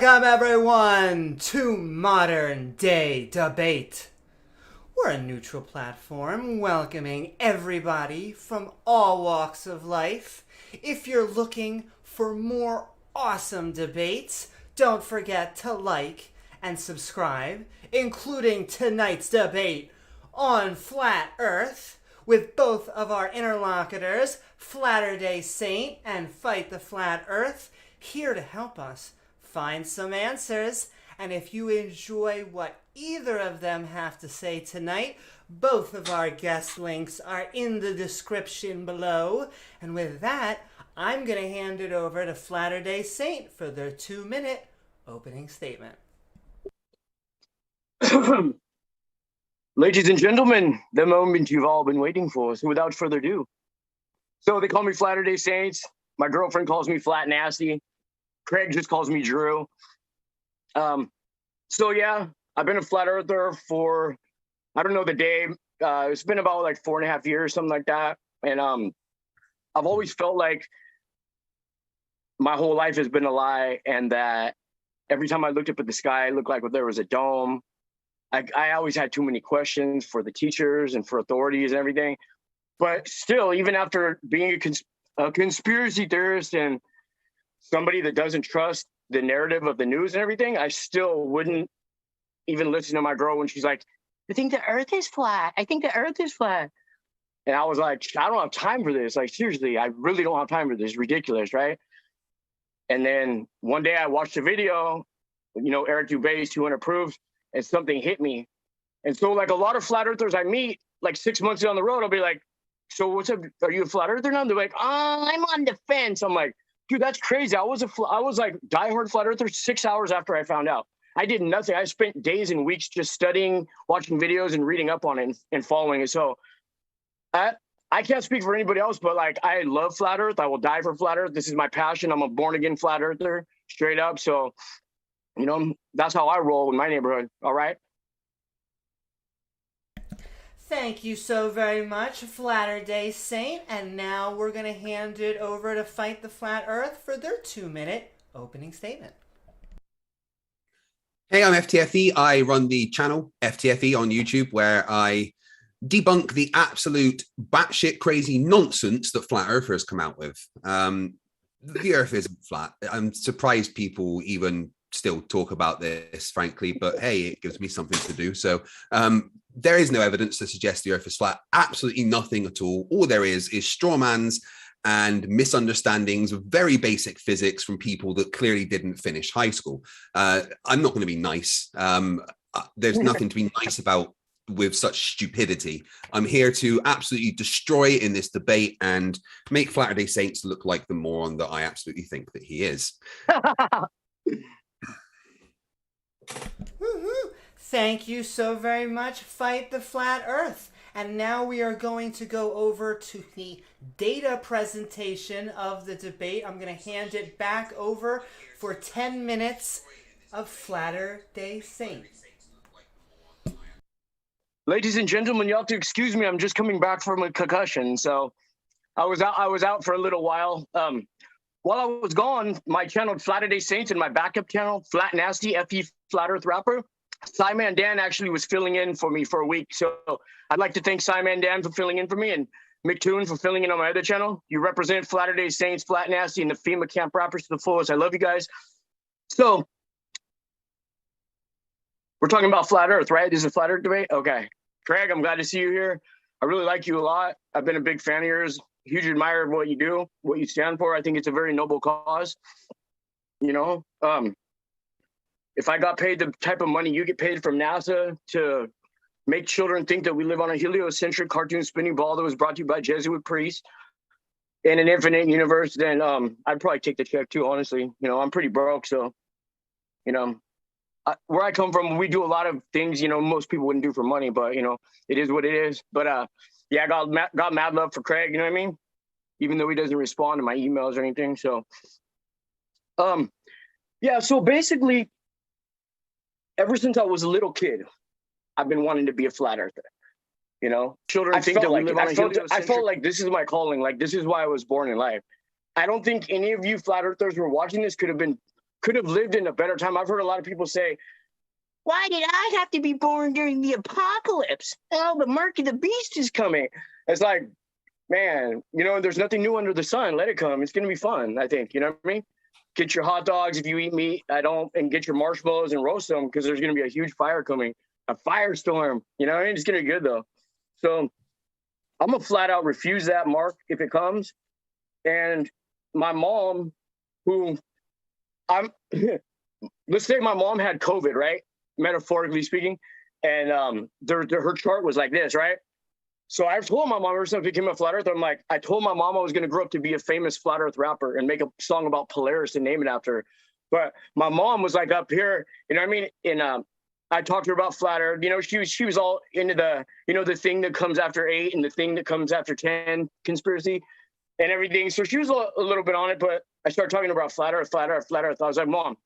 Welcome everyone to Modern Day Debate. We're a neutral platform welcoming everybody from all walks of life. If you're looking for more awesome debates, don't forget to like and subscribe, including tonight's debate on Flat Earth with both of our interlocutors, FlatterDay Saint and Fight the Flat Earth, here to help us find some answers. And if you enjoy what either of them have to say tonight, both of our guest links are in the description below. And with that, I'm going to hand it over to FlatterDay Saint for their 2-minute opening statement. Ladies and gentlemen, the moment you've all been waiting for. So without further ado, so they call me FlatterDay Saints. My girlfriend calls me Flat Nasty. Craig just calls me Drew. So yeah, I've been a flat earther for, I don't know the day. It's been about like 4.5 years, something like that. And I've always felt like my whole life has been a lie, and that every time I looked up at the sky, it looked like there was a dome. I always had too many questions for the teachers and for authorities and everything. But still, even after being a conspiracy theorist and somebody that doesn't trust the narrative of the news and everything, I still wouldn't even listen to my girl when she's like, I think the earth is flat. I think the earth is flat. And I was like, I don't have time for this. Like, seriously, I really don't have time for this. It's ridiculous, right? And then one day I watched a video, Eric Dubé's 200 proofs, and something hit me. And so like a lot of flat earthers I meet, like 6 months down the road, I'll be like, so what's up? Are you a flat earther now? They're like, I'm on the fence. I'm like, dude, that's crazy. I was like diehard flat earther 6 hours after I found out. I did nothing. I spent days and weeks just studying, watching videos and reading up on it and following it. So I can't speak for anybody else, but like, I love flat earth. I will die for flat earth. This is my passion. I'm a born again flat earther, straight up. So, that's how I roll in my neighborhood. All right. Thank you so very much, FlatterDay Saint. And now we're going to hand it over to Fight the Flat Earth for their 2-minute opening statement. Hey, I'm FTFE. I run the channel FTFE on YouTube, where I debunk the absolute batshit crazy nonsense that flat earthers come out with. The earth isn't flat. I'm surprised people even still talk about this, frankly, but hey, it gives me something to do. So there is no evidence to suggest the earth is flat. Absolutely nothing at all. All there is strawmans and misunderstandings of very basic physics from people that clearly didn't finish high school. I'm not going to be nice. There's nothing to be nice about with such stupidity. I'm here to absolutely destroy in this debate and make FlatterDay Saints look like the moron that I absolutely think that he is. Woo-hoo. Thank you so very much, Fight the Flat Earth. And now we are going to go over to the data presentation of the debate. I'm going to hand it back over for 10 minutes of FlatterDay Saint. Ladies and gentlemen, you have to excuse me. I'm just coming back from a concussion. So I was out for a little while. While I was gone, my channel, FlatterDay Saints, and my backup channel, Flat Nasty, FE Flat Earth Rapper, Simon Dan actually was filling in for me for a week. So I'd like to thank Simon Dan for filling in for me, and McToon for filling in on my other channel. You represent FlatterDay Saints, Flat Nasty, and the FEMA Camp Rappers to the fullest. I love you guys. So we're talking about Flat Earth, right? This is a Flat Earth debate? Okay. Craig, I'm glad to see you here. I really like you a lot. I've been a big fan of yours. Huge admirer of what you do, what you stand for. I think it's a very noble cause. If I got paid the type of money you get paid from NASA to make children think that we live on a heliocentric cartoon spinning ball that was brought to you by Jesuit priests in an infinite universe, then I'd probably take the check too, honestly. I'm pretty broke, so, where I come from, we do a lot of things, most people wouldn't do for money, but, it is what it is. But, yeah, I got mad love for Craig, you know what I mean? Even though he doesn't respond to my emails or anything. So, yeah, so basically, ever since I was a little kid, I've been wanting to be a flat earther. Children think that we live on a heliocentric. I felt like this is my calling. Like, this is why I was born in life. I don't think any of you flat earthers who are watching this could have been could have lived in a better time. I've heard a lot of people say, why did I have to be born during the apocalypse? Oh, the mark of the beast is coming. It's like, man, you know, there's nothing new under the sun. Let it come. It's going to be fun, I think. You know what I mean? Get your hot dogs if you eat meat. And get your marshmallows and roast them, because there's going to be a huge fire coming, a firestorm. You know what I mean? It's going to be good, though. So I'm going to flat out refuse that mark if it comes. And my mom, let's say my mom had COVID, right? Metaphorically speaking. And her chart was like this, right? So I told my mom ever since I became a flat earther, I told my mom I was going to grow up to be a famous flat earth rapper and make a song about Polaris and name it after her. But my mom was like up here, you know what I mean? And I talked to her about flat earth. You know, she was all into the, you know, the thing that comes after 8 and the thing that comes after 10 conspiracy and everything. So she was a little bit on it, but I started talking about flat earth. I was like, Mom,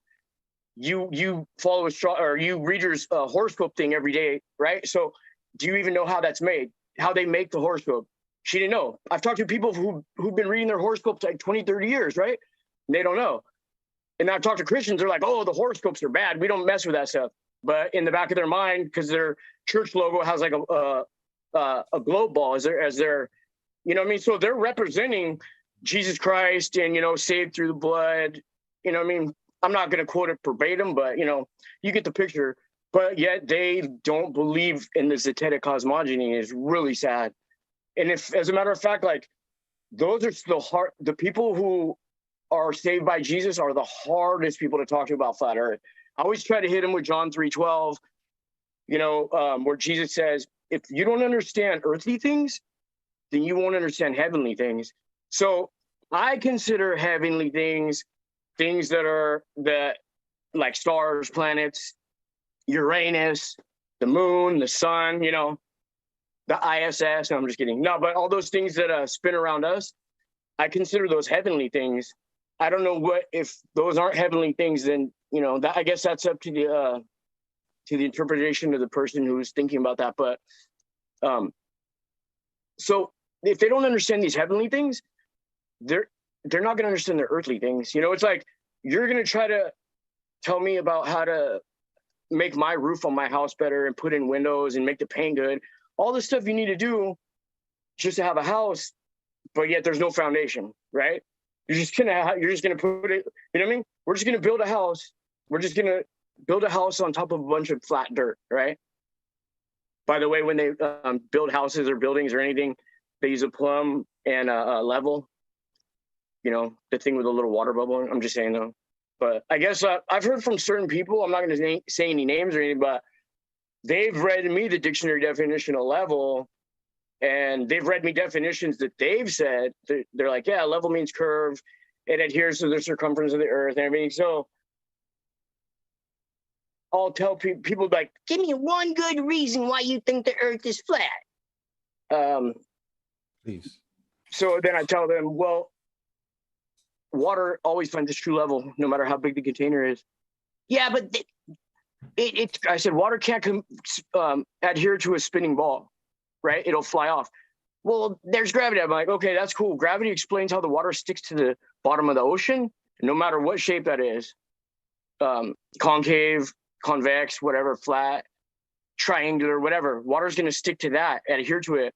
you follow you read your horoscope thing every day, right? So do you even know how that's made? How they make the horoscope? She didn't know. I've talked to people who've been reading their horoscopes like 20, 30 years, right? And they don't know. And I've talked to Christians, they're like, oh, the horoscopes are bad. We don't mess with that stuff. But in the back of their mind, because their church logo has like a globe ball as their, you know what I mean? So they're representing Jesus Christ and, you know, saved through the blood. You know what I mean? I'm not going to quote it verbatim, but, you know, you get the picture. But yet they don't believe in the zetetic cosmogony. Is really sad. And if, as a matter of fact, like those are the people who are saved by Jesus are the hardest people to talk to about flat earth. I always try to hit them with John 3:12, you know, where Jesus says, if you don't understand earthly things, then you won't understand heavenly things. So I consider heavenly things that like stars, planets, Uranus, the moon, the sun, you know, the ISS. No, I'm just kidding. No, but all those things that spin around us, I consider those heavenly things. I don't know if those aren't heavenly things, then, you know, I guess that's up to the interpretation of the person who's thinking about that. But so if they don't understand these heavenly things, they're not going to understand the earthly things. You know, it's like you're going to try to tell me about how to make my roof on my house better and put in windows and make the paint good. All the stuff you need to do just to have a house, but yet there's no foundation, right? You're just gonna put it. You know what I mean? We're just gonna build a house. We're just gonna build a house on top of a bunch of flat dirt, right? By the way, when they build houses or buildings or anything, they use a plumb and a level. You know, the thing with a little water bubble. I'm just saying though. But I guess I've heard from certain people, I'm not going to say any names or anything, but they've read me the dictionary definition of level, and they've read me definitions that they've said. They're like, yeah, level means curve. It adheres to the circumference of the earth and everything. So I'll tell people like, give me one good reason why you think the earth is flat. Please. So then I tell them, well, water always finds its true level, no matter how big the container is. Yeah, but I said, water can't adhere to a spinning ball, right? It'll fly off. Well, there's gravity. I'm like, okay, that's cool. Gravity explains how the water sticks to the bottom of the ocean, no matter what shape that is. Concave, convex, whatever, flat, triangular, whatever. Water's going to stick to that, adhere to it.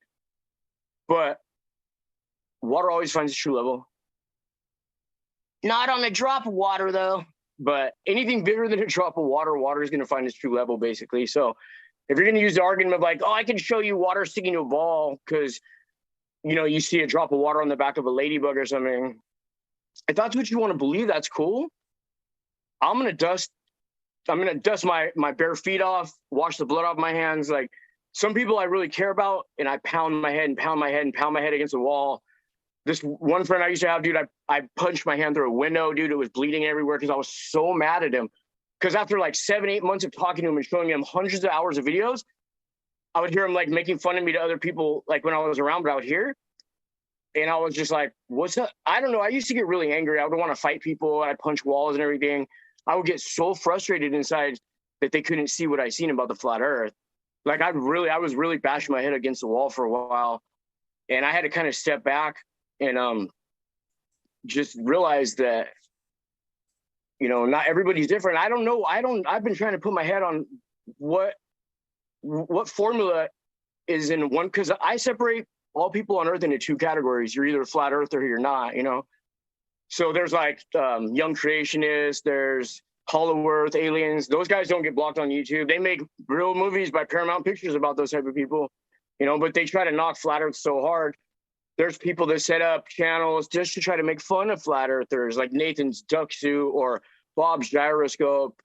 But water always finds its true level. Not on a drop of water, though. But anything bigger than a drop of water is going to find its true level, basically. So if you're going to use the argument of like, oh, I can show you water sticking to a ball because, you know, you see a drop of water on the back of a ladybug or something. If that's what you want to believe, that's cool. I'm going to dust my bare feet off, wash the blood off my hands. Like some people I really care about, and I pound my head against the wall. This one friend I used to have, dude, I punched my hand through a window, dude. It was bleeding everywhere because I was so mad at him. Because after like 7-8 months of talking to him and showing him hundreds of hours of videos, I would hear him like making fun of me to other people, like when I was around, but out here. And I was just like, what's up? I don't know. I used to get really angry. I would want to fight people. I'd punch walls and everything. I would get so frustrated inside that they couldn't see what I seen about the flat earth. Like I was really bashing my head against the wall for a while. And I had to kind of step back and just realize that you know, not everybody's different. I don't know. I've been trying to put my head on what formula is in one, because I separate all people on Earth into two categories. You're either a flat earther or you're not, you know? So there's like young creationists, there's Hollow Earth, aliens. Those guys don't get blocked on YouTube. They make real movies by Paramount Pictures about those type of people, you know, but they try to knock flat Earth so hard. There's people that set up channels just to try to make fun of flat earthers, like Nathan's Duck Suit or Bob's Gyroscope.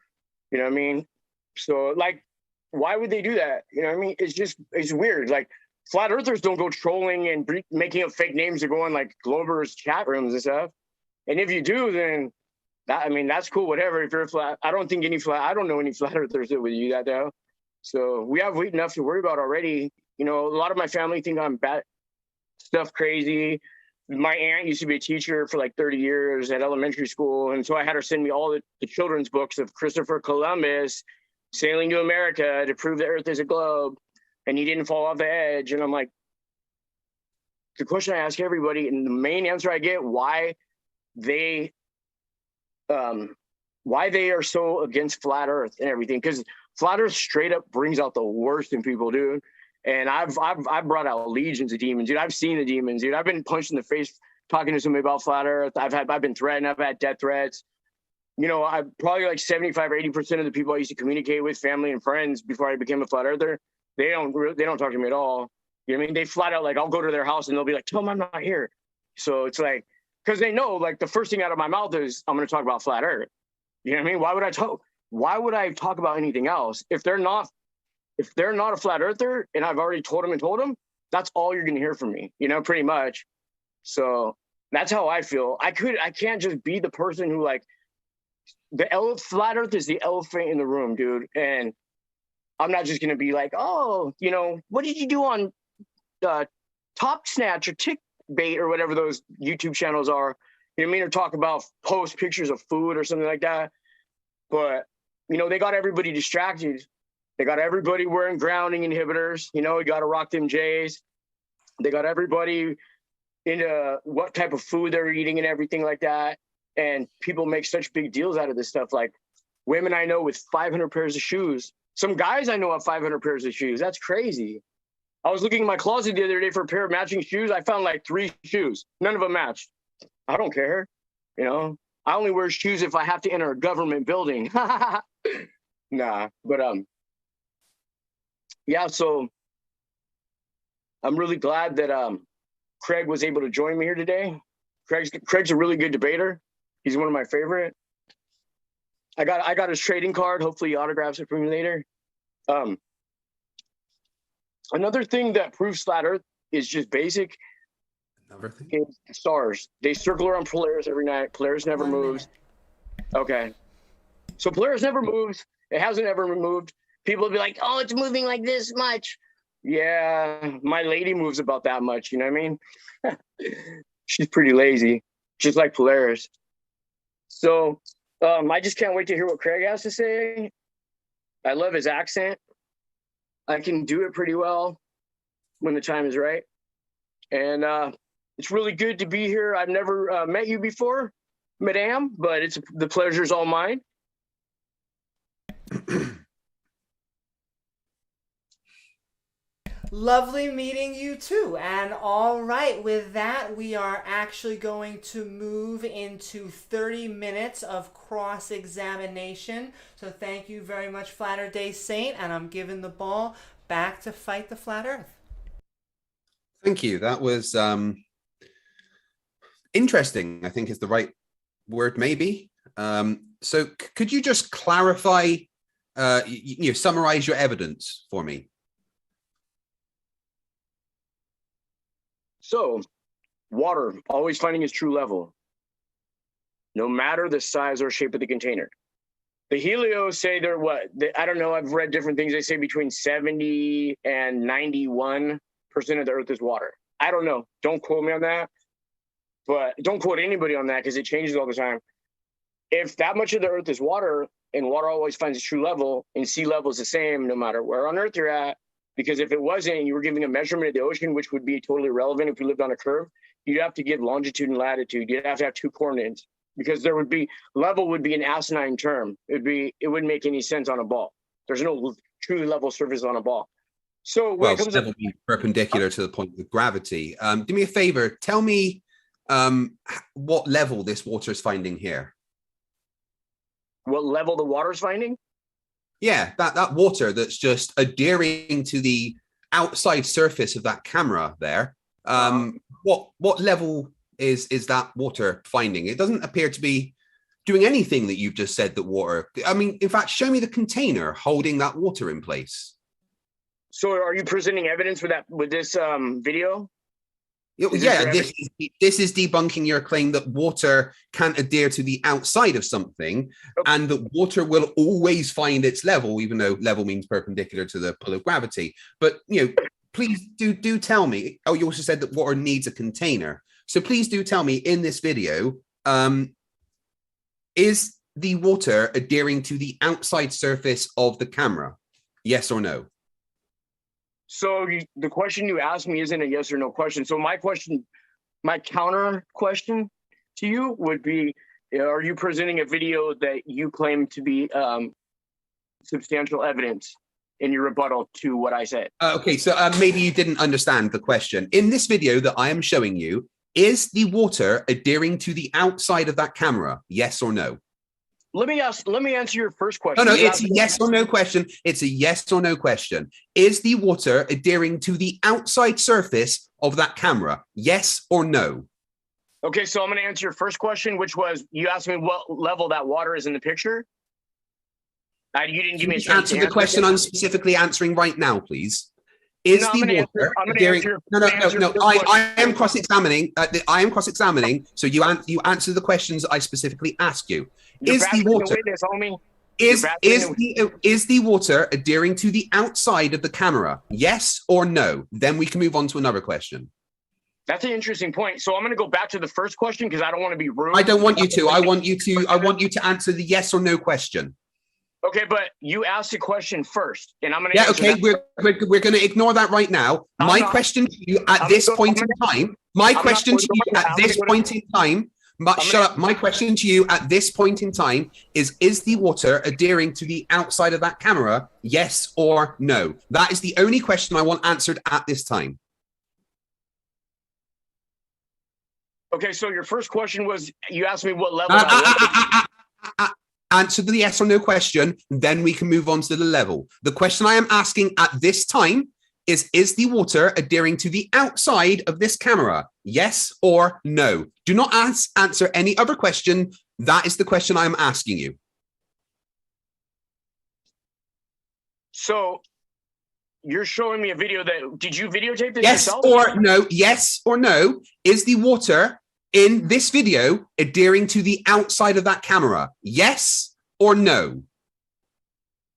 You know what I mean? So like, why would they do that? You know what I mean? It's weird. Like, flat earthers don't go trolling and making up fake names to go on like Glober's chat rooms and stuff. And if you do, then that's cool, whatever. If you're a flat, I don't know any flat earthers that would do that though. So we have enough to worry about already. You know, a lot of my family think I'm bad stuff crazy. My aunt used to be a teacher for like 30 years at elementary school. And so I had her send me all the children's books of Christopher Columbus sailing to America to prove the Earth is a globe, and he didn't fall off the edge. And I'm like, the question I ask everybody, and the main answer I get, why they are so against flat Earth and everything, because flat Earth straight up brings out the worst in people, dude. And I've brought out legions of demons, dude. I've seen the demons, dude. I've been punched in the face talking to somebody about flat Earth. I've been threatened. I've had death threats. You know, I probably like 75 or 80% of the people I used to communicate with, family and friends, before I became a flat earther, they don't talk to me at all. You know what I mean? They flat out, like, I'll go to their house and they'll be like, tell them I'm not here. So it's like, because they know, like, the first thing out of my mouth is I'm going to talk about flat Earth. You know what I mean? Why would I talk about anything else? If they're not a flat earther, and I've already told them, that's all you're going to hear from me, you know, pretty much. So that's how I feel. I can't just be the person who, like, flat Earth is the elephant in the room, dude. And I'm not just going to be like, oh, you know, what did you do on Top Snatch or Tick Bait or whatever those YouTube channels are? You know what I mean? Or talk about post pictures of food or something like that. But, you know, they got everybody distracted. They got everybody wearing grounding inhibitors. You know, you got to rock them J's. They got everybody into what type of food they're eating and everything like that. And people make such big deals out of this stuff. Like, women I know with 500 pairs of shoes. Some guys I know have 500 pairs of shoes. That's crazy. I was looking in my closet the other day for a pair of matching shoes. I found like 3 shoes. None of them matched. I don't care. You know, I only wear shoes if I have to enter a government building. Nah, but yeah, so I'm really glad that Craig was able to join me here today. Craig's a really good debater. He's one of my favorite. I got his trading card. Hopefully he autographs it for me later. Another thing that proves flat Earth is just basic. Another thing? Is stars. They circle around Polaris every night. Polaris never moves. Okay. So Polaris never moves. It hasn't ever moved. People will be like, oh, it's moving like this much. Yeah, my lady moves about that much. You know what I mean? She's pretty lazy, just like Polaris. So I just can't wait to hear what Craig has to say. I love his accent. I can do it pretty well when the time is right. And it's really good to be here. I've never met you before, Madame, but the pleasure's all mine. Lovely meeting you too. And all right, with that, we are actually going to move into 30 minutes of cross-examination. So thank you very much, FlatterDay Saint, and I'm giving the ball back to Fight the Flat Earth. Thank you. That was interesting, I think is the right word, maybe. So could you just clarify, summarize your evidence for me? So, water always finding its true level, no matter the size or shape of the container. The Helios say they're I don't know, I've read different things. They say between 70 and 91% of the Earth is water. I don't know. Don't quote me on that. But don't quote anybody on that because it changes all the time. If that much of the Earth is water, and water always finds its true level, and sea level is the same no matter where on Earth you're at, because if it wasn't, you were giving a measurement of the ocean, which would be totally irrelevant if you lived on a curve, you'd have to give longitude and latitude. You'd have to have 2 coordinates. because there would be level would be an asinine term. It wouldn't make any sense on a ball. There's no truly level surface on a ball. So when it comes level being perpendicular to the point of gravity. Do me a favor. Tell me what level this water is finding here. What level the water is finding? Yeah, that water that's just adhering to the outside surface of that camera there. What level is that water finding? It doesn't appear to be doing anything that you've just said that water. I mean, in fact, show me the container holding that water in place. So are you presenting evidence for that with this video? Yeah, this is debunking your claim that water can't adhere to the outside of something, and that water will always find its level, even though level means perpendicular to the pull of gravity. But please do tell me. Oh, you also said that water needs a container. So please do tell me in this video, is the water adhering to the outside surface of the camera? Yes or no? So the question you asked me isn't a yes or no question. So my counter question to you would be, are you presenting a video that you claim to be substantial evidence in your rebuttal to what I said? Okay, so maybe you didn't understand the question. In this video that I am showing you, is the water adhering to the outside of that camera? Yes or no? Let me answer your first question. No, it's a yes or no question. It's a yes or no question. Is the water adhering to the outside surface of that camera? Yes or no? Okay, so I'm going to answer your first question, which was, you asked me what level that water is in the picture. You didn't give me a chance to answer the question I'm specifically answering right now, please. Is the water adhering? No. I am cross-examining. I am cross-examining. So you answer the questions I specifically ask you. Is the water? Is the water adhering to the outside of the camera? Yes or no? Then we can move on to another question. That's an interesting point. So I'm going to go back to the first question because I don't want to be rude. I don't want you to. I want you to answer the yes or no question. Okay, but you asked a question first, and I'm going to. Yeah, okay, we're going to ignore that right now. My question to you at this point in time. My question to you at this point in time. Shut up. My question to you at this point in time is the water adhering to the outside of that camera? Yes or no? That is the only question I want answered at this time. Okay, so your first question was, you asked me what level. Answer the yes or no question, then we can move on to the level. The question I am asking at this time is the water adhering to the outside of this camera? Yes or no? Do not answer any other question. That is the question I'm asking you. So you're showing me a video did you videotape this yourself? Yes or no? Is the water in this video adhering to the outside of that camera? Yes or no?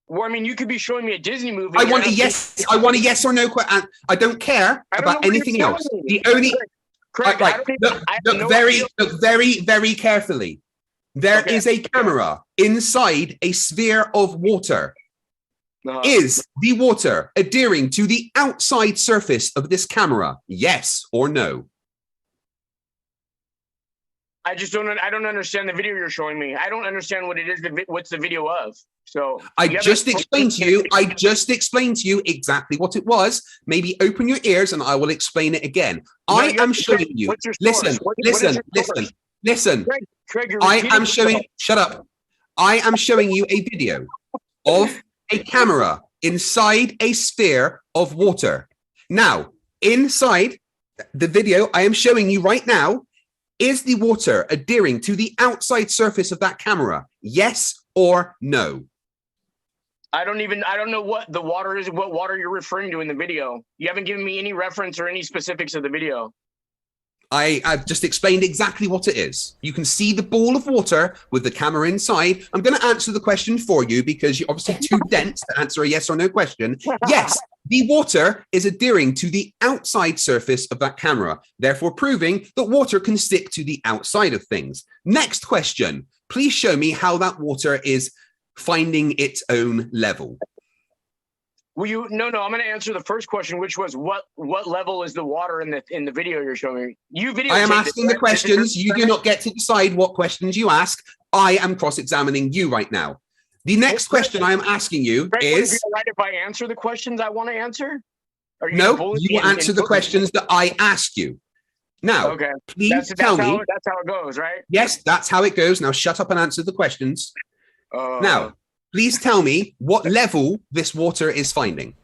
Well, I mean, you could be showing me a Disney movie. I want a yes or no question. I don't care about anything else. The only look very carefully. There is a camera inside a sphere of water. Is the water adhering to the outside surface of this camera? Yes or no? I don't understand the video you're showing me. I don't understand what it is. What's the video of? So I just explained to you exactly what it was. Maybe open your ears and I will explain it again. I am showing you. Listen. Craig, shut up. I am showing you a video of a camera inside a sphere of water. Now, inside the video I am showing you right now, is the water adhering to the outside surface of that camera? Yes or no? I don't know what the water is, what water you're referring to in the video. You haven't given me any reference or any specifics of the video. I've just explained exactly what it is. You can see the ball of water with the camera inside. I'm going to answer the question for you because you're obviously too dense to answer a yes or no question. Yes, the water is adhering to the outside surface of that camera, therefore proving that water can stick to the outside of things. Next question. Please show me how that water is finding its own level. No, I'm going to answer the first question, which was what level is the water in the video you're showing me? You videotaped I am asking the questions. You do not get to decide what questions you ask. I am cross-examining you right now. The next question I am asking you is... Is it right if I answer the questions I want to answer? No, you answer the questions that I ask you. Now, okay. Please tell me... That's how it goes, right? Yes, that's how it goes. Now shut up and answer the questions. Now, please tell me what level this water is finding.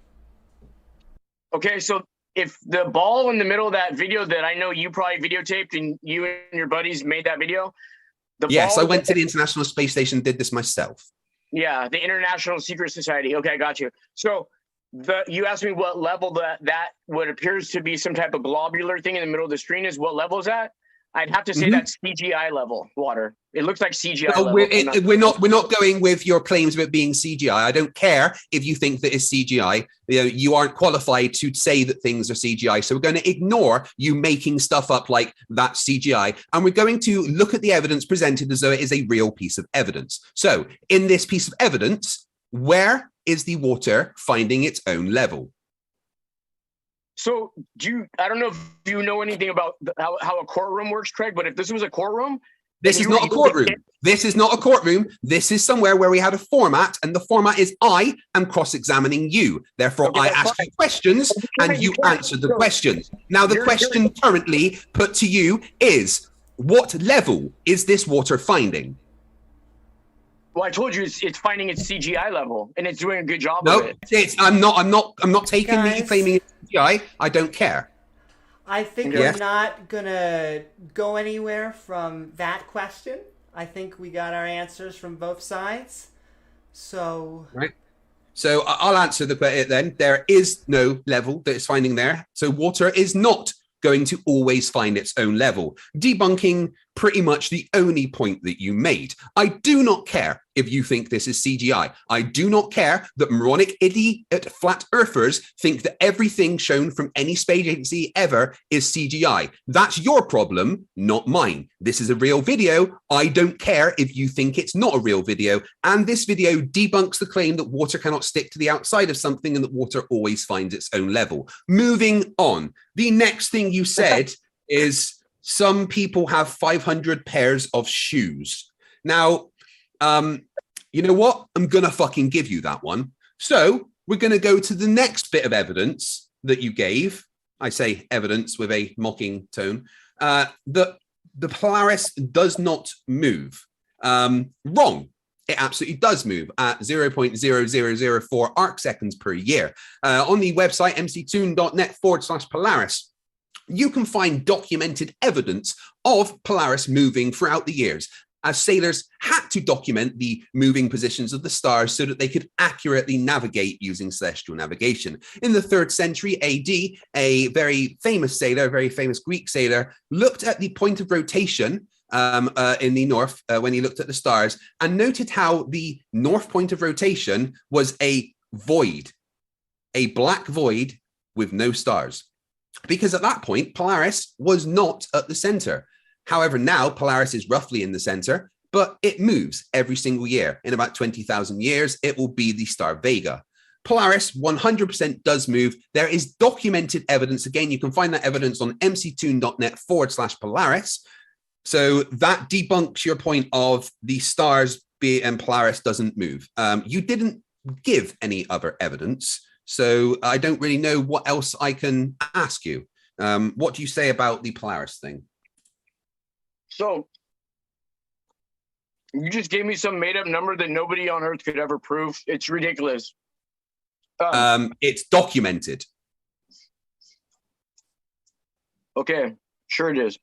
Okay, so if the ball in the middle of that video that I know you probably videotaped and you and your buddies made that video. Yes, I went to the International Space Station and did this myself. Yeah, the International Secret Society. Okay, I got you. So you asked me what level that what appears to be some type of globular thing in the middle of the screen is. What level is that? I'd have to say that's CGI level water. It looks like CGI level. We're not going with your claims of it being CGI. I don't care if you think that it's CGI. You aren't qualified to say that things are CGI. So we're going to ignore you making stuff up like that's CGI. And we're going to look at the evidence presented as though it is a real piece of evidence. So in this piece of evidence, where is the water finding its own level? So I don't know if you know anything about how a courtroom works, Craig, but if this was a courtroom. This is not a courtroom. This is not a courtroom. This is somewhere where we had a format, and the format is I am cross-examining you. Therefore, I ask you questions, and you answer the questions. Now, the question currently put to you is, what level is this water finding? Well, I told you it's finding its CGI level, and it's doing a good job of it. I'm not taking you claiming it's CGI. I don't care. I think we're not gonna go anywhere from that question. I think we got our answers from both sides. So So I'll answer the question then. There is no level that it's finding there. So water is not going to always find its own level, debunking pretty much the only point that you made. I do not care if you think this is CGI. I do not care that moronic idiot flat earthers think that everything shown from any space agency ever is CGI. That's your problem, not mine. This is a real video. I don't care if you think it's not a real video. And this video debunks the claim that water cannot stick to the outside of something and that water always finds its own level. Moving on. The next thing you said is some people have 500 pairs of shoes. Now, you know what? I'm going to fucking give you that one. So we're going to go to the next bit of evidence that you gave. I say evidence with a mocking tone. That the Polaris does not move. Wrong. It absolutely does move at 0.0004 arc seconds per year. On the website mctoon.net/Polaris, you can find documented evidence of Polaris moving throughout the years, as sailors had to document the moving positions of the stars so that they could accurately navigate using celestial navigation. In the 3rd century AD, a very famous sailor, a very famous Greek sailor, looked at the point of rotation in the north when he looked at the stars and noted how the north point of rotation was a void, a black void with no stars. Because at that point, Polaris was not at the center. However, now Polaris is roughly in the center, but it moves every single year. In about 20,000 years, it will be the star Vega. Polaris 100% does move. There is documented evidence. Again, you can find that evidence on mctoon.net/Polaris. So that debunks your point of the stars and Polaris doesn't move. You didn't give any other evidence. So I don't really know what else I can ask you. What do you say about the Polaris thing? So you just gave me some made up number that nobody on Earth could ever prove. It's ridiculous. It's documented. Okay, sure it is.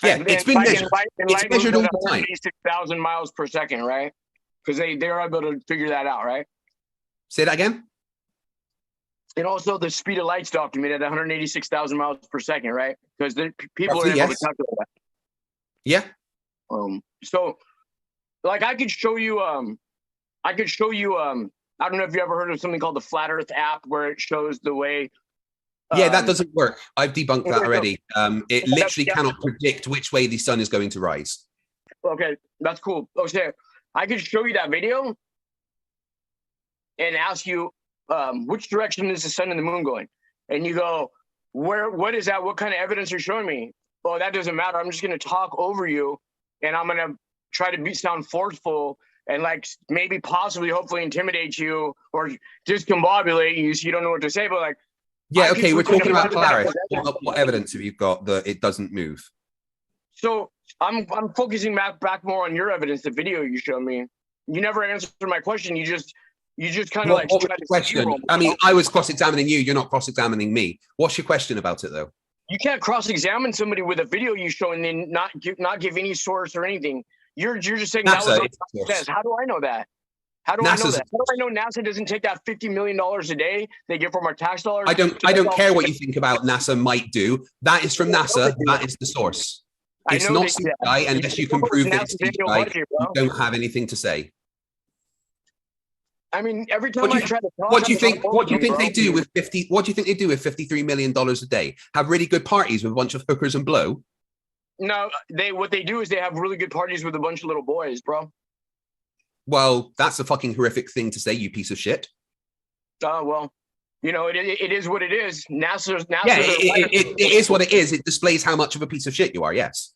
Yeah, it's been measured. It's measured all the time. 86,000 miles per second, right? Because they're able to figure that out, right? Say that again. And also the speed of light's documented at 186,000 miles per second, right? Because people are able to calculate that. Yeah. So, like, I could show you. I don't know if you ever heard of something called the Flat Earth app, where it shows the way. Yeah, that doesn't work. I've debunked that already. It literally cannot predict which way the sun is going to rise. Okay, that's cool. Okay, I could show you that video and ask you which direction is the sun and the moon going? And you go, what is that? What kind of evidence are you showing me? Well, that doesn't matter. I'm just going to talk over you, and I'm going to try to sound forceful and like maybe possibly hopefully intimidate you or discombobulate you so you don't know what to say. But like, yeah, okay, we're talking about Polaris. What evidence have you got that it doesn't move? So I'm focusing back more on your evidence, the video you showed me. You never answered my question. You just kind of like what was the question? I mean, I was cross-examining you. You're not cross-examining me. What's your question about it, though? You can't cross-examine somebody with a video you show and then not give any source or anything. You're just saying NASA, that was what says. How do I know that? How do I know that? How do I know NASA doesn't take that $50 million a day they get from our tax dollars? I don't care what you think about NASA might do. That is from NASA. That is the source. It's not CGI unless you can prove that it's CGI. You don't have anything to say. I mean, every time I try to talk, what do you think? What do you think they do with What do you think they do with $53 million a day? Have really good parties with a bunch of hookers and blow? No, what they do is they have really good parties with a bunch of little boys, bro. Well, that's a fucking horrific thing to say, you piece of shit. Well, you know, it is what it is. NASA. Yeah, it is what it is. It displays how much of a piece of shit you are. Yes.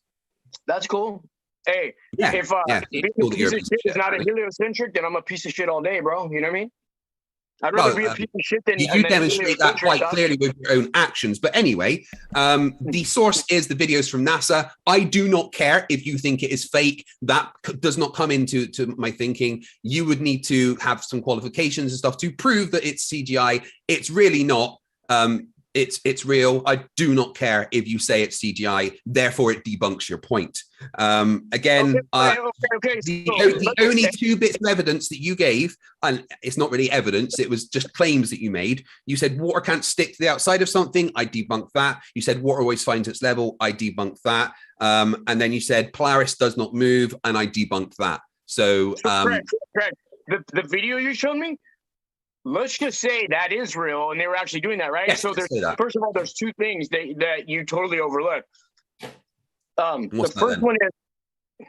That's cool. Hey, if being a piece of shit is not a heliocentric, then I'm a piece of shit all day, bro. You know what I mean? I'd rather be a piece of shit than you demonstrate that quite clearly with your own actions. But anyway, the source is the videos from NASA. I do not care if you think it is fake. That does not come into my thinking. You would need to have some qualifications and stuff to prove that it's CGI. It's really not. It's real. I do not care if you say it's CGI. Therefore, it debunks your point. Again, the only two bits of evidence that you gave, and it's not really evidence, it was just claims that you made. You said water can't stick to the outside of something. I debunked that. You said water always finds its level. I debunked that. And then you said Polaris does not move, and I debunked that. So, Craig, the video you showed me, let's just say that is real, and they were actually doing that, right? Yes, so first of all, there's two things that you totally overlook. The first one is,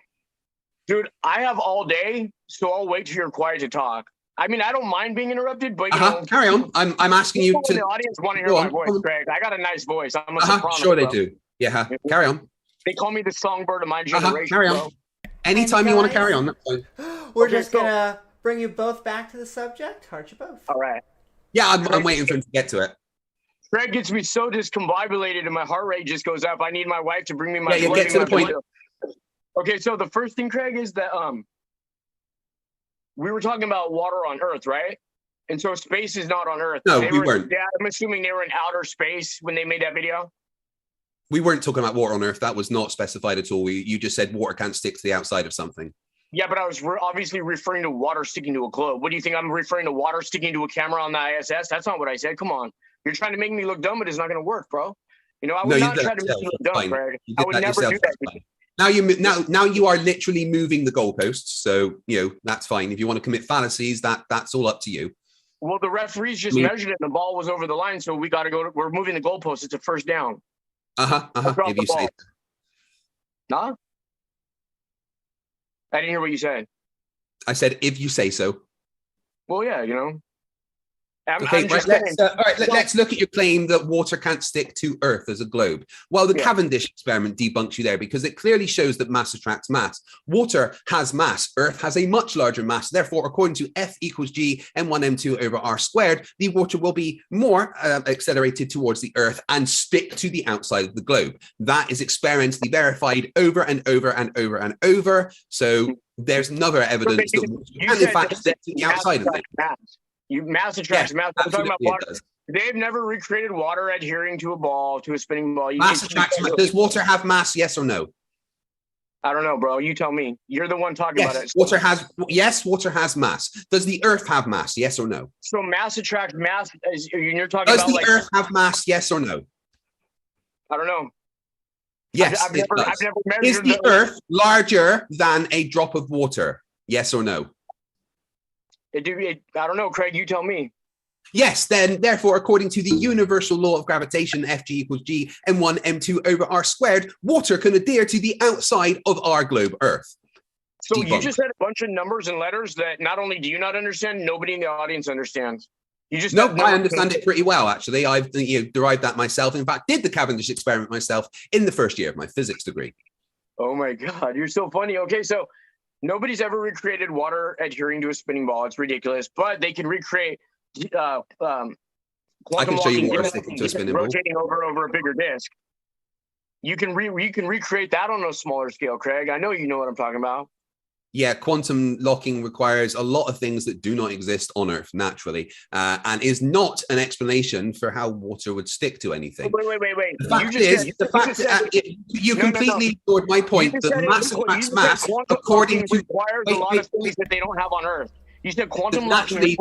dude, I have all day, so I'll wait till you're quiet to talk. I mean, I don't mind being interrupted, but you know, carry on. I'm asking you to. The audience want to hear my voice, Craig. I got a nice voice. I'm a soprano. Sure, they do. Yeah, carry on. They call me the songbird of my generation. Carry on. Bro. Anytime you want to carry on, that's fine. We're just gonna bring you both back to the subject. Heart you both. All right. Yeah, I'm waiting for him to get to it. Craig gets me so discombobulated and my heart rate just goes up. I need my wife to bring me my. Yeah, you get to the point. Okay, so the first thing, Craig, is that we were talking about water on Earth, right? And so space is not on Earth. No, we weren't. Yeah, I'm assuming they were in outer space when they made that video. We weren't talking about water on Earth. That was not specified at all. You just said water can't stick to the outside of something. Yeah, but I was obviously referring to water sticking to a globe. What do you think I'm referring to? Water sticking to a camera on the ISS? That's not what I said. Come on. You're trying to make me look dumb, but it's not going to work, bro. You know, I would not try to make you look dumb, Craig. I would never do that. Now you are literally moving the goalposts. So, you know, that's fine. If you want to commit fallacies, that's all up to you. Well, the referees just measured it and the ball was over the line. So we got to go. We're moving the goalposts. It's a first down. If you say. Nah? I didn't hear what you said. I said, if you say so. Well, yeah, you know. Okay, let's look at your claim that water can't stick to Earth as a globe. Well, the Cavendish experiment debunks you there because it clearly shows that mass attracts mass. Water has mass. Earth has a much larger mass. Therefore, according to F equals G M1 M2 over R squared, the water will be more accelerated towards the Earth and stick to the outside of the globe. That is experimentally verified over and over and over and over. So there's another evidence that water can in fact stick to the outside of it. Mass attracts mass. I'm talking about water. They've never recreated water adhering to a ball, to a spinning ball. Mass attracts mass. Does water have mass? Yes or no? I don't know, bro. You tell me. You're the one talking about it. Water has mass. Does the Earth have mass? Yes or no? So mass attracts mass. You're talking does about. Does the Earth have mass? Yes or no? I don't know. Yes, I've never measured. Is the Earth larger than a drop of water? Yes or no? I don't know, Craig. You tell me. Yes, then, therefore, according to the universal law of gravitation, Fg equals G M1 M2 over R squared, water can adhere to the outside of our globe Earth. So you just said a bunch of numbers and letters that not only do you not understand, nobody in the audience understands. You just No, I understand it pretty well, actually. I've derived that myself. In fact, did the Cavendish experiment myself in the first year of my physics degree. Oh my God, you're so funny. Okay, so nobody's ever recreated water adhering to a spinning ball. It's ridiculous, but they can recreate quantum I can show you water walking, sticking to a spinning ball. rotating over a bigger disc. You can recreate that on a smaller scale, Craig. I know you know what I'm talking about. Yeah, quantum locking requires a lot of things that do not exist on Earth naturally, and is not an explanation for how water would stick to anything. Wait. You completely ignored my point that mass attracts mass according to requires a lot of things that they don't have on Earth. You said quantum locking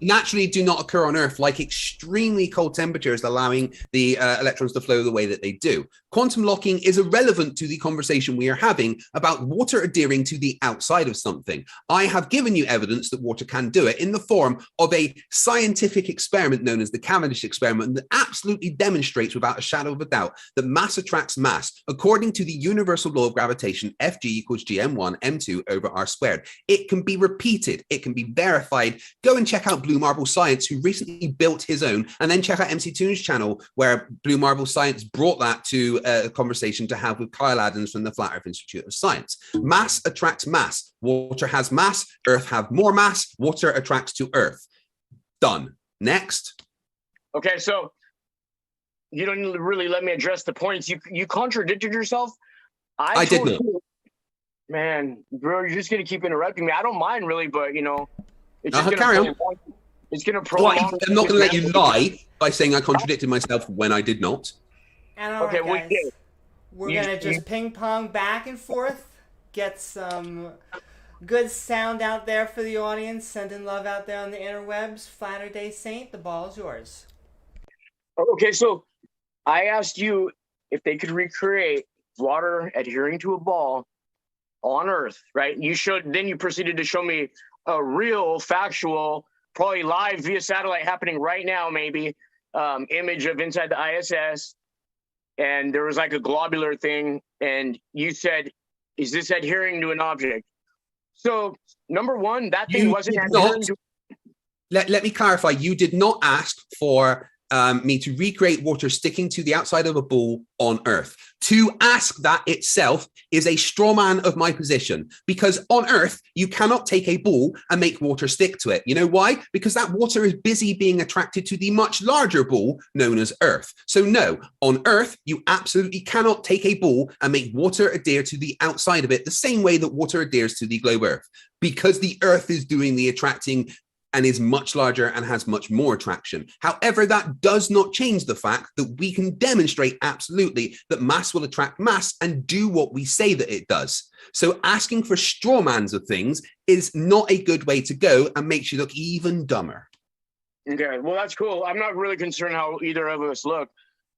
naturally do not occur on Earth, like extremely cold temperatures allowing the electrons to flow the way that they do. Quantum locking is irrelevant to the conversation we are having about water adhering to the outside of something. I have given you evidence that water can do it in the form of a scientific experiment known as the Cavendish experiment that absolutely demonstrates without a shadow of a doubt that mass attracts mass according to the universal law of gravitation, Fg equals gm1 m2 over r squared. It can be repeated. It can be verified. Go and check out Blue Marble Science, who recently built his own, and then check out MC Toon's channel, where Blue Marble Science brought that to a conversation to have with Kyle Adams from the Flat Earth Institute of Science. Mass attracts mass. Water has mass. Earth have more mass. Water attracts to Earth. Done. Next. Okay, so you don't really let me address the points. You contradicted yourself. I did not. Man, bro, you're just gonna keep interrupting me. I don't mind really, but it's just gonna carry on. It's gonna prolong. I'm not gonna let you lie by saying I contradicted myself when I did not. And all right, guys, we're gonna just ping pong back and forth, get some good sound out there for the audience, sending love out there on the interwebs. FlatterDay Saint, the ball is yours. Okay, so I asked you if they could recreate water adhering to a ball on Earth, right? Then you proceeded to show me a real, factual, probably live via satellite happening right now, maybe, image of inside the ISS. And there was like a globular thing. And you said, is this adhering to an object? So, number one, that thing wasn't adhering to... Let me clarify. You did not ask for me to recreate water sticking to the outside of a ball on Earth. To ask that itself is a straw man of my position, because on Earth, you cannot take a ball and make water stick to it. You know why? Because that water is busy being attracted to the much larger ball known as Earth. So no, on Earth, you absolutely cannot take a ball and make water adhere to the outside of it the same way that water adheres to the globe Earth, because the Earth is doing the attracting and is much larger and has much more attraction. However, that does not change the fact that we can demonstrate absolutely that mass will attract mass and do what we say that it does. So asking for straw mans of things is not a good way to go and makes you look even dumber. Okay, well, that's cool. I'm not really concerned how either of us look.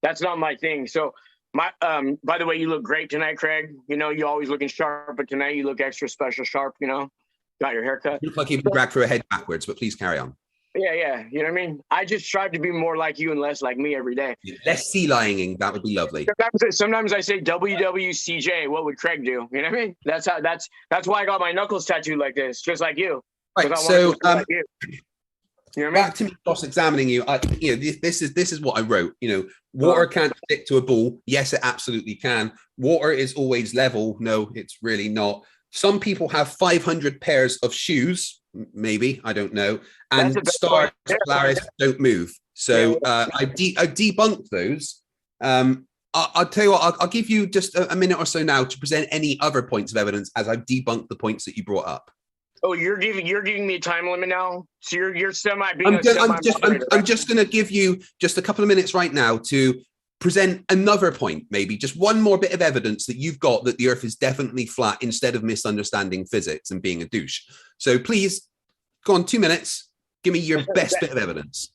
That's not my thing. So by the way, you look great tonight, Craig. You always looking sharp, but tonight you look extra special sharp, Got your haircut. You look like you've been dragged through a head backwards, but please carry on. Yeah. You know what I mean? I just strive to be more like you and less like me every day. Less sea lying, that would be lovely. Sometimes I say WWCJ. What would Craig do? You know what I mean? That's why I got my knuckles tattooed like this, just like you. Right. So like you. You know what I mean? Back to me cross-examining you. This is what I wrote. Water can't stick to a ball. Yes, it absolutely can. Water is always level. No, it's really not. Some people have 500 pairs of shoes, maybe, I don't know, and stars, Polaris don't move. So I debunked those. I'll tell you what, I'll give you just a minute or so now to present any other points of evidence as I've debunked the points that you brought up. Oh, you're giving me a time limit now? So you're I'm just going to give you just a couple of minutes right now to present another point, maybe just one more bit of evidence that you've got that the Earth is definitely flat instead of misunderstanding physics and being a douche. So please, go on, 2 minutes. Give me your best bit of evidence.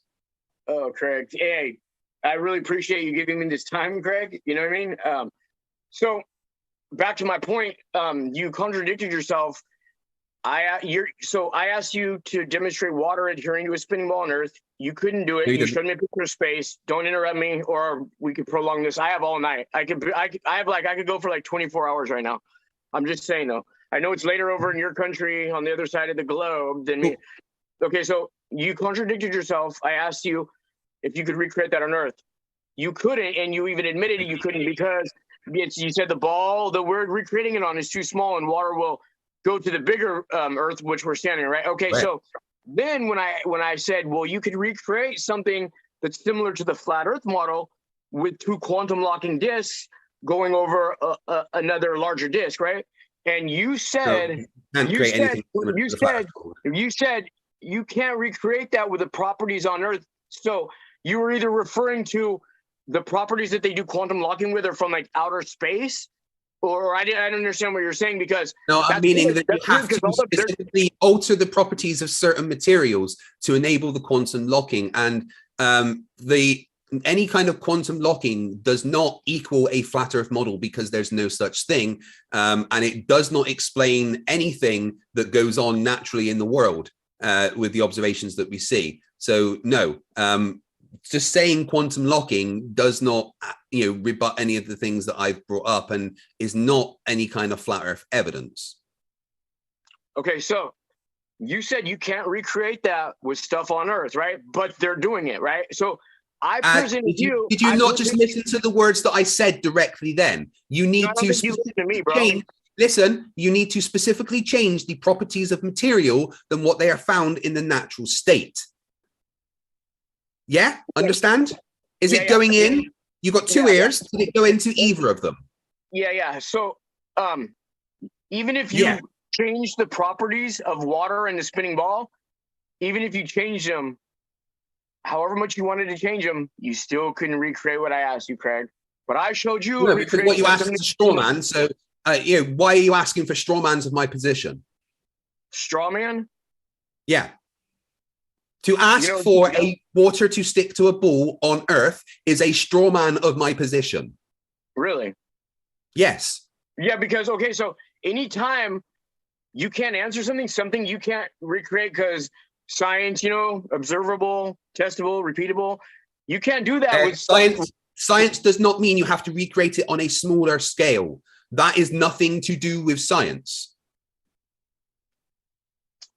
Oh, Craig. Hey, I really appreciate you giving me this time, Craig. You know what I mean? So back to my point, you contradicted yourself. I asked you to demonstrate water adhering to a spinning ball on Earth. You couldn't do it. You showed me a picture of space. Don't interrupt me, or we could prolong this. I have all night. I could go for like 24 hours right now. I'm just saying though. I know it's later over in your country on the other side of the globe than me. Okay, so you contradicted yourself. I asked you if you could recreate that on Earth. You couldn't, and you even admitted you couldn't because you said the ball that we're recreating it on is too small, and water will go to the bigger Earth, which we're standing, right? Okay, Right. so then when I said, well, you could recreate something that's similar to the flat Earth model with two quantum locking disks going over another larger disk, right? And you said, Can't you create said, anything similar you to the flat said, Earth model. you said you can't recreate that with the properties on Earth. So you were either referring to the properties that they do quantum locking with are from like outer space, or I don't understand what you're saying because No, I'm meaning weird. that you That's have weird to specifically alter the properties of certain materials to enable the quantum locking, and any kind of quantum locking does not equal a flat Earth model because there's no such thing, and it does not explain anything that goes on naturally in the world with the observations that we see. So no, just saying quantum locking does not, rebut any of the things that I've brought up, and is not any kind of flat Earth evidence. Okay, so you said you can't recreate that with stuff on Earth, right? But they're doing it, right? So I presented you. Did you not just listen to the words that I said directly then? You need I don't to think you listen to me, bro. change. Listen, you need to specifically change the properties of material than what they are found in the natural state. Yeah, understand? Is it going in? You got two ears. Did it go into either of them? Yeah. So, even if you change the properties of water and the spinning ball, even if you change them, however much you wanted to change them, you still couldn't recreate what I asked you, Craig. But I showed you. No, because what you asked is a straw man. So, why are you asking for straw mans of my position? Straw man? Yeah. To ask for a water to stick to a ball on Earth is a straw man of my position. Really? Yes. Yeah, because, okay, so anytime you can't answer something you can't recreate because science, observable, testable, repeatable, you can't do that with science. Science does not mean you have to recreate it on a smaller scale. That is nothing to do with science.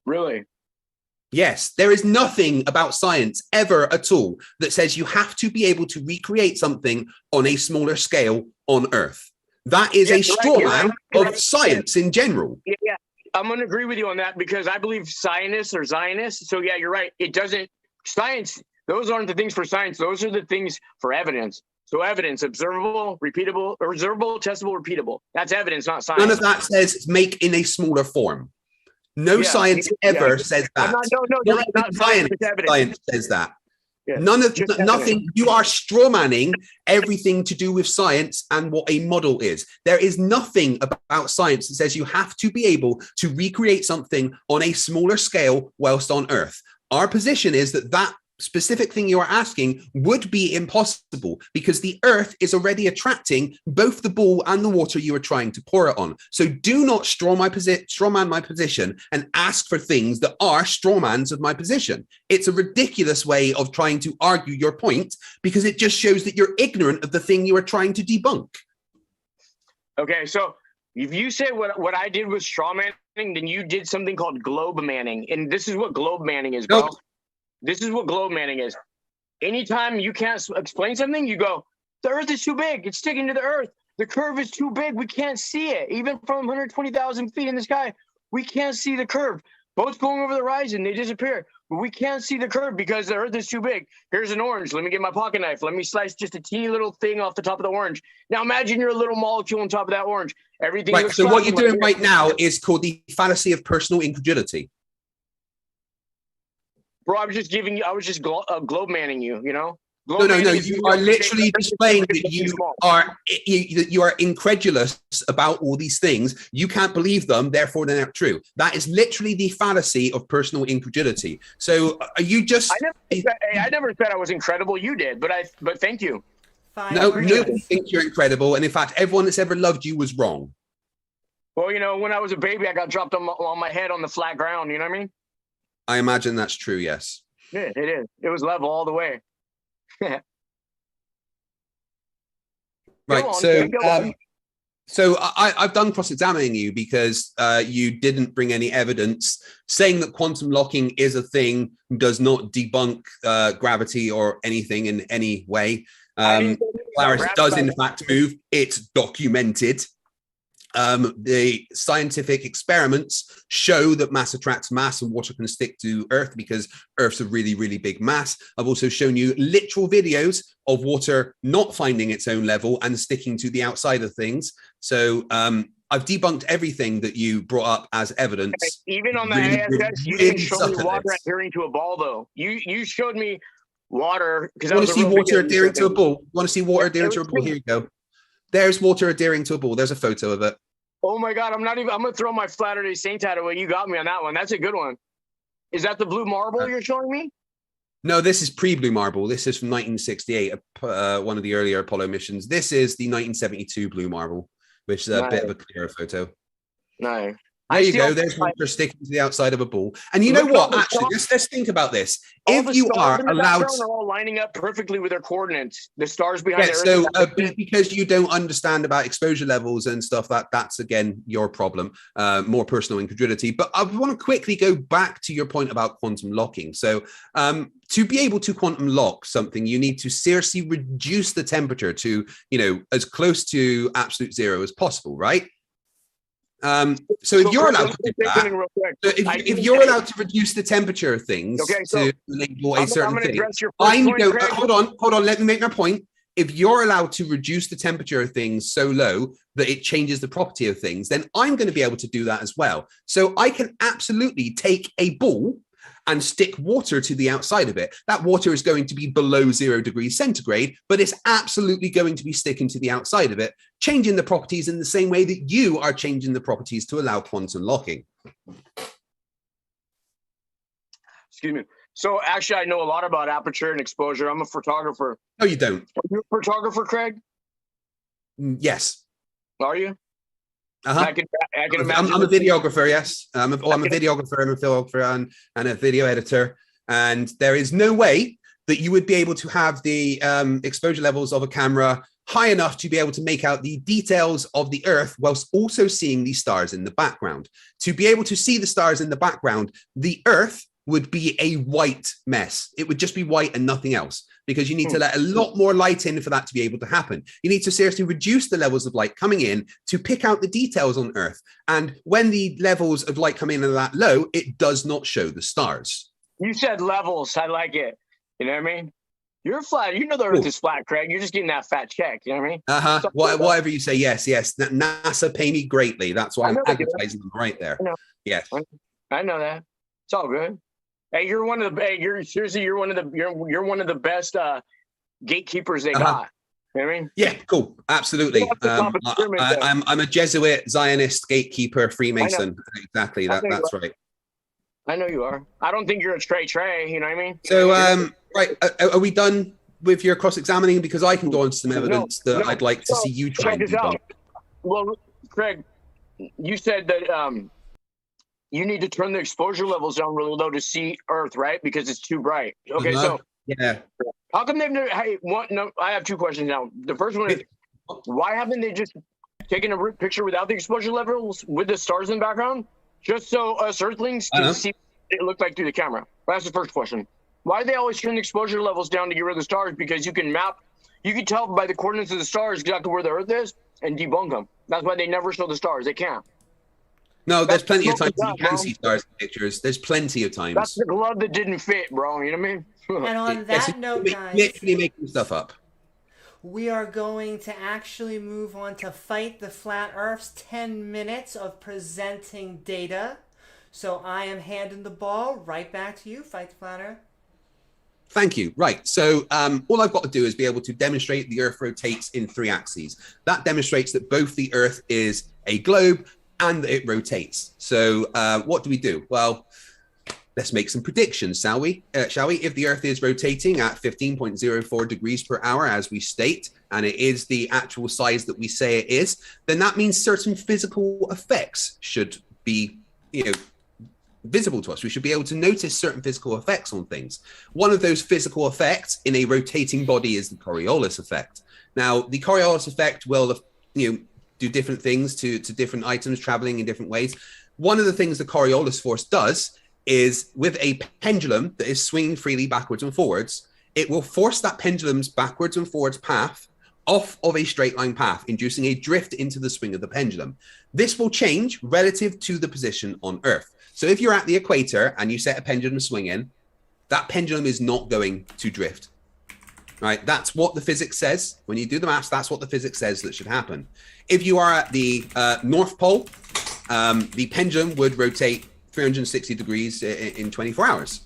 Really? Yes, there is nothing about science ever at all that says you have to be able to recreate something on a smaller scale on Earth. That is a straw man of science in general. Yeah, I'm going to agree with you on that because I believe scientists are Zionists. So yeah, you're right. It doesn't, science, those aren't the things for science. Those are the things for evidence. So evidence, observable, repeatable, observable, testable, repeatable. That's evidence, not science. None of that says make in a smaller form. No science ever says that. You're right. Not science says that. Yeah. Nothing. You are strawmanning everything to do with science and what a model is. There is nothing about science that says you have to be able to recreate something on a smaller scale whilst on Earth. Our position is that specific thing you are asking would be impossible because the Earth is already attracting both the ball and the water you are trying to pour it on. So do not strawman my position and ask for things that are strawmans of my position. It's a ridiculous way of trying to argue your point because it just shows that you're ignorant of the thing you are trying to debunk. Okay, so if you say what I did was strawmanning, then you did something called globe manning, and this is what globe manning is, bro. Nope. This is what globe manning is. Anytime you can't explain something, you go, the Earth is too big. It's sticking to the Earth. The curve is too big. We can't see it. Even from 120,000 feet in the sky, we can't see the curve. Boats going over the horizon, they disappear. But we can't see the curve because the Earth is too big. Here's an orange. Let me get my pocket knife. Let me slice just a teeny little thing off the top of the orange. Now imagine you're a little molecule on top of that orange. Everything. Right. So what you're doing right now is called the fallacy of personal incredulity. Bro, I was just globe manning you, No. You are literally displaying that you are incredulous about all these things. You can't believe them, therefore they're not true. That is literally the fallacy of personal incredulity. So are you just? I never said I was incredible. You did, but thank you. Nobody thinks you're incredible, and in fact, everyone that's ever loved you was wrong. Well, when I was a baby, I got dropped on my head on the flat ground. You know what I mean? I imagine that's true, yes. Yeah, it is. It was level all the way. Right, so So I've done cross-examining you because you didn't bring any evidence saying that quantum locking is a thing, does not debunk gravity or anything in any way. Polaris does in fact move. It's documented. The scientific experiments show that mass attracts mass and water can stick to Earth because Earth's a really, really big mass. I've also shown you literal videos of water not finding its own level and sticking to the outside of things. So I've debunked everything that you brought up as evidence. Even on the ISS, you didn't show me water adhering to a ball, though. You showed me water because you want to see water adhering to a ball. You want to see water adhering to a ball? Here you go. There's water adhering to a ball. There's a photo of it. Oh my God, I'm gonna throw my FlatterDay Saint hat away. You got me on that one. That's a good one. Is that the blue marble you're showing me? No, this is pre-blue marble. This is from 1968, one of the earlier Apollo missions. This is the 1972 blue marble, which is a bit of a clearer photo. No. There you go. There's water sticking to the outside of a ball. And you know what? Actually, let's think about this. If you are allowed, are all lining up perfectly with their coordinates. The stars behind the Earth. So because you don't understand about exposure levels and stuff, that's again your problem, more personal incredulity. But I want to quickly go back to your point about quantum locking. So to be able to quantum lock something, you need to seriously reduce the temperature to, as close to absolute zero as possible, right? So if you're allowed to do that, if you're allowed to reduce the temperature of things to enable a certain thing, hold on, let me make my point. If you're allowed to reduce the temperature of things so low that it changes the property of things, then I'm going to be able to do that as well. So I can absolutely take a ball and stick water to the outside of it. That water is going to be below 0 degrees centigrade, but it's absolutely going to be sticking to the outside of it, changing the properties in the same way that you are changing the properties to allow quantum locking. Excuse me. So actually, I know a lot about aperture and exposure. I'm a photographer. No, you don't. Are you a photographer, Craig? Yes. Are you? Uh-huh. I can imagine. I'm a videographer, yes. I'm a videographer and a filmographer and a video editor. And there is no way that you would be able to have the exposure levels of a camera high enough to be able to make out the details of the Earth whilst also seeing the stars in the background. To be able to see the stars in the background, the Earth would be a white mess. It would just be white and nothing else, because you need to let a lot more light in for that to be able to happen. You need to seriously reduce the levels of light coming in to pick out the details on Earth. And when the levels of light come in are that low, it does not show the stars. You said levels. I like it. You know what I mean? You're flat. You know the Earth is flat, Craig. You're just getting that fat check. You know what I mean? Uh-huh. Whatever you say. Yes. NASA pay me greatly. That's why I'm advertising them right there. Yes. I know that. It's all good. Hey, you're one of the. Hey, you're one of the best gatekeepers they got. You know what I mean? Yeah, cool, absolutely. I'm a Jesuit, Zionist, gatekeeper, Freemason. Exactly, that's right. I know you are. I don't think you're a Trey. You know what I mean? So, right, are we done with your cross-examining? Because I can go on to some evidence I'd like to see you try and debunk. Well, Craig, you said that you need to turn the exposure levels down really low to see Earth, right? Because it's too bright. Okay, so yeah. How come they've never? Hey, I have two questions now. The first one is, why haven't they just taken a picture without the exposure levels with the stars in the background, just so us Earthlings can see what it looked like through the camera? That's the first question. Why do they always turn the exposure levels down to get rid of the stars? Because you can tell by the coordinates of the stars exactly where the Earth is and debunk them. That's why they never show the stars. They can't. No, there's plenty of times you can see stars in pictures. There's plenty of times. That's the glove that didn't fit, bro. You know what I mean? And on that note, guys, literally making stuff up. We are going to actually move on to Fight the Flat Earth's 10 minutes of presenting data. So I am handing the ball right back to you, Fight the Flat Earth. Thank you. Right. So all I've got to do is be able to demonstrate the Earth rotates in 3 axes. That demonstrates that both the Earth is a globe and that it rotates. So what do we do? Well, let's make some predictions, shall we? If the Earth is rotating at 15.04 degrees per hour, as we state, and it is the actual size that we say it is, then that means certain physical effects should be, visible to us. We should be able to notice certain physical effects on things. One of those physical effects in a rotating body is the Coriolis effect. Now, the Coriolis effect will, do different things to different items traveling in different ways. One of the things the Coriolis force does is, with a pendulum that is swinging freely backwards and forwards, it will force that pendulum's backwards and forwards path off of a straight line path, inducing a drift into the swing of the pendulum. This will change relative to the position on Earth. So if you're at the equator and you set a pendulum swing in, that pendulum is not going to drift. Right? That's what the physics says. When you do the maths, that's what the physics says that should happen. If you are at the North Pole, the pendulum would rotate 360 degrees in 24 hours.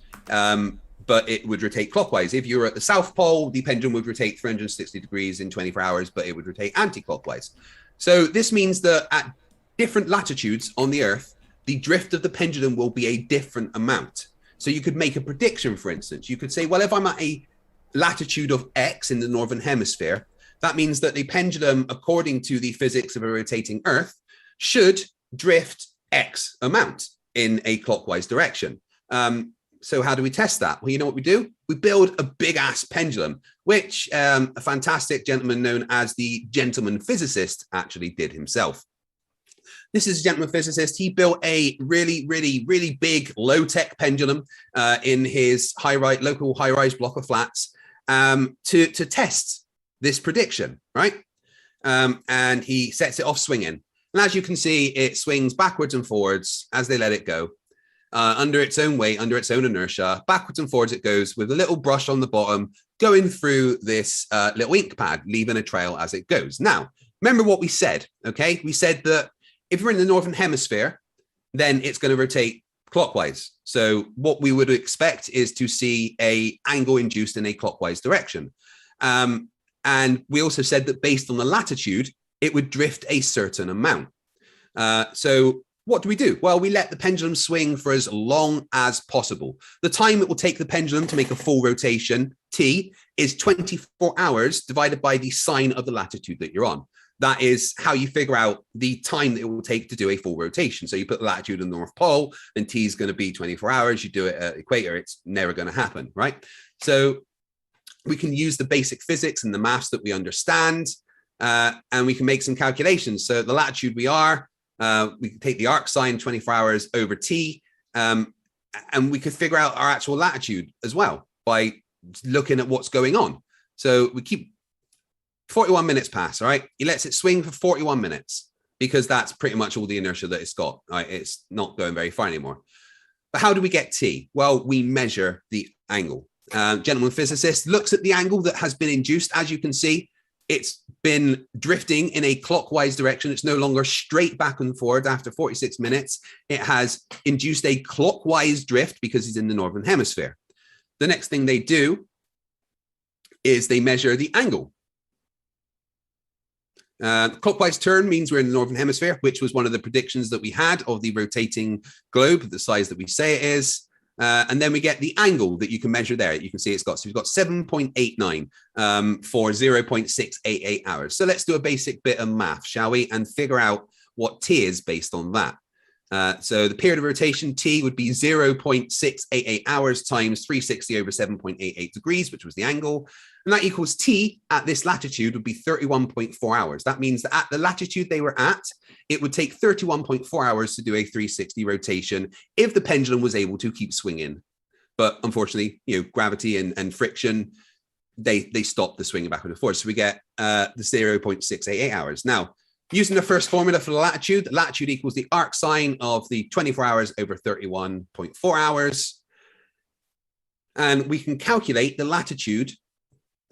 But it would rotate clockwise. If you were at the South Pole, the pendulum would rotate 360 degrees in 24 hours, but it would rotate anti-clockwise. So this means that at different latitudes on the Earth, the drift of the pendulum will be a different amount. So you could make a prediction, for instance. You could say, well, if I'm at a latitude of X in the Northern Hemisphere, that means that the pendulum, according to the physics of a rotating Earth, should drift X amount in a clockwise direction. So how do we test that? Well, you know what we do? We build a big ass pendulum, which a fantastic gentleman known as the gentleman physicist actually did himself. This is a gentleman physicist. He built a really, really, really big low-tech pendulum in his local high-rise block of flats to test this prediction, right? And he sets it off swinging. And as you can see, it swings backwards and forwards as they let it go. Under its own weight, under its own inertia, backwards and forwards it goes with a little brush on the bottom going through this little ink pad, leaving a trail as it goes. Now, remember what we said, okay? We said that if you're in the Northern Hemisphere, then it's going to rotate clockwise. So what we would expect is to see a angle induced in a clockwise direction. And we also said that based on the latitude, it would drift a certain amount. So what do? Well, we let the pendulum swing for as long as possible. The time it will take the pendulum to make a full rotation, T, is 24 hours divided by the sine of the latitude that you're on. That is how you figure out the time that it will take to do a full rotation. So you put the latitude on the North Pole, then T is going to be 24 hours. You do it at equator, it's never going to happen, right? So we can use the basic physics and the maths that we understand, and we can make some calculations. So the latitude we can take the arc sine 24 hours over T, and we could figure out our actual latitude as well by looking at what's going on. So we keep 41 minutes pass, all right? He lets it swing for 41 minutes because that's pretty much all the inertia that it's got, right? It's not going very far anymore. But how do we get T? Well, we measure the angle. Gentleman physicist looks at the angle that has been induced. As you can see, it's been drifting in a clockwise direction. It's no longer straight back and forward after 46 minutes. It has induced a clockwise drift because he's in the Northern Hemisphere. The next thing they do is they measure the angle. Clockwise turn means we're in the Northern Hemisphere, which was one of the predictions that we had of the rotating globe, the size that we say it is. And then we get the angle that you can measure there. You can see so we've got 7.89 for 0.688 hours. So let's do a basic bit of math, shall we? And figure out what T is based on that. So the period of rotation, T, would be 0.688 hours times 360 over 7.88 degrees, which was the angle. And that equals T at this latitude would be 31.4 hours. That means that at the latitude they were at, it would take 31.4 hours to do a 360 rotation if the pendulum was able to keep swinging. But unfortunately, gravity and friction, they stop the swinging backwards and forwards. So we get the 0.688 hours. Now, using the first formula for the latitude equals the arc sine of the 24 hours over 31.4 hours. And we can calculate the latitude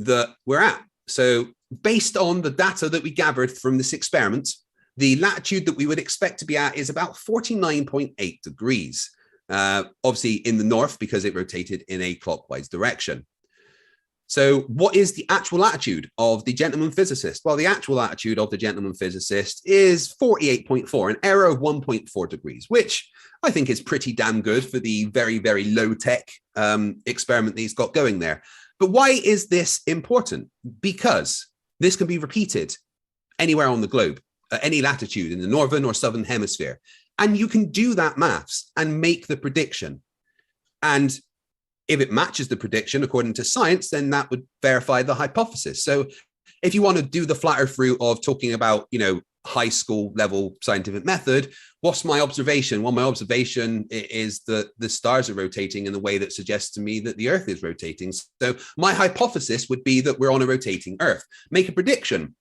that we're at. So based on the data that we gathered from this experiment, the latitude that we would expect to be at is about 49.8 degrees. Obviously in the north because it rotated in a clockwise direction. So what is the actual latitude of the gentleman physicist? Well, the actual latitude of the gentleman physicist is 48.4, an error of 1.4 degrees, which I think is pretty damn good for the very, very low-tech experiment that he's got going there. But why is this important? Because this can be repeated anywhere on the globe, at any latitude in the northern or southern hemisphere. And you can do that maths and make the prediction. And if it matches the prediction according to science, then that would verify the hypothesis. So if you want to do the flat earth route of talking about, high school level scientific method, what's my observation? Well, my observation is that the stars are rotating in a way that suggests to me that the earth is rotating. So my hypothesis would be that we're on a rotating earth. Make a prediction.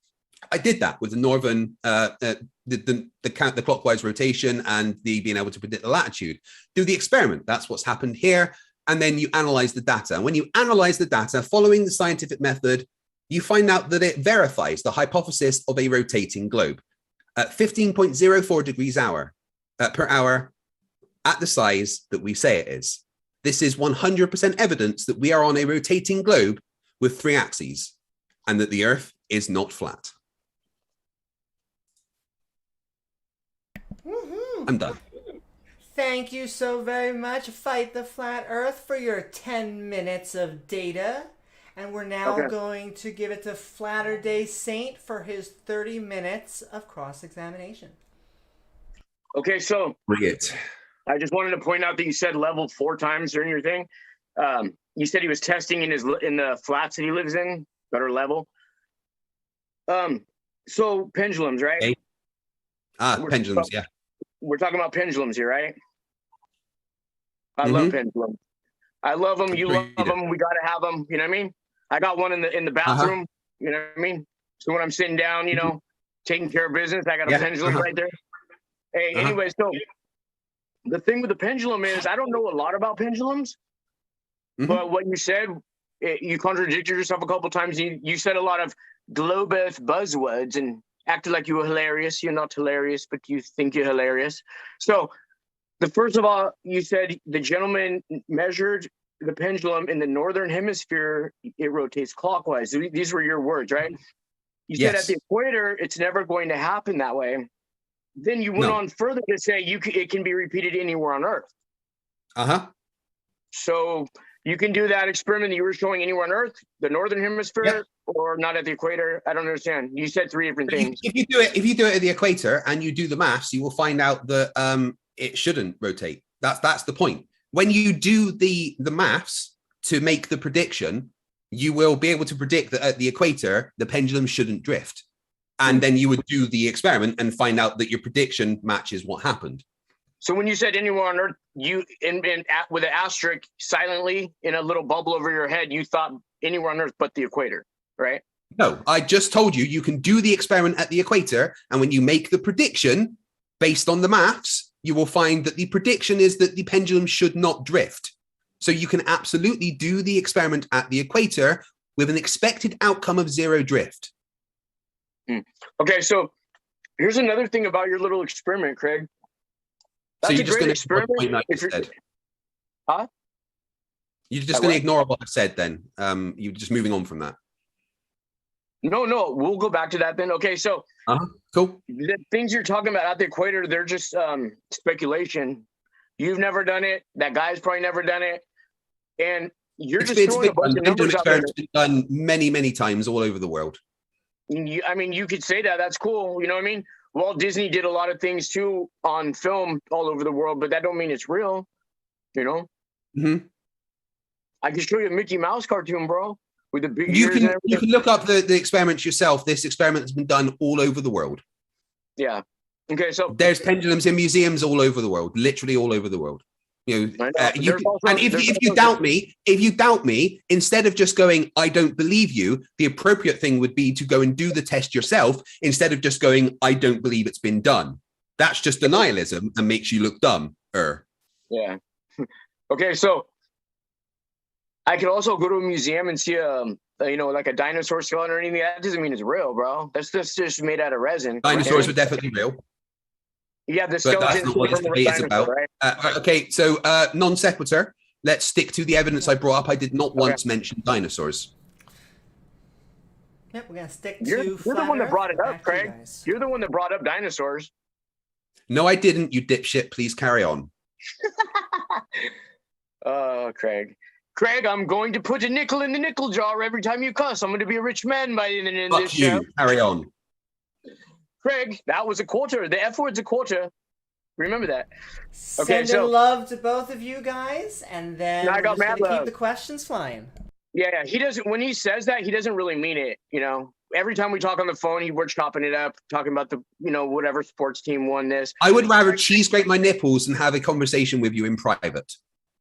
I did that with the northern, the clockwise rotation and the being able to predict the latitude. Do the experiment. That's what's happened here. And then you analyze the data. And when you analyze the data following the scientific method, you find out that it verifies the hypothesis of a rotating globe at 15.04 degrees per hour at the size that we say it is. This is 100% evidence that we are on a rotating globe with 3 axes and that the earth is not flat. I'm done. Thank you so very much, Fight the Flat Earth, for your 10 minutes of data. And we're now going to give it to FlatterDay Saint for his 30 minutes of cross-examination. Okay, so Bring it. I just wanted to point out that you said level 4 times during your thing. You said he was testing in the flats that he lives in, better level. So pendulums, right? Okay. Pendulums, yeah. We're talking about pendulums here, right? I love pendulums. I love them. You love them. We got to have them. You know what I mean? I got one in the bathroom. You know what I mean? So when I'm sitting down, taking care of business, I got a pendulum right there. Hey, anyway, so the thing with the pendulum is I don't know a lot about pendulums, but what you said, you contradicted yourself a couple times. You said a lot of globe earth buzzwords and acted like you were hilarious. You're not hilarious, but you think you're hilarious. So first of all, you said the gentleman measured the pendulum in the northern hemisphere. It rotates clockwise. These were your words, right? You said at the equator, it's never going to happen that way. Then you went on further to say it can be repeated anywhere on Earth. So you can do that experiment that you were showing anywhere on Earth, the northern hemisphere, or not at the equator. I don't understand. You said 3 different things. If you do it at the equator and you do the maths, you will find out that it shouldn't rotate. That's the point. When you do the maths to make the prediction, you will be able to predict that at the equator, the pendulum shouldn't drift. And then you would do the experiment and find out that your prediction matches what happened. So when you said anywhere on Earth, you with an asterisk silently in a little bubble over your head, you thought anywhere on Earth but the equator, right? No, I just told you, you can do the experiment at the equator. And when you make the prediction based on the maths, you will find that the prediction is that the pendulum should not drift. So you can absolutely do the experiment at the equator with an expected outcome of 0 drift. Okay, so here's another thing about your little experiment, Craig. That's so you're just going to experiment. You're just going to ignore what I've said then. You're just moving on from that. No, we'll go back to that then. Okay, so cool. The things you're talking about at the equator, they're just speculation. You've never done it. That guy's probably never done it. And you're just throwing a bunch of numbers out there. It's been done many, many times all over the world. I mean, you could say that. That's cool. You know what I mean? Walt Disney did a lot of things too on film all over the world, but that don't mean it's real. You know? I can show you a Mickey Mouse cartoon, bro, with the big ears and everything. You can look up the experiments yourself. This experiment has been done all over the world. Yeah. Okay, so there's pendulums in museums all over the world, literally all over the world. If you doubt me, instead of just going, I don't believe you, the appropriate thing would be to go and do the test yourself instead of just going, I don't believe it's been done. That's just denialism and makes you look dumb. Yeah. Okay, so I could also go to a museum and see like a dinosaur skeleton or anything. That doesn't mean it's real, bro. That's just made out of resin. Dinosaurs were definitely real. Yeah, the skeleton. That's not what this debate is about. Right? Okay, so non sequitur. Let's stick to the evidence I brought up. I did not once mention dinosaurs. Yep, we're gonna stick You're to. the one that brought it up, Craig. You're the one that brought up dinosaurs. No, I didn't. You dipshit. Please carry on. Craig. Craig, I'm going to put a nickel in the nickel jar every time you cuss. I'm going to be a rich man by the end of this show. Carry on. Craig, that was a quarter. The F word's a quarter. Remember that. Okay, Sending love to both of you guys, and then I got mad love. Keep the questions flying. Yeah, he doesn't. When he says that, he doesn't really mean it. You know, every time we talk on the phone, we're chopping it up, talking about the, whatever sports team won this. I would rather cheese grate my nipples than have a conversation with you in private.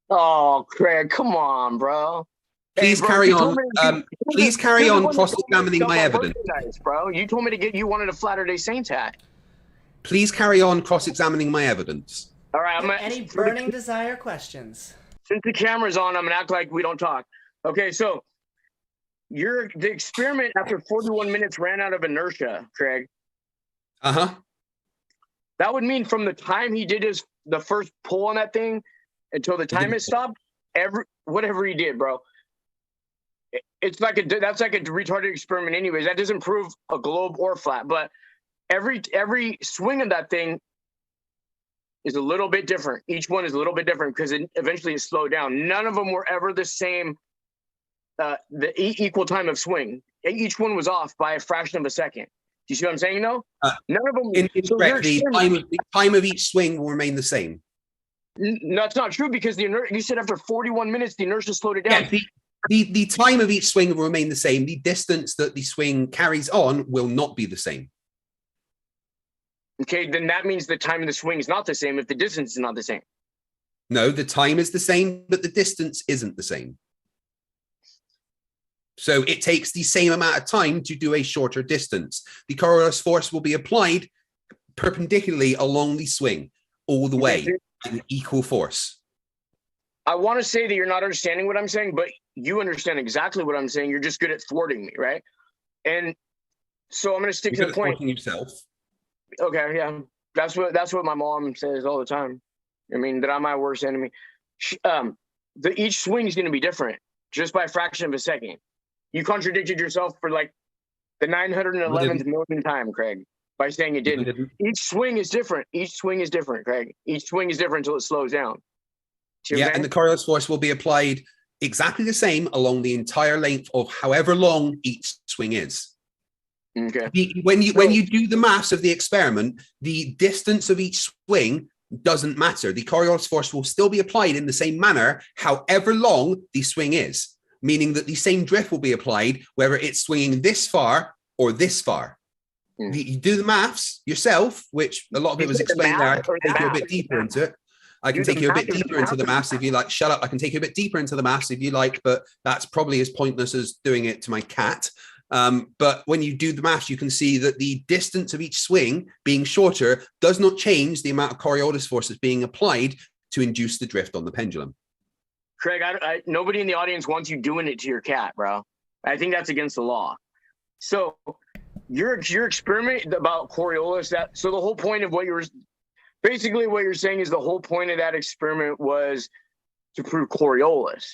Oh, Craig, come on, bro. Please carry on. Please carry on cross-examining my evidence. Bro, you told me you wanted a FlatterDay Saints hat. Please carry on cross-examining my evidence. All right. Any burning desire questions? Since the camera's on, I'm going to act like we don't talk. Okay, so the experiment after 41 minutes ran out of inertia, Craig. Uh-huh. That would mean from the time he did the first pull on that thing until the time it stopped, whatever he did, bro. That's like a retarded experiment anyways. That doesn't prove a globe or flat, but every swing of that thing is a little bit different. Each one is a little bit different because eventually it slowed down. None of them were ever the same, equal time of swing. Each one was off by a fraction of a second. Do you see what I'm saying? None of them. Incorrect. The time of each swing will remain the same. No, that's not true because you said after 41 minutes, the inertia slowed it down. Yeah, the time of each swing will remain the same. The distance that the swing carries on will not be the same. Okay, then that means the time of the swing is not the same if the distance is not the same. No, the time is the same, but the distance isn't the same. So it takes the same amount of time to do a shorter distance. The Coriolis force will be applied perpendicularly along the swing all the way in equal force. I want to say that you're not understanding what I'm saying, but you understand exactly what I'm saying. You're just good at thwarting me, right? And so I'm going to stick to the point. Yourself. Okay, yeah, that's what my mom says all the time. I mean, that I'm my worst enemy. Each swing is going to be different, just by a fraction of a second. You contradicted yourself for like the 911th million time, Craig, by saying you didn't. Each swing is different. Each swing is different, Craig. Each swing is different until it slows down. Yeah, and the Coriolis force will be applied exactly the same along the entire length of however long each swing is. Okay. When you do the maths of the experiment, the distance of each swing doesn't matter. The Coriolis force will still be applied in the same manner, however long the swing is, meaning that the same drift will be applied whether it's swinging this far or this far. You do the maths yourself, which a lot of it was explained there. I can take you a bit deeper into it. I can take you a bit deeper into the maths if you like. Shut up. I can take you a bit deeper into the maths if you like, but that's probably as pointless as doing it to my cat. But when you do the maths, you can see that the distance of each swing being shorter does not change the amount of Coriolis force that's being applied to induce the drift on the pendulum. Craig, nobody in the audience wants you doing it to your cat, bro. I think that's against the law. So your experiment about Coriolis, so the whole point of what you're saying is the whole point of that experiment was to prove Coriolis.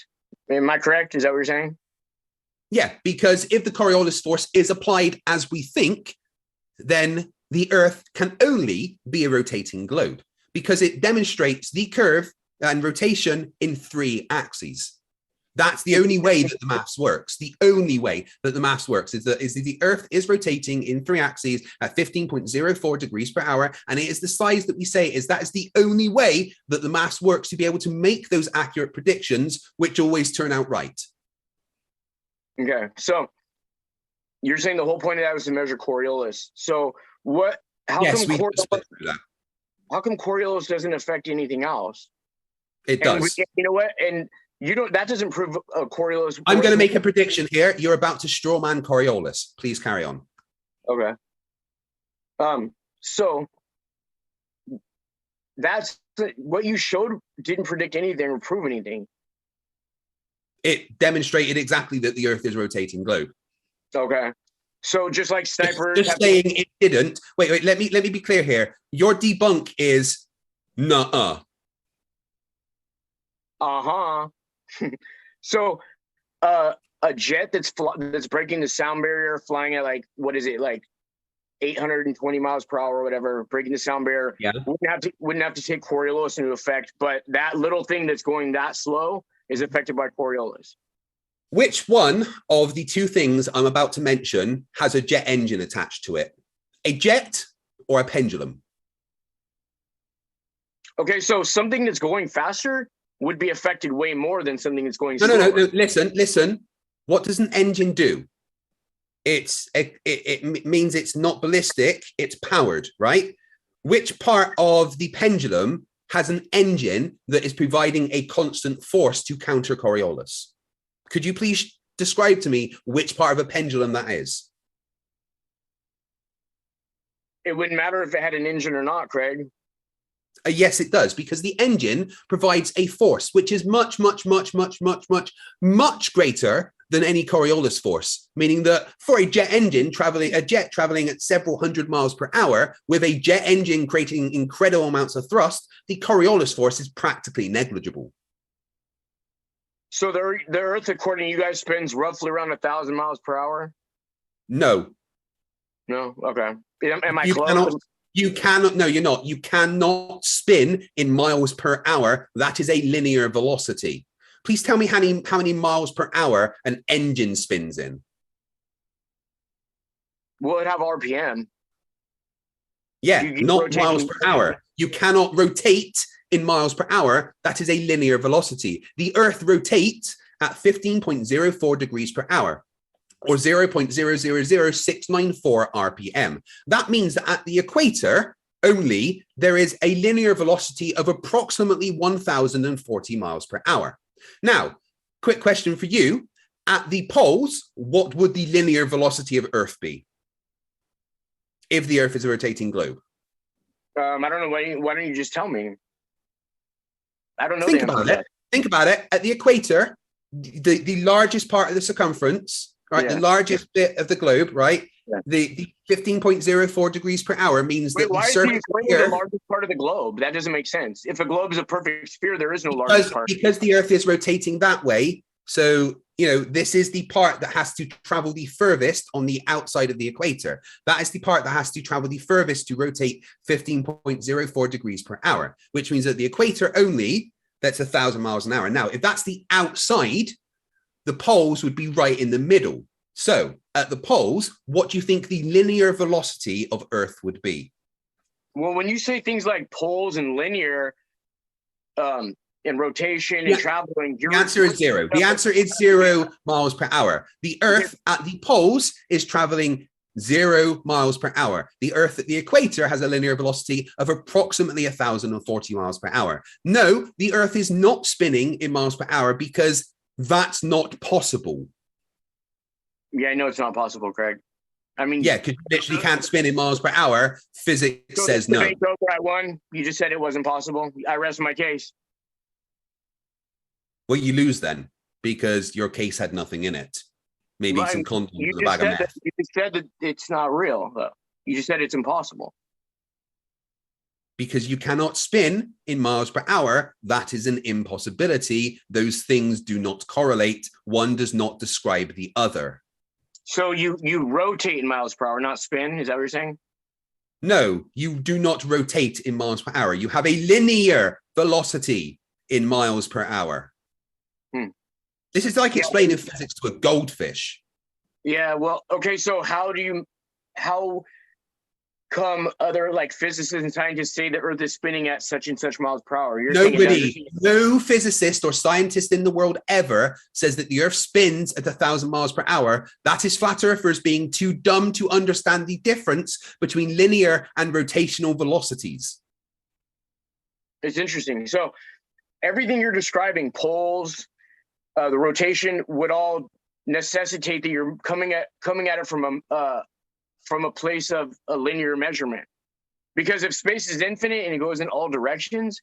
Am I correct? Is that what you're saying? Yeah, because if the Coriolis force is applied as we think, then the Earth can only be a rotating globe because it demonstrates the curve and rotation in 3 axes. That's the only way that the maths works. The only way that the maths works is that the Earth is rotating in 3 axes at 15.04 degrees per hour, and it is the size that we say is that is the only way that the maths works to be able to make those accurate predictions, which always turn out right. Okay, so you're saying the whole point of that was to measure Coriolis. So how come Coriolis doesn't affect anything else? It does. You know what? And that doesn't prove Coriolis. I'm going to make a prediction here. You're about to strawman Coriolis. Please carry on. Okay. So that's what you showed didn't predict anything or prove anything. It demonstrated exactly that the Earth is a rotating globe. Okay. So just like snipers, just saying it didn't. Wait. Let me be clear here. Your debunk is nuh-uh. Uh-huh. So a jet that's breaking the sound barrier, flying at like, what is it, like 820 miles per hour or whatever, breaking the sound barrier, wouldn't have to take Coriolis into effect, but that little thing that's going that slow is affected by Coriolis. Which one of the 2 things I'm about to mention has a jet engine attached to it? A jet or a pendulum? Okay, so something that's going faster would be affected way more than something that's going slower. No. Listen. What does an engine do? it means it's not ballistic, it's powered, right? Which part of the pendulum has an engine that is providing a constant force to counter Coriolis? Could you please describe to me which part of a pendulum that is? It wouldn't matter if it had an engine or not, Craig. Yes, it does, because the engine provides a force which is much, much, much, much, much, much, much greater than any Coriolis force, meaning that for a jet traveling at several hundred miles per hour with a jet engine creating incredible amounts of thrust, the Coriolis force is practically negligible. So the Earth, according to you guys, spins roughly around 1,000 miles per hour? No. No? Okay. Am I You close? no, you're not. You cannot spin in miles per hour. That is a linear velocity. Please tell me how many miles per hour an engine spins in. Will it have RPM? Yeah, not miles per hour. You cannot rotate in miles per hour. That is a linear velocity. The Earth rotates at 15.04 degrees per hour, or 0.000694 RPM. That means that at the equator only, there is a linear velocity of approximately 1,040 miles per hour. Now, quick question for you. At the poles, what would the linear velocity of Earth be if the Earth is a rotating globe? I don't know. Why don't you just tell me? I don't know. Think about it. Think about it. At the equator, the largest part of the circumference, right? Yeah. The largest bit of the globe, right? Yeah. The 15.04 degrees per hour means that why is the equator the largest part of the globe? That doesn't make sense. If a globe is a perfect sphere, there is no largest part. Because the Earth is rotating that way. So, this is the part that has to travel the furthest on the outside of the equator. That is the part that has to travel the furthest to rotate 15.04 degrees per hour, which means that the equator only, that's 1,000 miles an hour. Now, if that's the outside, the poles would be right in the middle. So at the poles, what do you think the linear velocity of Earth would be? Well, when you say things like poles and linear, and rotation and traveling, the answer is zero. The answer is 0 miles per hour. The Earth at the poles is traveling 0 miles per hour. The Earth at the equator has a linear velocity of approximately 1,040 miles per hour. No, the Earth is not spinning in miles per hour because that's not possible. Yeah, I know it's not possible, Craig. I mean, yeah, because you literally can't spin in miles per hour. Physics says no. I won. You just said it wasn't possible. I rest my case. Well, you lose then because your case had nothing in it. Maybe some condoms in a bag of meth. You just said that it's not real, though. You just said it's impossible. Because you cannot spin in miles per hour. That is an impossibility. Those things do not correlate. One does not describe the other. So you rotate in miles per hour, not spin? Is that what you're saying? No, you do not rotate in miles per hour. You have a linear velocity in miles per hour. This is like explaining physics to a goldfish. Yeah, well, okay, so how come other physicists and scientists say the Earth is spinning at such and such miles per hour? No physicist or scientist in the world ever says that the Earth spins at 1,000 miles per hour. That is flat earthers being too dumb to understand the difference between linear and rotational velocities. It's interesting. So everything you're describing, poles, the rotation, would all necessitate that you're coming at it from a place of a linear measurement. Because if space is infinite and it goes in all directions,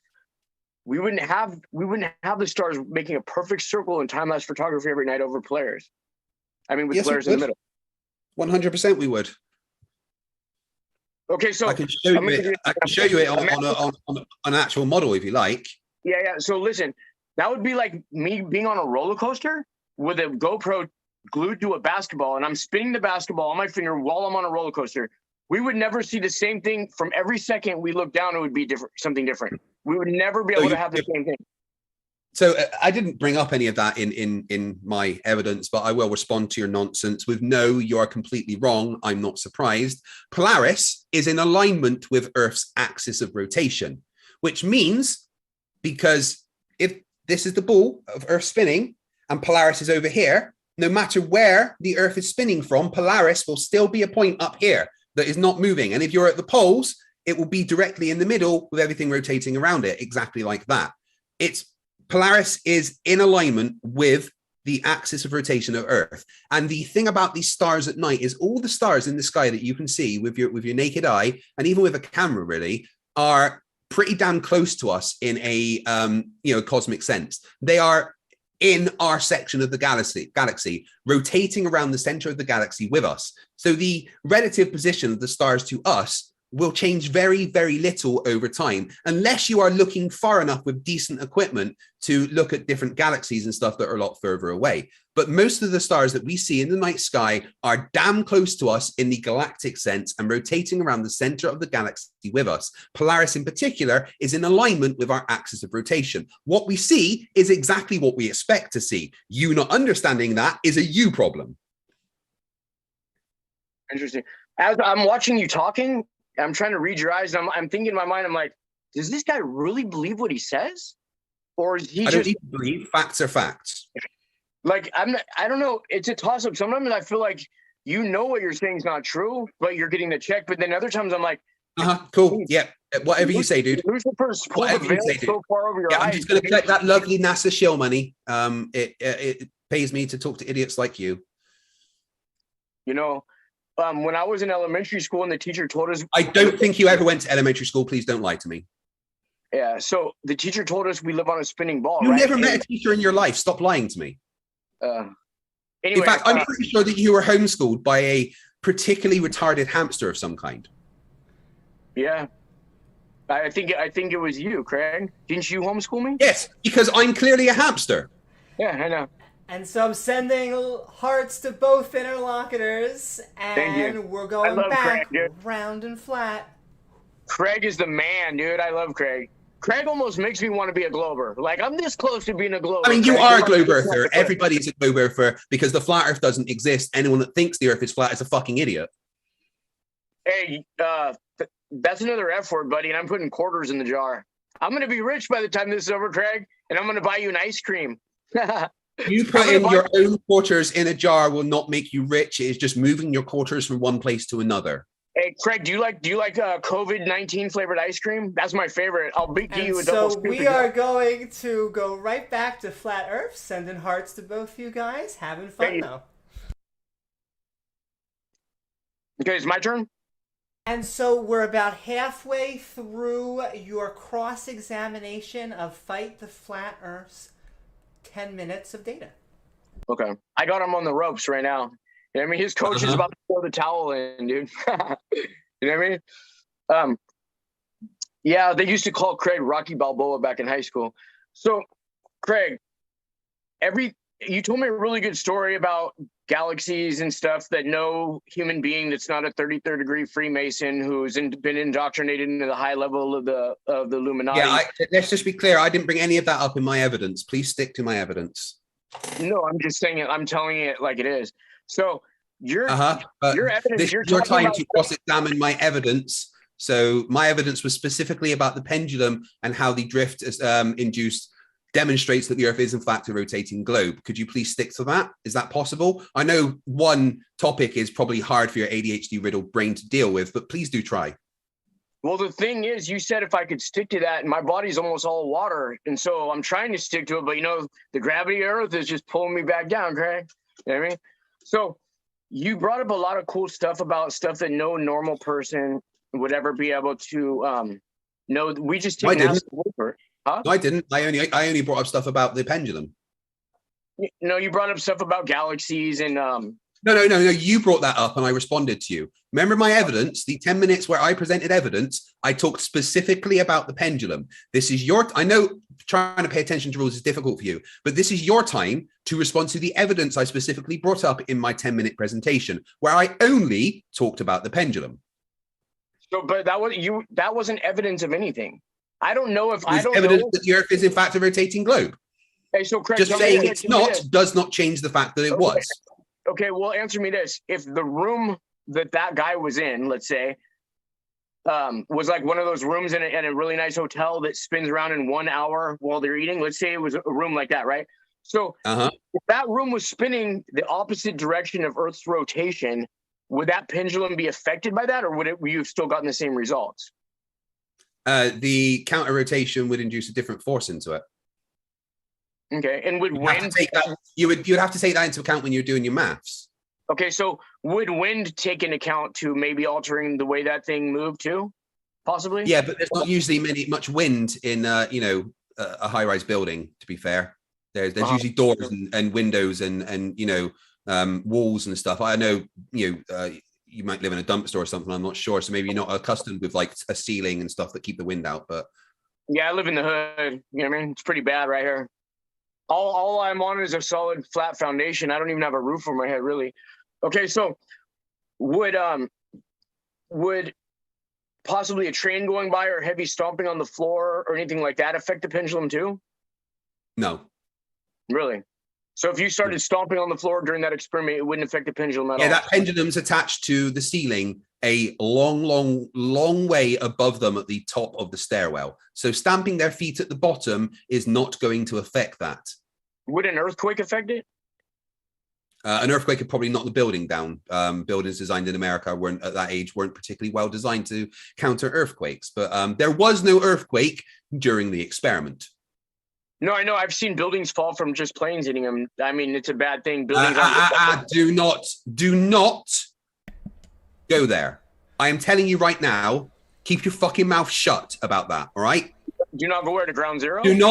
we wouldn't have the stars making a perfect circle in time-lapse photography every night over players. I mean, with players in the middle. 100% we would. Okay, so I can show you it on an actual model if you like. Yeah. So listen, that would be like me being on a roller coaster with a GoPro glued to a basketball, and I'm spinning the basketball on my finger while I'm on a roller coaster. We would never see the same thing. From every second we look down, it would be different, something different. We would never be able to have the same thing. So I didn't bring up any of that in my evidence, but I will respond to your nonsense with no, you are completely wrong. I'm not surprised. Polaris is in alignment with Earth's axis of rotation, which means, because if this is the ball of Earth spinning and Polaris is over here, no matter where the Earth is spinning from, Polaris will still be a point up here that is not moving. And if you're at the poles, it will be directly in the middle with everything rotating around it, exactly like that. Polaris is in alignment with the axis of rotation of Earth. And the thing about these stars at night is all the stars in the sky that you can see with your naked eye, and even with a camera really, are pretty damn close to us in a cosmic sense. They are in our section of the galaxy, rotating around the center of the galaxy with us. So the relative position of the stars to us will change very, very little over time, unless you are looking far enough with decent equipment to look at different galaxies and stuff that are a lot further away. But most of the stars that we see in the night sky are damn close to us in the galactic sense and rotating around the center of the galaxy with us. Polaris in particular is in alignment with our axis of rotation. What we see is exactly what we expect to see. You not understanding that is a you problem. Interesting. As I'm watching you talking, I'm trying to read your eyes, and I'm thinking in my mind, I'm like, does this guy really believe what he says? Or is he I don't even believe facts are facts. Like, I don't know. It's a toss-up. Sometimes I feel like you know what you're saying is not true, but you're getting the check. But then other times I'm like, cool. Yeah. Whatever you say, dude. Lucifer's pulled the veil so far over your eyes. I'm just going to collect that lovely NASA shill money. It pays me to talk to idiots like you. You know, when I was in elementary school and the teacher told us... I don't think you ever went to elementary school. Please don't lie to me. Yeah, so the teacher told us we live on a spinning ball, You right? never met a teacher in your life. Stop lying to me. Anyway, in fact, I'm pretty sure that you were homeschooled by a particularly retarded hamster of some kind. Yeah. I think it was you, Craig. Didn't you homeschool me? Yes, because I'm clearly a hamster. Yeah, I know. And so I'm sending hearts to both interlocutors, and we're going back Craig, round and flat. Craig is the man, dude. I love Craig. Craig almost makes me want to be a glober. Like, I'm this close to being a glober. I mean, you Craig. are a globe earther. Everybody's a globe earther because the flat earth doesn't exist. Anyone that thinks the earth is flat is a fucking idiot. Hey, that's another F word, buddy, and I'm putting quarters in the jar. I'm going to be rich by the time this is over, Craig, and I'm going to buy you an ice cream. You putting your own quarters in a jar will not make you rich. It is just moving your quarters from one place to another. Hey, Craig, do you like COVID-19 flavored ice cream? That's my favorite. I'll get you a double scoop. So we are going to go right back to Flat Earth, sending hearts to both you guys. Having fun, though. Okay, it's my turn? And so we're about halfway through your cross-examination of Fight the Flat Earth's 10 minutes of data. Okay. I got him on the ropes right now. You know what I mean? His coach is about to throw the towel in, dude. You know what I mean? Yeah, they used to call Craig Rocky Balboa back in high school. So, Craig, you told me a really good story about galaxies and stuff that no human being that's not a 33rd degree Freemason who's been indoctrinated into the high level of the Illuminati. Yeah, let's just be clear. I didn't bring any of that up in my evidence. Please stick to my evidence. No, I'm just saying it. I'm telling it like it is. So your evidence. This is your time to cross-examine my evidence. So my evidence was specifically about the pendulum and how the drift is induced demonstrates that the Earth is in fact a rotating globe. Could you please stick to that? Is that possible? I know one topic is probably hard for your ADHD riddled brain to deal with, but please do try. Well, the thing is, you said if I could stick to that, and my body's almost all water, and so I'm trying to stick to it, but the gravity of Earth is just pulling me back down, Craig. You know what I mean? So you brought up a lot of cool stuff about stuff that no normal person would ever be able to know. We just take NASA over. Huh? No, I didn't. I only brought up stuff about the pendulum. No, you brought up stuff about galaxies and No. You brought that up and I responded to you. Remember my evidence, the 10 minutes where I presented evidence, I talked specifically about the pendulum. I know trying to pay attention to rules is difficult for you, but this is your time to respond to the evidence I specifically brought up in my 10-minute presentation, where I only talked about the pendulum. So, but that wasn't evidence of anything. I don't know if There's evidence that the Earth is in fact a rotating globe. Hey, so Craig, just saying it's not does not change the fact that it was. Okay, well, answer me this: if the room that guy was in, let's say, was like one of those rooms in a really nice hotel that spins around in 1 hour while they're eating. Let's say it was a room like that, right? So if that room was spinning the opposite direction of Earth's rotation, would that pendulum be affected by that, or would you have still gotten the same results? The counter rotation would induce a different force into it. Okay, and would wind take that? You'd have to take that into account when you're doing your maths. Okay, so would wind take into account to maybe altering the way that thing moved too, possibly? Yeah, but there's not usually much wind in a high-rise building. To be fair, there's usually doors and windows and walls and stuff. I know you might live in a dumpster or something. I'm not sure, so maybe you're not accustomed with like a ceiling and stuff that keep the wind out. But yeah, I live in the hood. You know what I mean? It's pretty bad right here. All I'm on is a solid flat foundation. I don't even have a roof over my head, really. Okay, so would possibly a train going by or heavy stomping on the floor or anything like that affect the pendulum too? No. Really? So if you started stomping on the floor during that experiment, it wouldn't affect the pendulum at all? Yeah, that pendulum's attached to the ceiling a long way above them at the top of the stairwell. So stamping their feet at the bottom is not going to affect that. Would an earthquake affect it? An earthquake would probably knock the building down. Buildings designed in America weren't particularly well designed to counter earthquakes. But there was no earthquake during the experiment. No, I know. I've seen buildings fall from just planes hitting them. I mean, it's a bad thing. Buildings do not go there. I am telling you right now, keep your fucking mouth shut about that, all right? Do not go where to ground zero? We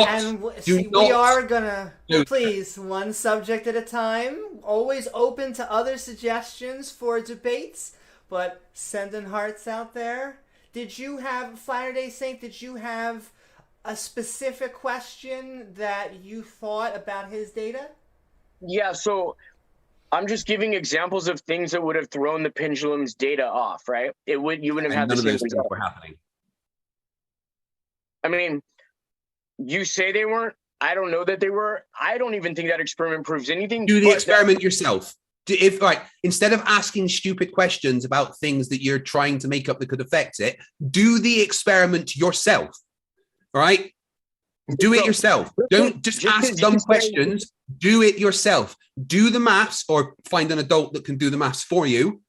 are gonna, please, one subject at a time. Always open to other suggestions for debates, but sending hearts out there. Did you have, FlatterDay Saint, did you have a specific question that you thought about his data? Yeah, so I'm just giving examples of things that would have thrown the pendulum's data off, right? You wouldn't have had the same result. None of those things were happening. I mean, you say they weren't. I don't know that they were. I don't even think that experiment proves anything. Do the experiment yourself. Instead of asking stupid questions about things that you're trying to make up that could affect it, do the experiment yourself. All right? Do it yourself. Don't just ask dumb questions. Do it yourself. Do the maths or find an adult that can do the maths for you.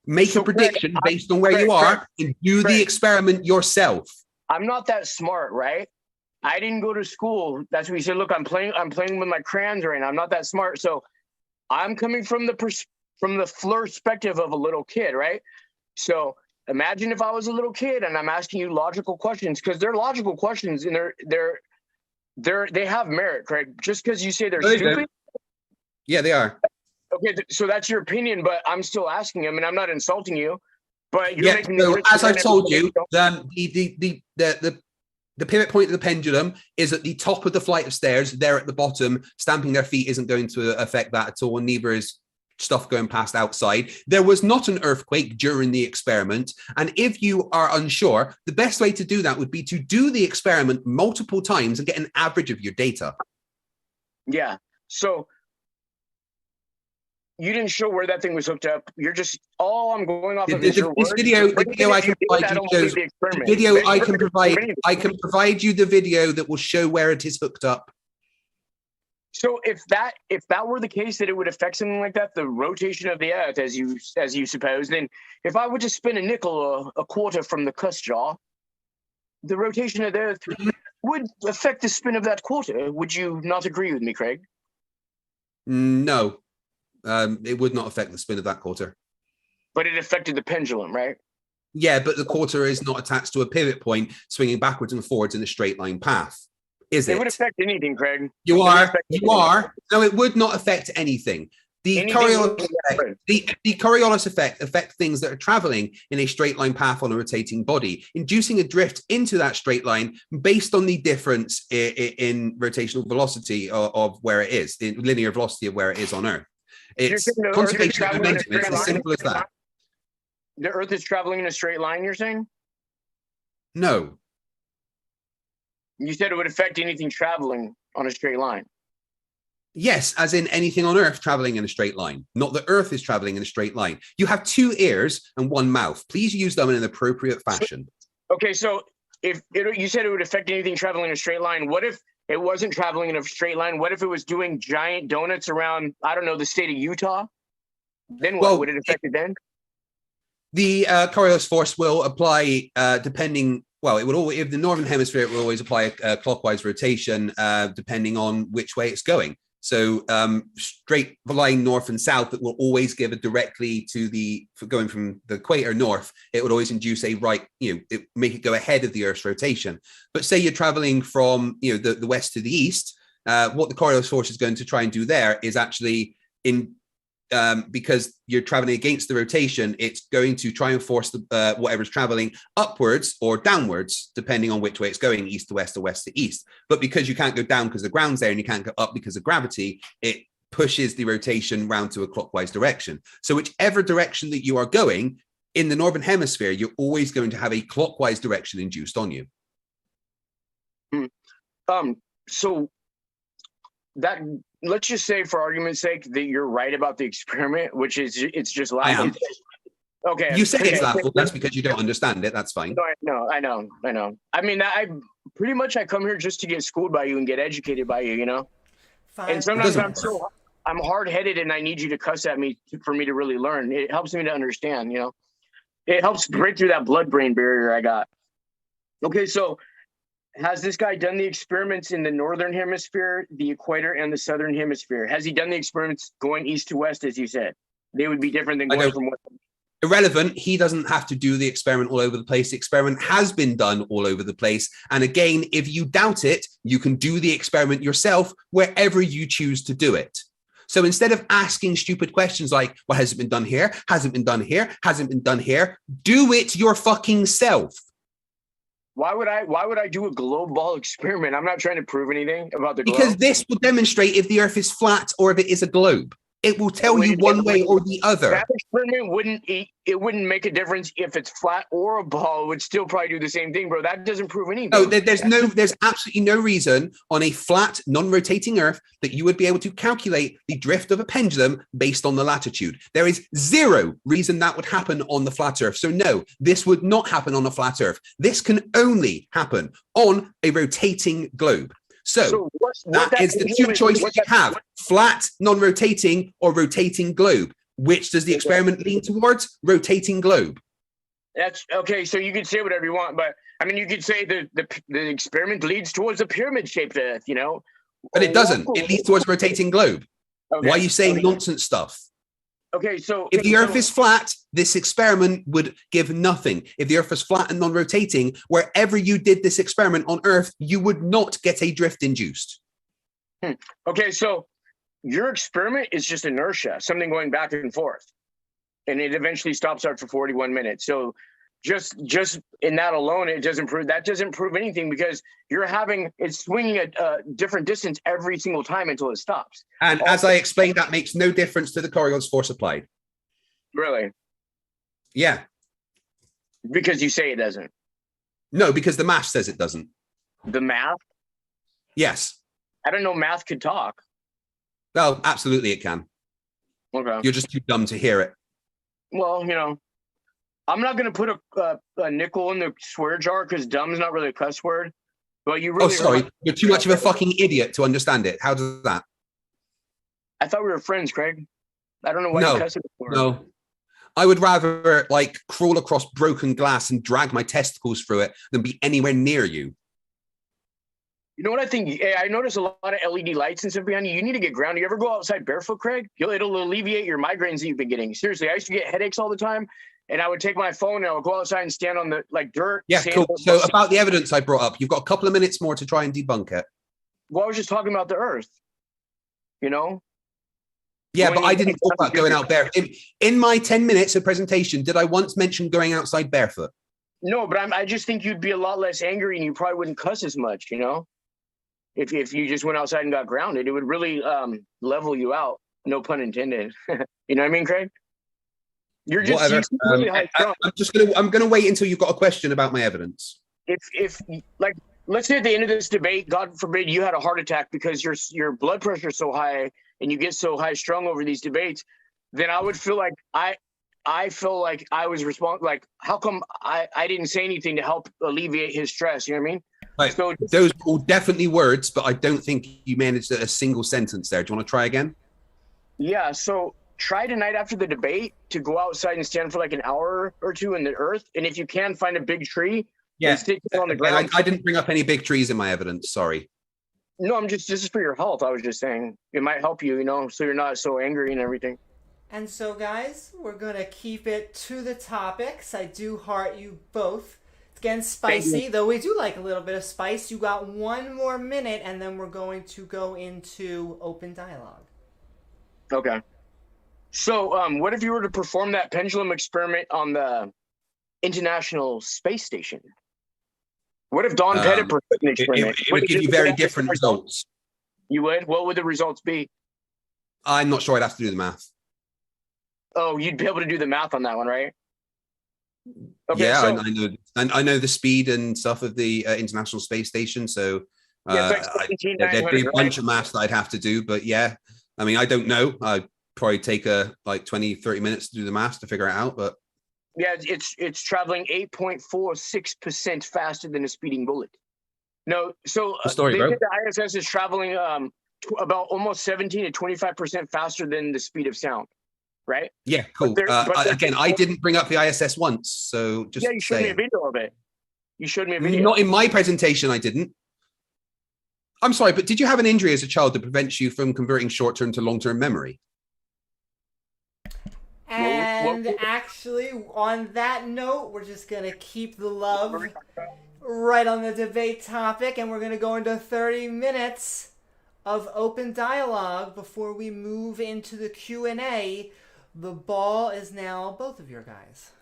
Make a prediction based on where you are and do the experiment yourself. I'm not that smart, right? I didn't go to school. That's what you said. Look, I'm playing with my crayons right now. I'm not that smart. So I'm coming from the perspective of a little kid, right? So imagine if I was a little kid and I'm asking you logical questions, because they're logical questions and they have merit, Craig. Just because you say they're stupid. Yeah, they are. Okay, so that's your opinion, but I'm still asking them, and I'm not insulting you. But you're making as I've told you, the pivot point of the pendulum is at the top of the flight of stairs. They're at the bottom. Stamping their feet isn't going to affect that at all, and neither is stuff going past outside. There was not an earthquake during the experiment, and if you are unsure, the best way to do that would be to do the experiment multiple times and get an average of your data. Yeah. So you didn't show where that thing was hooked up. You're just I'm going off of this video. The video I can provide you shows the video I can provide. I can provide you the video that will show where it is hooked up. So if that were the case, that it would affect something like that, the rotation of the Earth, as you suppose, then if I would just spin a nickel or a quarter from the cuss jaw, the rotation of the Earth would affect the spin of that quarter. Would you not agree with me, Craig? No. It would not affect the spin of that quarter. But it affected the pendulum, right? Yeah, but the quarter is not attached to a pivot point swinging backwards and forwards in a straight line path. Is it? It would affect anything, Craig. You are. No, it would not affect anything. The Coriolis effect affects things that are traveling in a straight line path on a rotating body, inducing a drift into that straight line based on the difference in rotational velocity of where it is, the linear velocity of where it is on Earth. It's conservation of momentum. It's as simple as that. The Earth is traveling in a straight line, you're saying? No. You said it would affect anything traveling on a straight line. Yes, as in anything on Earth traveling in a straight line. Not the Earth is traveling in a straight line. You have two ears and one mouth. Please use them in an appropriate fashion. Okay, so if you said it would affect anything traveling in a straight line, what if it wasn't traveling in a straight line? What if it was doing giant donuts around, I don't know, the state of Utah? Then what? Well, Would it affect it then? The Coriolis force will apply depending. Well, it would always, if the northern hemisphere, it will always apply a clockwise rotation depending on which way it's going. So straight line north and south, it will always give it directly to the, for going from the equator north, it would always induce a right, make it go ahead of the Earth's rotation. But say you're traveling from, the west to the east, what the Coriolis force is going to try and do there is actually because you're traveling against the rotation, it's going to try and force the whatever's traveling upwards or downwards, depending on which way it's going, east to west or west to east. But because you can't go down because the ground's there and you can't go up because of gravity, it pushes the rotation round to a clockwise direction. So whichever direction that you are going in the northern hemisphere, you're always going to have a clockwise direction induced on you. So that, let's just say for argument's sake that you're right about the experiment, which is it's just laughable. Okay. You say it's laughable. That's because you don't understand it. That's fine. No, I know. I mean, I pretty much I come here just to get schooled by you and get educated by you, Fine. And sometimes I'm hard-headed and I need you to cuss at me for me to really learn. It helps me to understand, It helps break through that blood-brain barrier I got. Okay, so has this guy done the experiments in the northern hemisphere, the equator, and the southern hemisphere? Has he done the experiments going east to west, as you said? They would be different than going from west. Irrelevant. He doesn't have to do the experiment all over the place. The experiment has been done all over the place. And again, if you doubt it, you can do the experiment yourself wherever you choose to do it. So instead of asking stupid questions like, well, has it been done here? Has it been done here? Hasn't been done here? Do it your fucking self. Why would I do a globe ball experiment? I'm not trying to prove anything about the globe. Because this will demonstrate if the Earth is flat or if it is a globe. It will tell you one way or the other. That experiment wouldn't make a difference if it's flat or a ball. It would still probably do the same thing, bro. That doesn't prove anything. No, there's absolutely no reason on a flat, non-rotating Earth that you would be able to calculate the drift of a pendulum based on the latitude. There is zero reason that would happen on the flat Earth. So no, this would not happen on a flat Earth. This can only happen on a rotating globe. So that is the two choices you have: flat, non-rotating, or rotating globe. Which does the experiment lean towards? Rotating globe. That's okay. So you can say whatever you want, but I mean, you could say the experiment leads towards a pyramid-shaped Earth, But it doesn't. It leads towards a rotating globe. Okay. Why are you saying nonsense stuff? Okay, so if the Earth is flat, this experiment would give nothing. If the Earth is flat and non-rotating, wherever you did this experiment on Earth, you would not get a drift induced. Okay, so your experiment is just inertia, something going back and forth, and it eventually stops after 41 minutes. So just in that alone, that doesn't prove anything, because it's swinging a different distance every single time until it stops. And as I explained, that makes no difference to the Coriolis force applied. Really? Yeah. Because you say it doesn't. No, because the math says it doesn't. The math? Yes. I don't know math could talk. Well, absolutely it can. Okay. You're just too dumb to hear it. Well, I'm not going to put a nickel in the swear jar because dumb's not really a cuss word. But you really. Oh, sorry. You're too much of a fucking idiot to understand it. How does that? I thought we were friends, Craig. I don't know why you cuss it for. No. I would rather crawl across broken glass and drag my testicles through it than be anywhere near you. You know what I think? I notice a lot of LED lights and stuff behind you. You need to get grounded. You ever go outside barefoot, Craig? It'll alleviate your migraines that you've been getting. Seriously, I used to get headaches all the time. And I would take my phone and I would go outside and stand on the dirt. Yeah, cool. So about the evidence I brought up, you've got a couple of minutes more to try and debunk it. Well, I was just talking about the Earth. Yeah, but I didn't talk about going out barefoot. In my 10 minutes of presentation, did I once mention going outside barefoot? No, but I just think you'd be a lot less angry and you probably wouldn't cuss as much, If you just went outside and got grounded, it would really level you out. No pun intended. You know what I mean, Craig? You're just really high strung. I'm gonna wait until you've got a question about my evidence. If let's say at the end of this debate, God forbid, you had a heart attack because your blood pressure is so high and you get so high strung over these debates, then I would feel like I feel like I was responsible. Like, how come I didn't say anything to help alleviate his stress? You know what I mean? Right. So Those are all definitely words, but I don't think you managed a single sentence there. Do you want to try again? yeah, so try tonight after the debate to go outside and stand for like an hour or two in the earth, and if you can, find a big tree and stick it on the ground. I didn't bring up any big trees in my evidence. Sorry. No, this is for your health. I was just saying it might help you, so you're not so angry and everything. And so, guys, we're going to keep it to the topics. I do heart you both. It's getting spicy, though we do like a little bit of spice. You got 1 more minute, and then we're going to go into open dialogue. Okay. So, what if you were to perform that pendulum experiment on the International Space Station? What if Don Pettit performed the experiment? It would give you very different results. You would? What would the results be? I'm not sure. I'd have to do the math. Oh, you'd be able to do the math on that one, right? Okay, yeah, so, I know the speed and stuff of the International Space Station. So it's like there'd be a bunch of maths that I'd have to do. But yeah, I mean, I don't know. I'd probably take like 20, 30 minutes to do the maths to figure it out. But yeah, it's traveling 8.46% faster than a speeding bullet. No, so the ISS is traveling about almost 17 to 25% faster than the speed of sound, right? Yeah, cool. Again, I didn't bring up the ISS once, so just you showed me a video of it. You showed me a video. Not in my presentation, I didn't. I'm sorry, but did you have an injury as a child that prevents you from converting short-term to long-term memory? And actually, on that note, we're just going to keep the love right on the debate topic, and we're going to go into 30 minutes of open dialogue before we move into the Q&A. The ball is now both of your guys.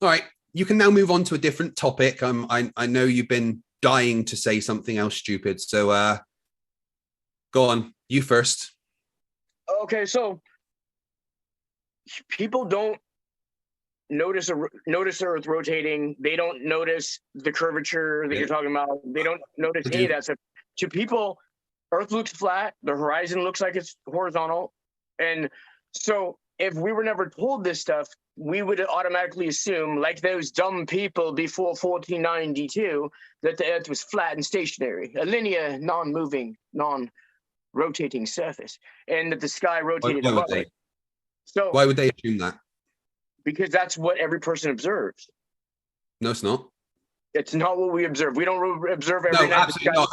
All right, you can now move on to a different topic. I know you've been dying to say something else stupid, so go on, you first. Okay, so people don't notice the Earth rotating. They don't notice the curvature that you're talking about. They don't notice any of that stuff. To people, Earth looks flat. The horizon looks like it's horizontal. And so if we were never told this stuff, we would automatically assume, like those dumb people before 1492, that the Earth was flat and stationary, a linear, non-moving, non-rotating surface, and that the sky rotated above it. So why would they assume that? Because that's what every person observes. No, it's not. It's not what we observe. We don't observe every night. No, absolutely not.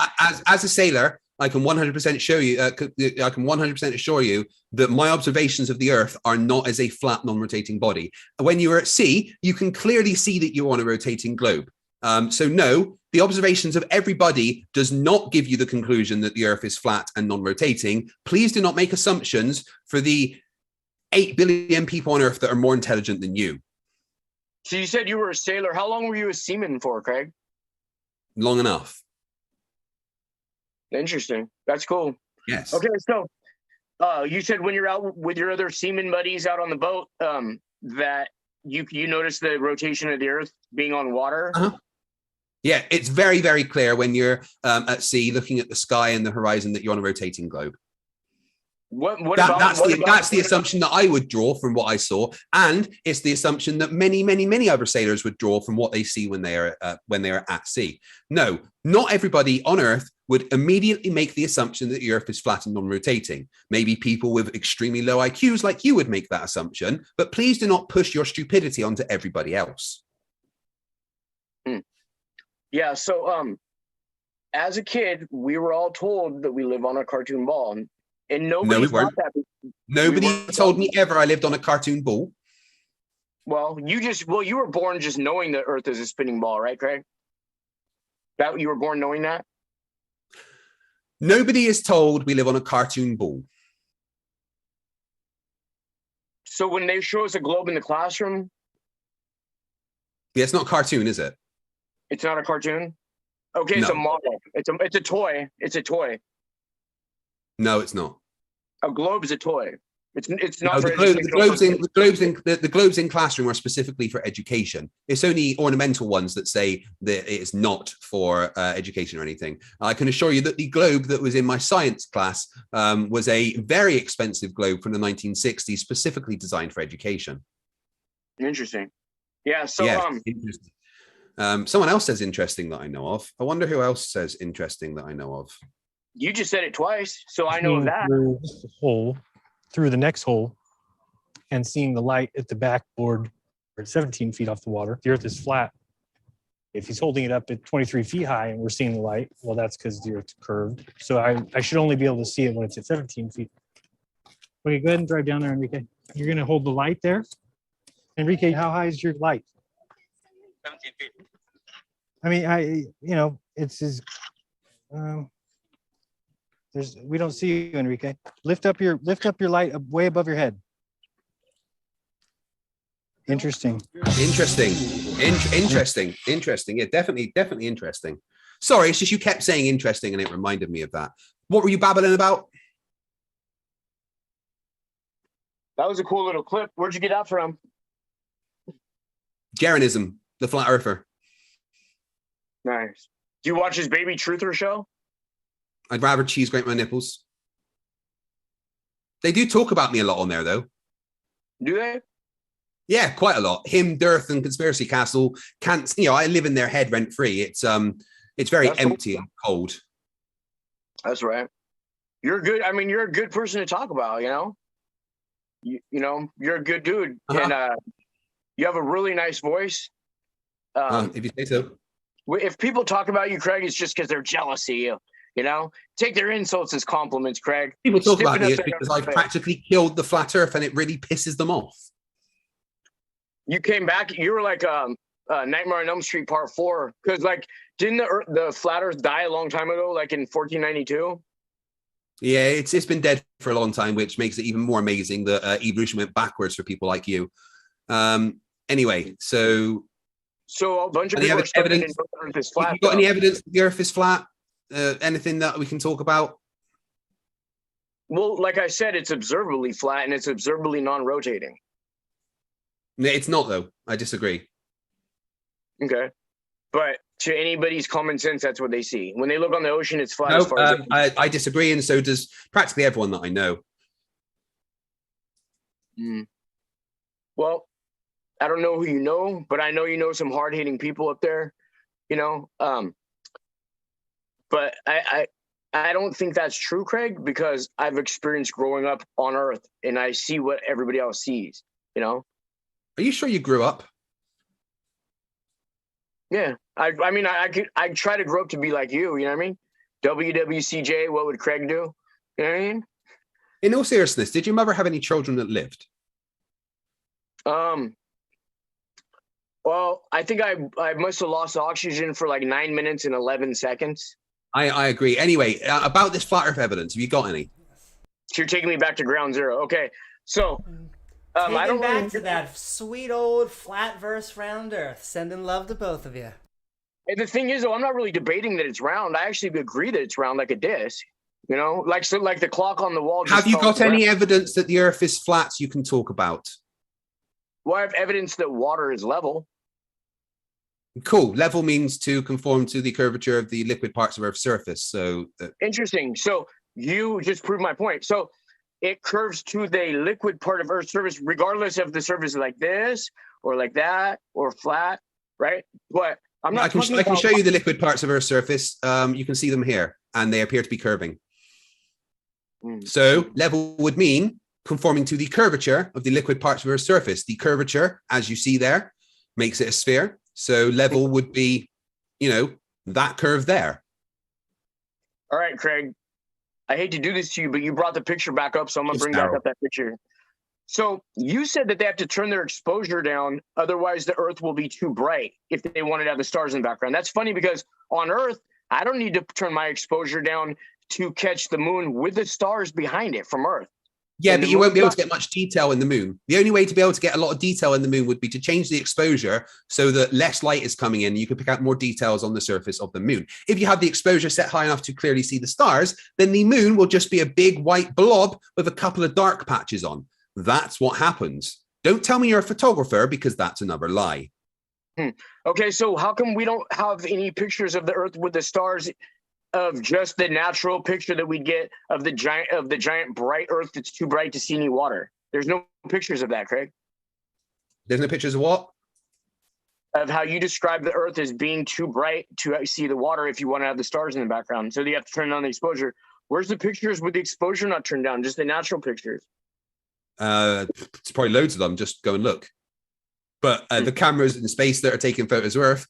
As a sailor, I can 100% show you. I can 100% assure you that my observations of the Earth are not as a flat, non-rotating body. When you are at sea, you can clearly see that you're on a rotating globe. So no, the observations of everybody does not give you the conclusion that the Earth is flat and non-rotating. Please do not make assumptions for the 8 billion people on Earth that are more intelligent than you. So you said you were a sailor. How long were you a seaman for, Craig? Long enough. Interesting. That's cool. Yes. Okay, so you said when you're out with your other seaman buddies out on the boat, that you notice the rotation of the Earth being on water. Uh-huh. Yeah, it's very, very clear when you're at sea looking at the sky and the horizon that you're on a rotating globe. That's the assumption that I would draw from what I saw, and it's the assumption that many, many, many other sailors would draw from what they see when they are at sea. No, not everybody on Earth would immediately make the assumption that the Earth is flat and non-rotating. Maybe people with extremely low IQs like you would make that assumption, but please do not push your stupidity onto everybody else. Yeah. So, as a kid, we were all told that we live on a cartoon ball. And nobody thought that. Nobody told me ever I lived on a cartoon ball. Well, you were born just knowing that Earth is a spinning ball, right, Craig? That you were born knowing that? Nobody is told we live on a cartoon ball. So when they show us a globe in the classroom? Yeah, it's not a cartoon, is it? It's not a cartoon? Okay, it's a model. It's a toy. It's a toy. No, it's not. A globe is a toy. It's not. No, the globes in classroom are specifically for education. It's only ornamental ones that say that it's not for education or anything. I can assure you that the globe that was in my science class was a very expensive globe from the 1960s, specifically designed for education. Interesting. Yeah. So yes, interesting. Someone else says interesting that I know of. I wonder who else says interesting that I know of. You just said it twice, so I know that. Through the hole, through the next hole, and seeing the light at the backboard at 17 feet off the water. The Earth is flat. If he's holding it up at 23 feet high and we're seeing the light, well, that's because the Earth's curved. So I should only be able to see it when it's at 17 feet. Okay, go ahead and drive down there, Enrique. You're going to hold the light there. Enrique, how high is your light? 17 feet. I mean, it's his. We don't see you, Enrique. Lift up your light way above your head. Interesting. Interesting. Yeah, definitely interesting. Sorry, it's just you kept saying interesting and it reminded me of that. What were you babbling about? That was a cool little clip. Where'd you get that from? Jeranism, the flat earther. Nice. Do you watch his Baby Truther show? I'd rather cheese grate my nipples. They do talk about me a lot on there, though. Do they? Yeah, quite a lot. Him, Dearth, and Conspiracy Castle can't. I live in their head rent free. It's very empty and cold. That's right. You're good. I mean, you're a good person to talk about. You're a good dude, and you have a really nice voice. If you say so. If people talk about you, Craig, it's just because they're jealous of you. Take their insults as compliments, Craig. People talk about me because I've practically killed the flat Earth, and it really pisses them off. You came back. You were like Nightmare on Elm Street Part 4, because didn't the flat Earth die a long time ago, like in 1492? Yeah, it's been dead for a long time, which makes it even more amazing that evolution went backwards for people like you. Anyway, so a bunch of people are evidence. The Earth is flat. You got any evidence that the Earth is flat? Anything that we can talk about? Well, like I said, it's observably flat and it's observably non-rotating. It's not, though. I disagree. Okay. But to anybody's common sense, that's what they see. When they look on the ocean, it's flat. No, I disagree, and so does practically everyone that I know. Well, I don't know who you know, but I know you know some hard-hitting people up there, But I don't think that's true, Craig, because I've experienced growing up on Earth, and I see what everybody else sees, Are you sure you grew up? Yeah. I try to grow up to be like you, you know what I mean? WWCJ, what would Craig do? You know what I mean? In all seriousness, did your mother have any children that lived? Well, I think I must have lost oxygen for like 9 minutes and 11 seconds. I agree. Anyway, about this flat Earth evidence, have you got any? So you're taking me back to ground zero. Okay. So I don't back to that sweet old flat verse round Earth. Sending love to both of you. And the thing is, though, I'm not really debating that it's round. I actually agree that it's round like a disc. Like the clock on the wall. Have you got any evidence that the Earth is flat you can talk about? Well, I have evidence that water is level. Cool. Level means to conform to the curvature of the liquid parts of Earth's surface. So interesting. So you just proved my point. So it curves to the liquid part of Earth's surface, regardless if the surface is like this or like that or flat, right? But I'm not. I can show you the liquid parts of Earth's surface. You can see them here, and they appear to be curving. So level would mean conforming to the curvature of the liquid parts of Earth's surface. The curvature, as you see there, makes it a sphere. So level would be, that curve there. All right, Craig. I hate to do this to you, but you brought the picture back up, so I'm going to bring back up that picture. So you said that they have to turn their exposure down, otherwise the Earth will be too bright if they wanted to have the stars in the background. That's funny because on Earth, I don't need to turn my exposure down to catch the moon with the stars behind it from Earth. Yeah, but you won't be able to get much detail in the moon. The only way to be able to get a lot of detail in the moon would be to change the exposure so that less light is coming in. You can pick out more details on the surface of the moon. If you have the exposure set high enough to clearly see the stars, then the moon will just be a big white blob with a couple of dark patches on. That's what happens. Don't tell me you're a photographer, because that's another lie. Okay, so how come we don't have any pictures of the Earth with the stars, of just the natural picture that we get of the giant bright Earth that's too bright to see any water? There's no pictures of that, Craig. There's no pictures of what? of how you describe the Earth as being too bright to see the water if you want to have the stars in the background. So you have to turn on the exposure. Where's the pictures with the exposure not turned down? Just the natural pictures. It's probably loads of them. Just go and look. But the cameras in space that are taking photos of Earth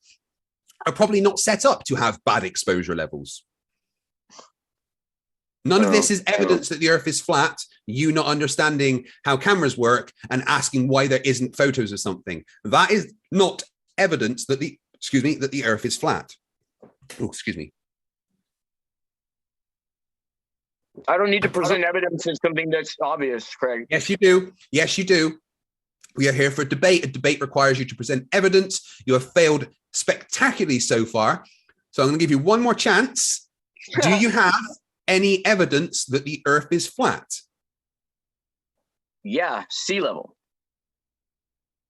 are probably not set up to have bad exposure levels. None of this is evidence that the Earth is flat, you not understanding how cameras work and asking why there isn't photos of something. That is not evidence that the Earth is flat. Oh, excuse me. I don't need to present evidence as something that's obvious, Craig. Yes, you do. Yes, you do. We are here for a debate. A debate requires you to present evidence. You have failed spectacularly so far. So I'm going to give you one more chance. Do you have any evidence that the Earth is flat? Yeah, sea level.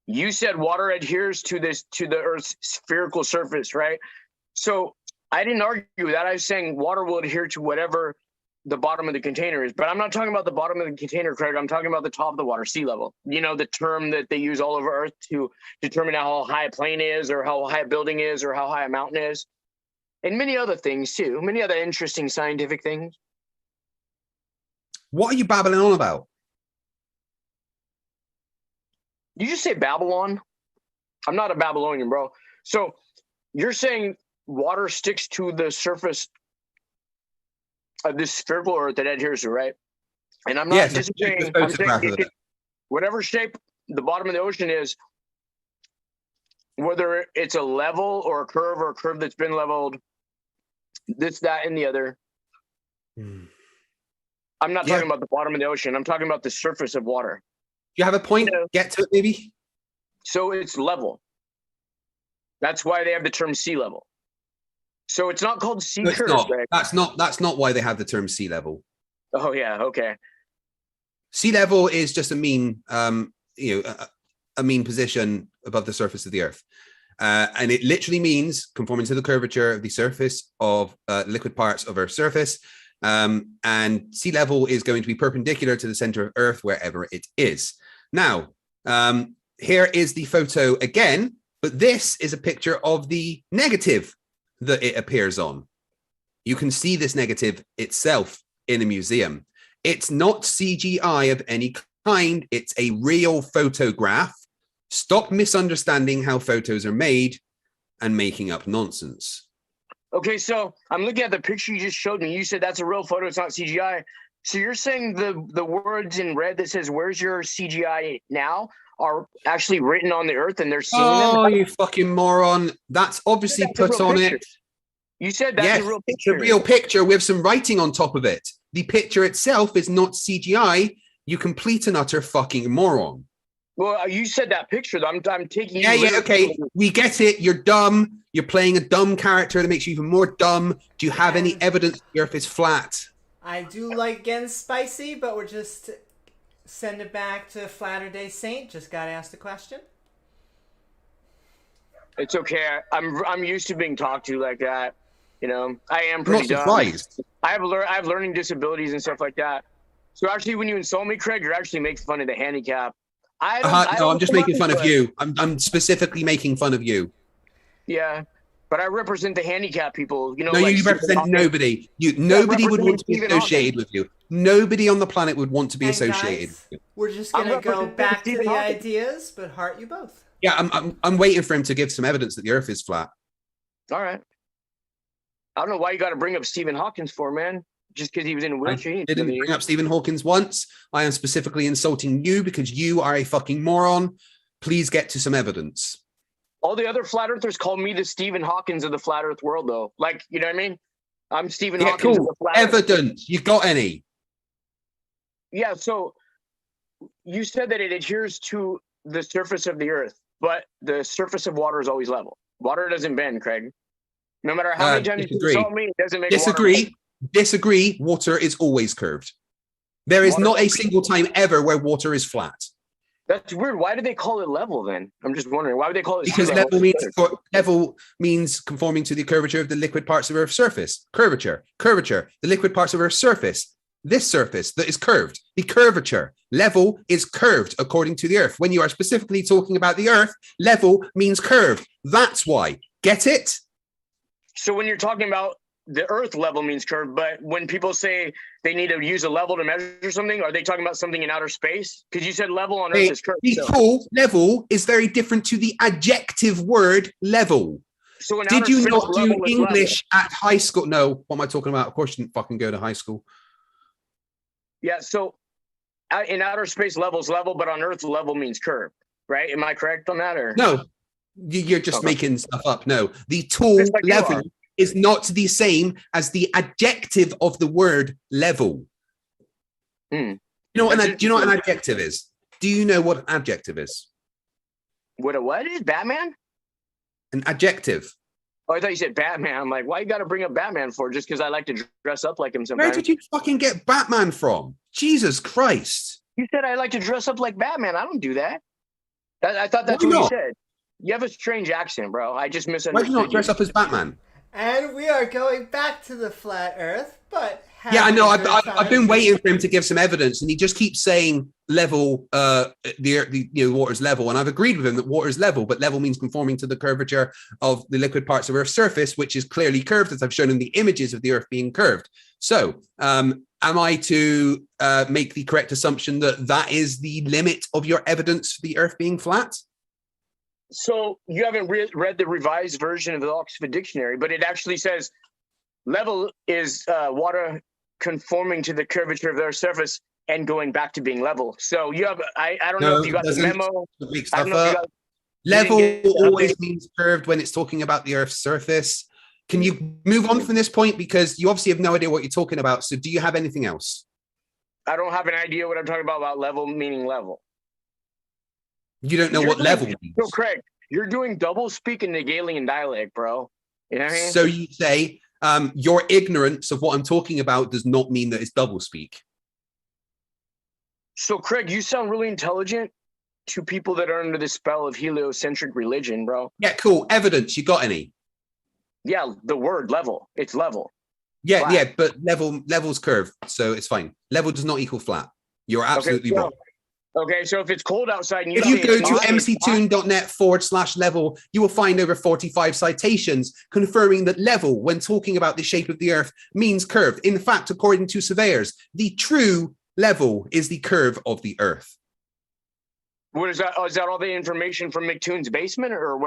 You said water adheres to the Earth's spherical surface, right? So I didn't argue with that. I was saying water will adhere to whatever the bottom of the container is, but I'm not talking about the bottom of the container, Craig. I'm talking about the top of the water, sea level. You know, the term that they use all over Earth to determine how high a plane is, or how high a building is, or how high a mountain is, and many other things too. Many other interesting scientific things. What are you babbling on about? Did you just say Babylon? I'm not a Babylonian, bro. So you're saying water sticks to the surface of this spherical Earth that adheres to, right? And I'm not disagreeing. I'm saying whatever shape the bottom of the ocean is, whether it's a level or a curve that's been leveled, this, that, and the other. I'm not talking about the bottom of the ocean. I'm talking about the surface of water. You have a point? Get to it, maybe? So it's level. That's why they have the term sea level. So it's not called sea curve. That's not why they have the term sea level. Oh yeah, okay. Sea level is just a mean, a mean position above the surface of the Earth, and it literally means conforming to the curvature of the surface of liquid parts of Earth's surface. And sea level is going to be perpendicular to the center of Earth wherever it is. Now, here is the photo again, but this is a picture of the negative that it appears on. You can see this negative itself in a museum. It's not CGI of any kind. It's a real photograph. Stop misunderstanding how photos are made and making up nonsense. Okay, so I'm looking at the picture you just showed me. You said that's a real photo, it's not CGI. So you're saying the words in red that says, "Where's your CGI now?" are actually written on the Earth and they're seeing them? Oh, you fucking moron. That's obviously put on picture. it. You said that's a real picture. It's a real picture with some writing on top of it. The picture itself is not CGI. You complete and utter fucking moron. Well, you said that picture. I'm taking. Okay. We get it. You're dumb. You're playing a dumb character that makes you even more dumb. Do you have any evidence the Earth is flat? I do like getting spicy, but we're just send it back to FlatterDay Saint. Just got to ask the question. It's okay. I'm used to being talked to like that. You know, I am pretty dumb. Surprised. I have learning disabilities and stuff like that. So actually, when you insult me, Craig, you're actually making fun of the handicap. I'm just making fun of you. I'm specifically making fun of you. Yeah, but I represent the handicapped people. You know, no, like you represent nobody. Nobody would want to be associated with you. Nobody on the planet would want to be associated. Guys, we're just gonna go back to the ideas, but heart you both. Yeah, I'm waiting for him to give some evidence that the Earth is flat. All right. I don't know why you got to bring up Stephen Hawking for, man. Just because he was in a wheelchair. I didn't bring up Stephen Hawking once. I am specifically insulting you because you are a fucking moron. Please get to some evidence. All the other flat earthers call me the Stephen Hawkins of the flat earth world, though. Like, you know what I mean? I'm Stephen Hawkins of the flat evidence. You got any? Yeah, so you said that it adheres to the surface of the Earth, but the surface of water is always level. Water doesn't bend, Craig. No matter how many times you insult me, it doesn't make water. Disagree. Water is always curved. There is not a single time ever where water is flat. That's weird. Why do they call it level then? I'm just wondering. Why would they call it because level means conforming to the curvature of the liquid parts of Earth's surface. Curvature. The liquid parts of Earth's surface. this surface that is curved. The curvature. Level is curved according to the Earth. When you are specifically talking about the Earth, level means curved. That's why. Get it? So when you're talking about the Earth, level means curved, but when people say they need to use a level to measure something, are they talking about something in outer space? Because you said level on Earth is curved. The full level is very different to the adjective word level. So did you not do English at high school? No, what am I talking about? Of course you didn't fucking go to high school. Yeah, so in outer space, level's level, but on Earth, level means curved, right? Am I correct on that? Or no, you're just making stuff up. No, the tool like level is not the same as the adjective of the word level. You know what do you know what an adjective is? Do you know what an adjective is? What a what is Batman? An adjective. Oh, I thought you said Batman. I'm like, why you got to bring up Batman for? Just because I like to dress up like him sometimes. Where did you fucking get Batman from? Jesus Christ. You said I like to dress up like Batman. I don't do that. I thought that's what you said. You have a strange accent, bro. I just misunderstood. Why do you not dress up as Batman? And we are going back to the flat Earth, but yeah, I know. I've been waiting for him to give some evidence, and he just keeps saying level, the water's level, and I've agreed with him that water is level, but level means conforming to the curvature of the liquid parts of Earth's surface, which is clearly curved, as I've shown in the images of the Earth being curved. So, am I to make the correct assumption that that is the limit of your evidence for the Earth being flat? So you haven't read the revised version of the Oxford Dictionary, but it actually says level is water conforming to the curvature of their surface and going back to being level. So you have, I don't know if you got the memo. I don't know if you got, level always means curved when it's talking about the Earth's surface. Can you move on from this point? Because you obviously have no idea what you're talking about. So do you have anything else? I don't have an idea what I'm talking about level meaning level. You don't know what level means. So Craig, you're doing double speak in the Galilean dialect, bro. You know what I mean? So you say your ignorance of what I'm talking about does not mean that it's double speak. So Craig, you sound really intelligent to people that are under the spell of heliocentric religion, bro. Yeah, cool. Evidence. You got any? Yeah, the word level. It's level. Yeah, flat. Yeah, but level's curved, so it's fine. Level does not equal flat. You're absolutely wrong. Okay, so if it's cold outside, and if you go to mctoon.net/level, you will find over 45 citations confirming that level, when talking about the shape of the Earth, means curved. In fact, according to surveyors, the true level is the curve of the Earth. What is that? Oh, is that all the information from McToon's basement, or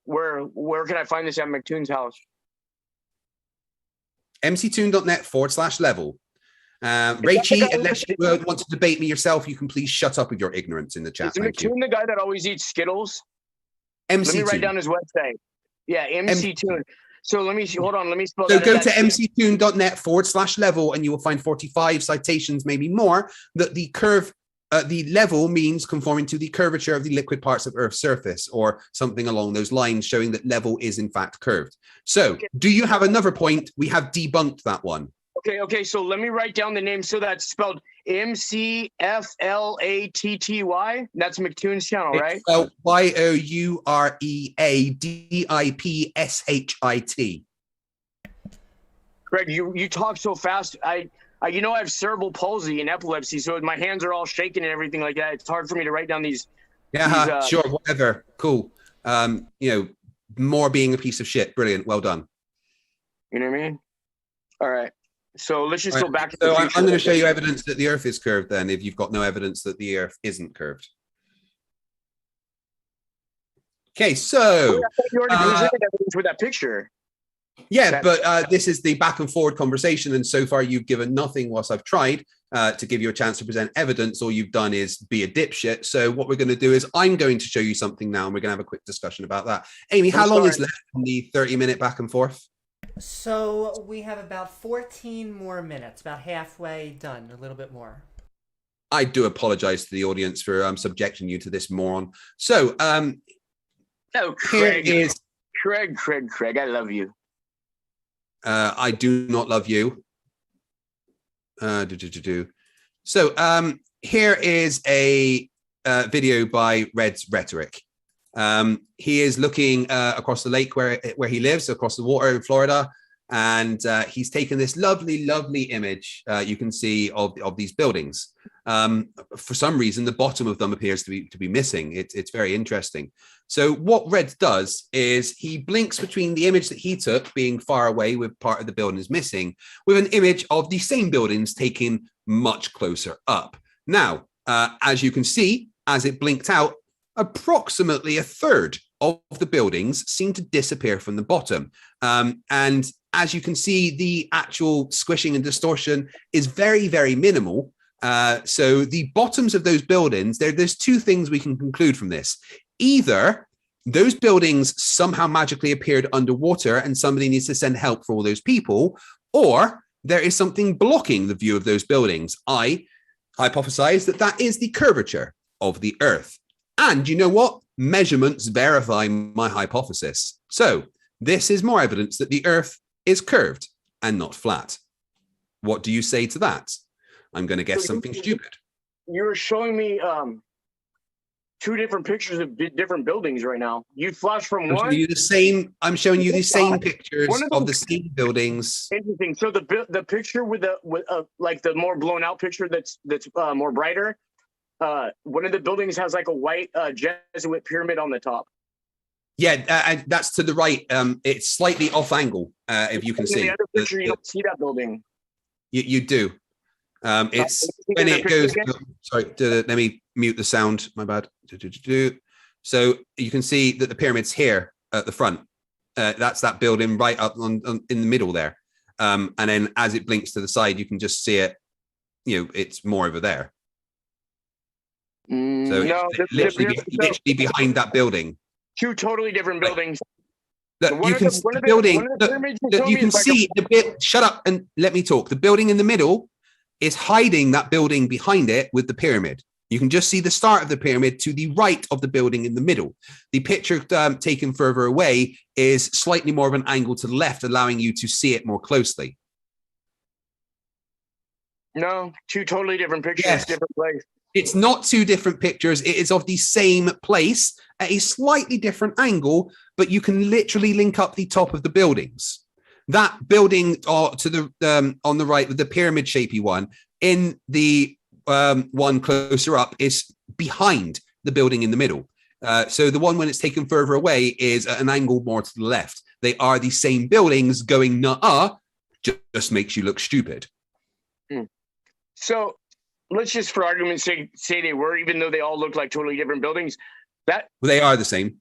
where can I find this at McToon's house? mctoon.net/level. Rachie, unless you want to debate me yourself, you can please shut up with your ignorance in the chat. Is McToon the guy that always eats Skittles? MC Let me write down his website. Yeah, MC Toon. So let me hold on. Let me spell. So go to mctoon.net/level, and you will find 45 citations, maybe more, that the curve. The level means conforming to the curvature of the liquid parts of Earth's surface, or something along those lines, showing that level is in fact curved. So, do you have another point? We have debunked that one. Okay. So let me write down the name. So that's spelled McFlatty. That's McToon's channel, right? It's spelled YOUREADIPSHIT. Greg, you talk so fast. I I have cerebral palsy and epilepsy, so my hands are all shaking and everything like that. It's hard for me to write down these. Yeah, sure, whatever. Cool. More being a piece of shit. Brilliant. Well done. You know what I mean? All right. So let's just go back to the future. I'm going to show you evidence that the Earth is curved then, if you've got no evidence that the Earth isn't curved. Okay, so... You already presented evidence with that picture. Yeah, but this is the back and forward conversation, and so far you've given nothing whilst I've tried to give you a chance to present evidence. All you've done is be a dipshit. So what we're going to do is I'm going to show you something now, and we're going to have a quick discussion about that. Amy, how long is left in the 30-minute back and forth? So we have about 14 more minutes, about halfway done, a little bit more. I do apologize to the audience for subjecting you to this moron. So Craig, here is Craig, I love you. I do not love you. So here is a video by Red's Rhetoric. He is looking across the lake where he lives, across the water in Florida, And he's taken this lovely, lovely image you can see of these buildings. For some reason, the bottom of them appears to be missing. It's very interesting. So what Red does is he blinks between the image that he took, being far away with part of the building is missing, with an image of the same buildings taken much closer up. Now, as you can see, as it blinked out, approximately a third of the buildings seem to disappear from the bottom. And as you can see, the actual squishing and distortion is very, very minimal. So the bottoms of those buildings, there's two things we can conclude from this. Either those buildings somehow magically appeared underwater and somebody needs to send help for all those people, or there is something blocking the view of those buildings. I hypothesize that is the curvature of the Earth. And you know what? Measurements verify my hypothesis. So this is more evidence that the Earth is curved and not flat. What do you say to that? I'm going to guess something stupid. You're showing me two different pictures of different buildings right now. You flash from one. I'm showing you the same pictures of the same buildings. Interesting. So the picture with like the more blown out picture that's more brighter. One of the buildings has like a white Jesuit pyramid on the top. Yeah, that's to the right. It's slightly off angle, if you can see. The other picture, you don't see that building. You do. It's when it goes. Sorry, let me mute the sound. My bad. So you can see that the pyramid's here at the front. That's that building right up in the middle there. And then as it blinks to the side, you can just see it. It's more over there. So it's literally behind that building. Two totally different buildings. Look, you can see the building. You can see the bit. Shut up and let me talk. The building in the middle is hiding that building behind it with the pyramid. You can just see the start of the pyramid to the right of the building in the middle. The picture taken further away is slightly more of an angle to the left, allowing you to see it more closely. No, two totally different pictures, yes. Different place. It's not two different pictures. It is of the same place at a slightly different angle, but you can literally link up the top of the buildings. That building to the on the right with the pyramid shapey one, in the one closer up, is behind the building in the middle. So the one when it's taken further away is at an angle more to the left. They are the same buildings. Going nuh-uh just makes you look stupid. So let's just, for argument's sake, say they were, even though they all look like totally different buildings. They are the same.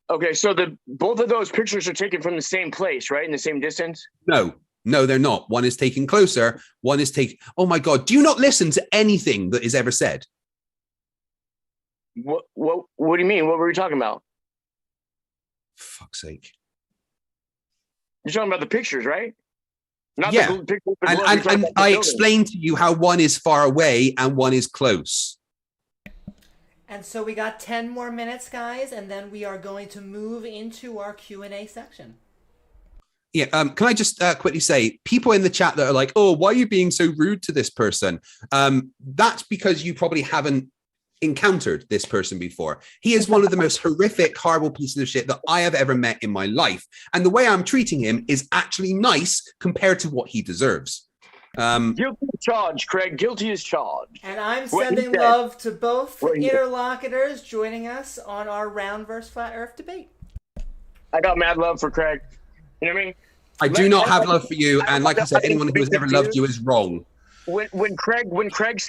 Okay, so both of those pictures are taken from the same place, right? In the same distance? No, they're not. One is taken closer. One is taken. Oh my God! Do you not listen to anything that is ever said? What do you mean? What were we talking about? For fuck's sake! You're talking about the pictures, right? Not yeah. The pictures. And I explained to you how one is far away and one is close. And so we got 10 more minutes, guys, and then we are going to move into our Q&A section. Yeah, can I just quickly say, people in the chat that are like, oh, why are you being so rude to this person? That's because you probably haven't encountered this person before. He is one of the most horrific, horrible pieces of shit that I have ever met in my life. And the way I'm treating him is actually nice compared to what he deserves. Guilty as charged, Craig. Guilty as charged. And I'm sending love to both interlocutors joining us on our round versus flat Earth debate. I got mad love for Craig. You know what I mean? I do not have love for you, and like I said, anyone who has ever loved you is wrong. When Craig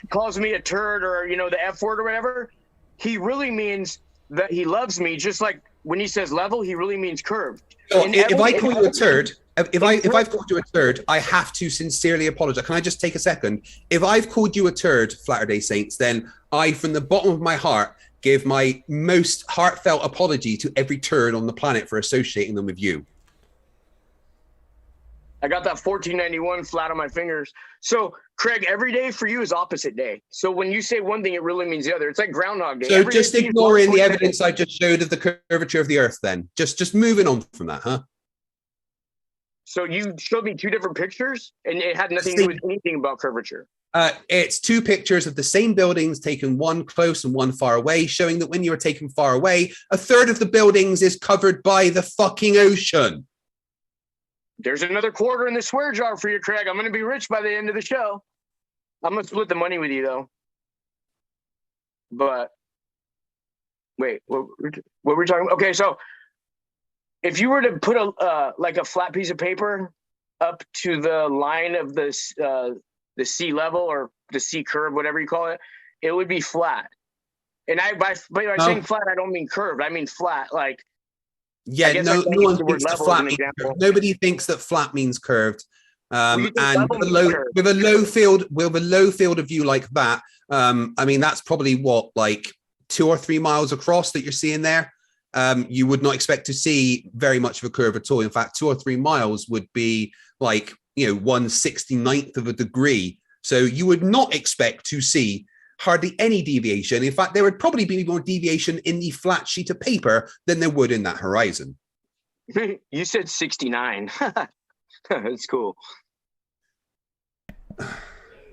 calls me a turd or the F word or whatever, he really means that he loves me. Just like when he says level, he really means curved. So if I call you a turd, if I've called you a turd, I have to sincerely apologize. Can I just take a second? If I've called you a turd, FlatterDay Saints, then I, from the bottom of my heart, give my most heartfelt apology to every turd on the planet for associating them with you. I got that 1491 flat on my fingers. So, Craig, every day for you is opposite day. So when you say one thing, it really means the other. It's like Groundhog Day. So every just ignoring the evidence I just showed of the curvature of the Earth then. Just moving on from that, huh? So you showed me two different pictures, and it had nothing to do with anything about curvature. It's two pictures of the same buildings taken, one close and one far away, showing that when you are taken far away, a third of the buildings is covered by the fucking ocean. There's another quarter in the swear jar for you, Craig. I'm going to be rich by the end of the show. I'm going to split the money with you, though. But wait, what were we talking about? Okay, so if you were to put a flat piece of paper up to the line of the sea level or the sea curve, whatever you call it, it would be flat. And by saying flat, I don't mean curved. I mean flat. Like, yeah, no one thinks that flat means curved. Nobody thinks that flat means curved. And with a low field of view like that, I mean, that's probably what, like 2 or 3 miles across that you're seeing there. You would not expect to see very much of a curve at all. In fact, 2 or 3 miles would be like, 1/69th of a degree. So you would not expect to see hardly any deviation. In fact, there would probably be more deviation in the flat sheet of paper than there would in that horizon. You said 69. That's cool.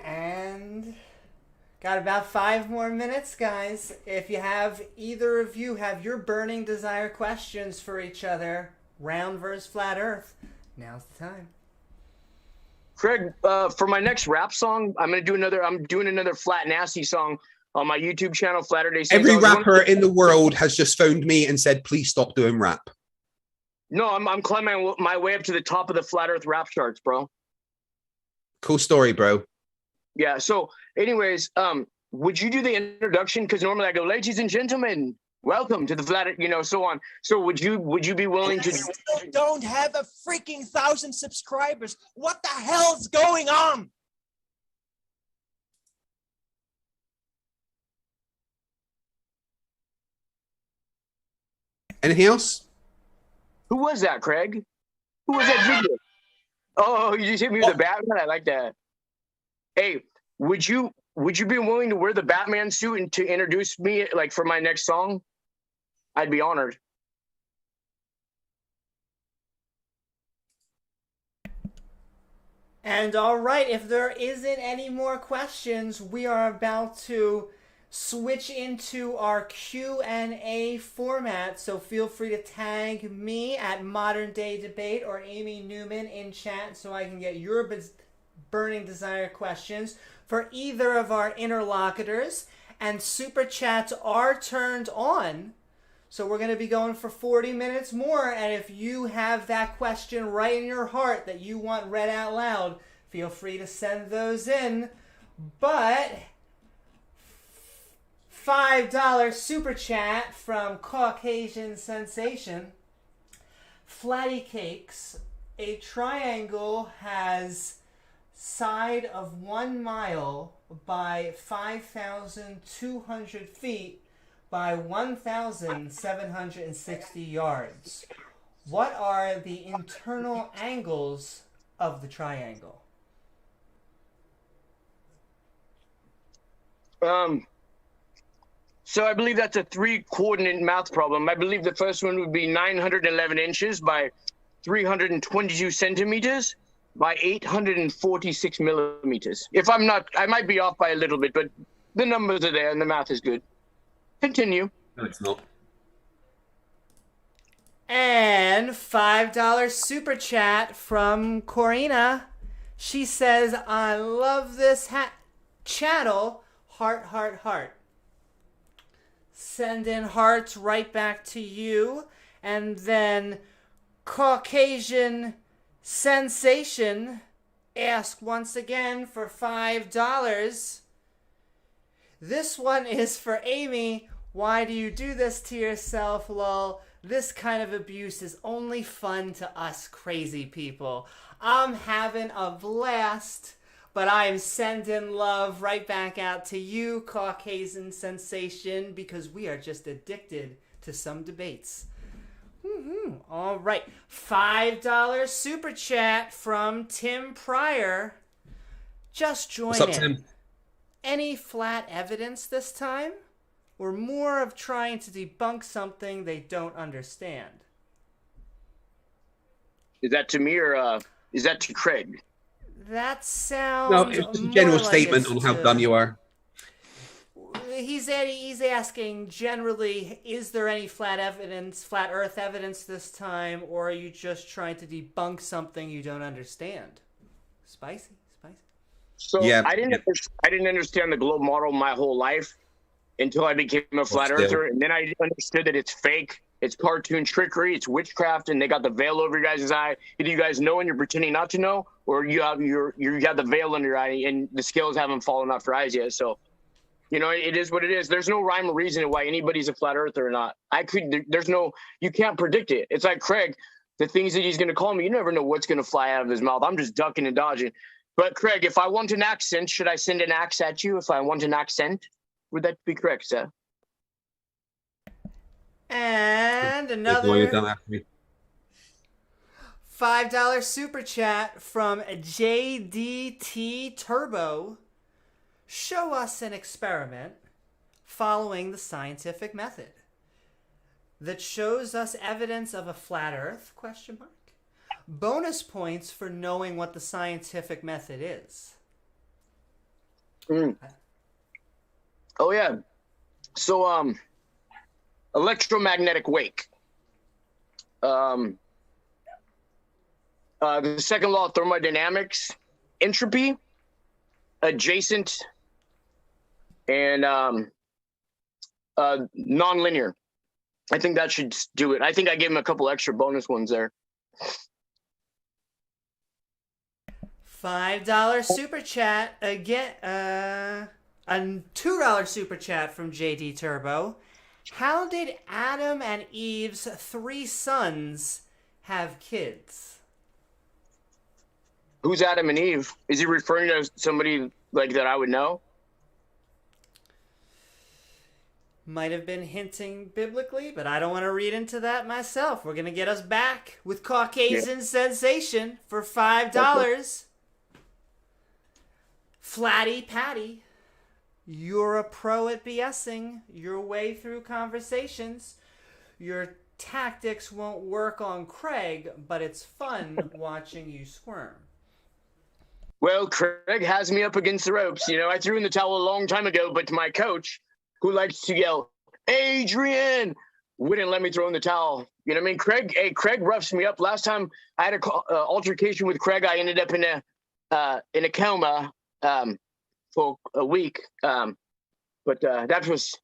And got about 5 more minutes, guys. If either of you have your burning desire questions for each other, round versus flat earth, now's the time. Craig, for my next rap song, I'm doing another flat nasty song on my YouTube channel, FlatterDay. Every rapper in the world has just phoned me and said, please stop doing rap. No, I'm climbing my way up to the top of the flat earth rap charts, bro. Cool story, bro. Yeah. So anyways, would you do the introduction? Because normally I go, ladies and gentlemen, welcome to the flat, so on. So would you be willing to? I still don't have a freaking 1,000 subscribers. What the hell's going on? Anything else? Who was that, Craig? Who was that video? Oh, you just hit me with the Batman. I like that. Hey, would you be willing to wear the Batman suit and to introduce me, like, for my next song? I'd be honored. And all right, if there isn't any more questions, we are about to switch into our Q&A format. So feel free to tag me at Modern Day Debate or Amy Newman in chat so I can get your burning desire questions for either of our interlocutors. And super chats are turned on. So we're going to be going for 40 minutes more. And if you have that question right in your heart that you want read out loud, feel free to send those in. But $5 super chat from Caucasian Sensation. Flatty Cakes. A triangle has side of 1 mile by 5,200 feet by 1,760 yards. What are the internal angles of the triangle? So I believe that's a 3-coordinate math problem. I believe the first one would be 911 inches by 322 centimeters by 846 millimeters. If I'm not, I might be off by a little bit, but the numbers are there and the math is good. Continue. No, it's not. And $5 super chat from Corina. She says, I love this chattel. Heart, heart, heart. Send in hearts right back to you. And then Caucasian Sensation ask once again for $5. This one is for Amy. Why do you do this to yourself, lol? This kind of abuse is only fun to us crazy people. I'm having a blast, but I'm sending love right back out to you, Caucasian Sensation, because we are just addicted to some debates. All right. $5 super chat from Tim Pryor. Just join What's up, in. Tim? Any flat evidence this time? Or more of trying to debunk something they don't understand? Is that to me or is that to Craig? That sounds No, it's just a general more like statement it's on how to- dumb you are. he's asking generally, is there any flat Earth evidence this time, or are you just trying to debunk something you don't understand? Spicy. So Yeah. I didn't understand the globe model my whole life until I became a flat earther, and then I understood that it's fake, it's cartoon trickery, it's witchcraft, and they got the veil over your guys' eye. Either you guys know and you're pretending not to know, or you have the veil under your eye and the scales haven't fallen off your eyes yet. So, you know, it is what it is. There's no rhyme or reason why anybody's a flat earther or not. You can't predict it. It's like Craig, the things that he's going to call me, you never know what's going to fly out of his mouth. I'm just ducking and dodging. But Craig, if I want an accent, should I send an axe at you? If I want an accent, would that be correct, sir? And another $5 super chat from JDT Turbo. Show us an experiment following the scientific method that shows us evidence of a flat Earth? ? Bonus points for knowing what the scientific method is. Oh yeah. So electromagnetic wake. The second law of thermodynamics, entropy, adjacent, and non-linear. I think that should do it. I think I gave him a couple extra bonus ones there. $5 super chat again. A $2 super chat from JD Turbo. How did Adam and Eve's 3 sons have kids? Who's Adam and Eve? Is he referring to somebody like that I would know? Might have been hinting biblically, but I don't want to read into that myself. We're going to get us back with Caucasian Sensation for $5. Flatty Patty, you're a pro at BSing your way through conversations. Your tactics won't work on Craig, but it's fun watching you squirm. Well, Craig has me up against the ropes. You know, I threw in the towel a long time ago, but my coach, who likes to yell, Adrian, wouldn't let me throw in the towel. You know what I mean? Craig roughs me up. Last time I had an altercation with Craig, I ended up in a coma for a week. But that was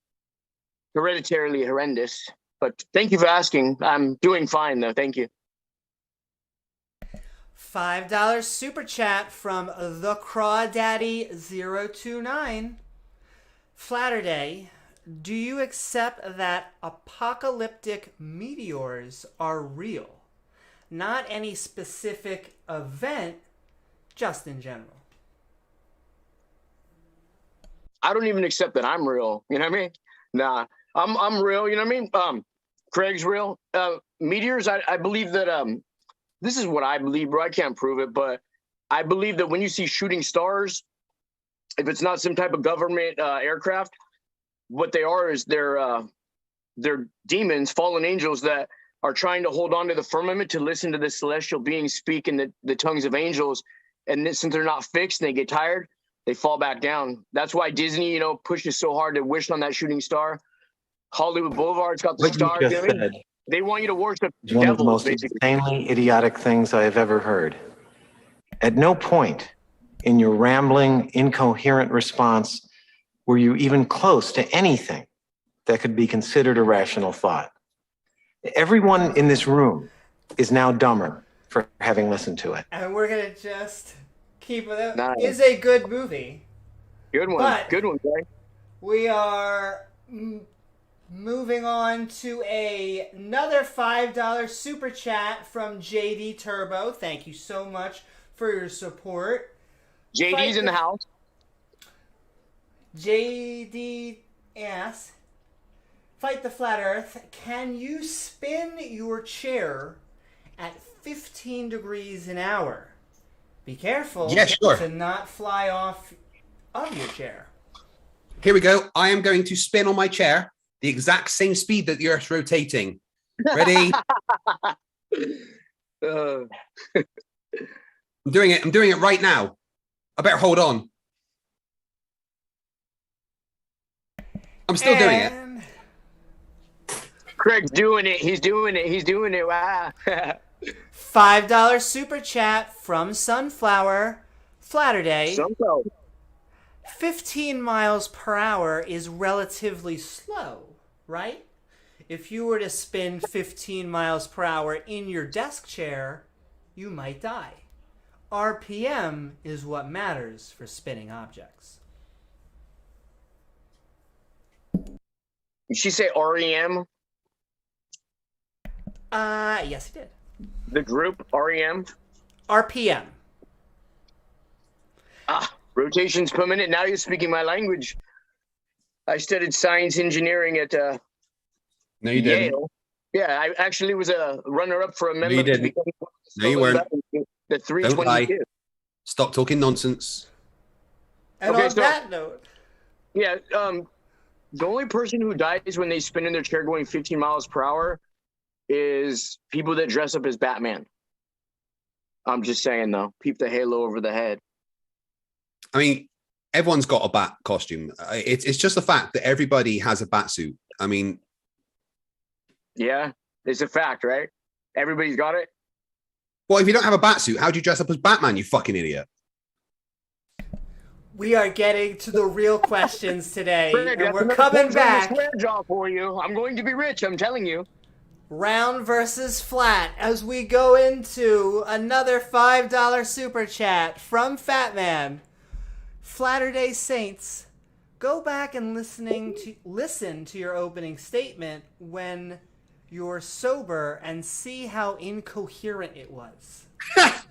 hereditarily horrendous. But thank you for asking. I'm doing fine, though. Thank you. $5 super chat from the Crawdaddy029. FlatterDay, do you accept that apocalyptic meteors are real? Not any specific event, just in general. I don't even accept that I'm real. You know what I mean? Nah, I'm real. You know what I mean? Craig's real. Meteors, I believe that this is what I believe, bro. I can't prove it, but I believe that when you see shooting stars, if it's not some type of government aircraft, what they are is they're demons, fallen angels that are trying to hold on to the firmament to listen to the celestial beings speak in the tongues of angels. And since they're not fixed and they get tired, they fall back down. That's why Disney, you know, pushes so hard to wish on that shooting star. Hollywood Boulevard's got the What stars. you You know just what I mean? said They want you to worship is one of the devils, most basically. insanely idiotic things I have ever heard. At no point in your rambling, incoherent response were you even close to anything that could be considered a rational thought. Everyone in this room is now dumber for having listened to it. And we're going to just keep it up. Nice. It's a good movie. Good one. But Good one, guy. we are moving on to another $5 super chat from JD Turbo. Thank you so much for your support. JD's in the house. JD asks, Fight the Flat Earth, can you spin your chair at 15 degrees an hour? Be careful to not fly off of your chair. Here we go. I am going to spin on my chair the exact same speed that the Earth's rotating. Ready? I'm doing it. I'm doing it right now. I better hold on. I'm still doing it. And Craig's doing it. He's doing it. He's doing it. Wow. $5 super chat from Sunflower. FlatterDay. Somehow. 15 miles per hour is relatively slow, right? If you were to spin 15 miles per hour in your desk chair, you might die. RPM is what matters for spinning objects. Did she say REM? Yes, he did. The group REM? RPM. Rotations per minute. Now you're speaking my language. I studied science engineering at No, you didn't. Yale. Yeah, I actually was a runner-up for a member you to didn't. become No, you weren't. the Don't lie. 322. Stop talking nonsense. And Okay, on so- that note, Yeah, the only person who dies when they spin in their chair going 15 miles per hour is people that dress up as Batman. I'm just saying, though. Peep the halo over the head. I mean, everyone's got a bat costume. It's just the fact that everybody has a bat suit. I mean, Yeah, it's a fact, right? Everybody's got it. well, if you don't have a bat suit, how do you dress up as Batman, you fucking idiot? we are getting to the real questions today, Craig, and that's we're another coming points on the back. Square jaw for you. I'm going to be rich. I'm telling you. Round versus flat as we go into another $5 super chat from Fatman. FlatterDay Saints, go back and listen to your opening statement when you're sober and see how incoherent it was.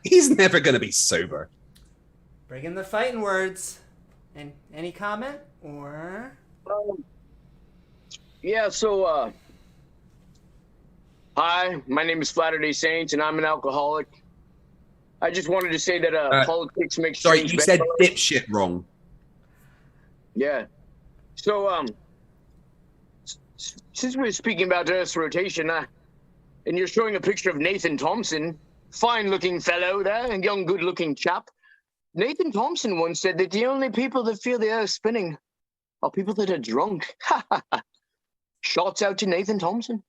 He's never going to be sober. Bring in the fighting words. And any comment or? Yeah, so, hi, my name is FlatterDay Saints, and I'm an alcoholic. I just wanted to say that politics makes Sorry, strange you said bedfellows. dipshit wrong. Yeah. So, since we're speaking about Earth's rotation, and you're showing a picture of Nathan Thompson, fine-looking fellow there, a young, good-looking chap. Nathan Thompson once said that the only people that feel the Earth spinning are people that are drunk. Shots out to Nathan Thompson.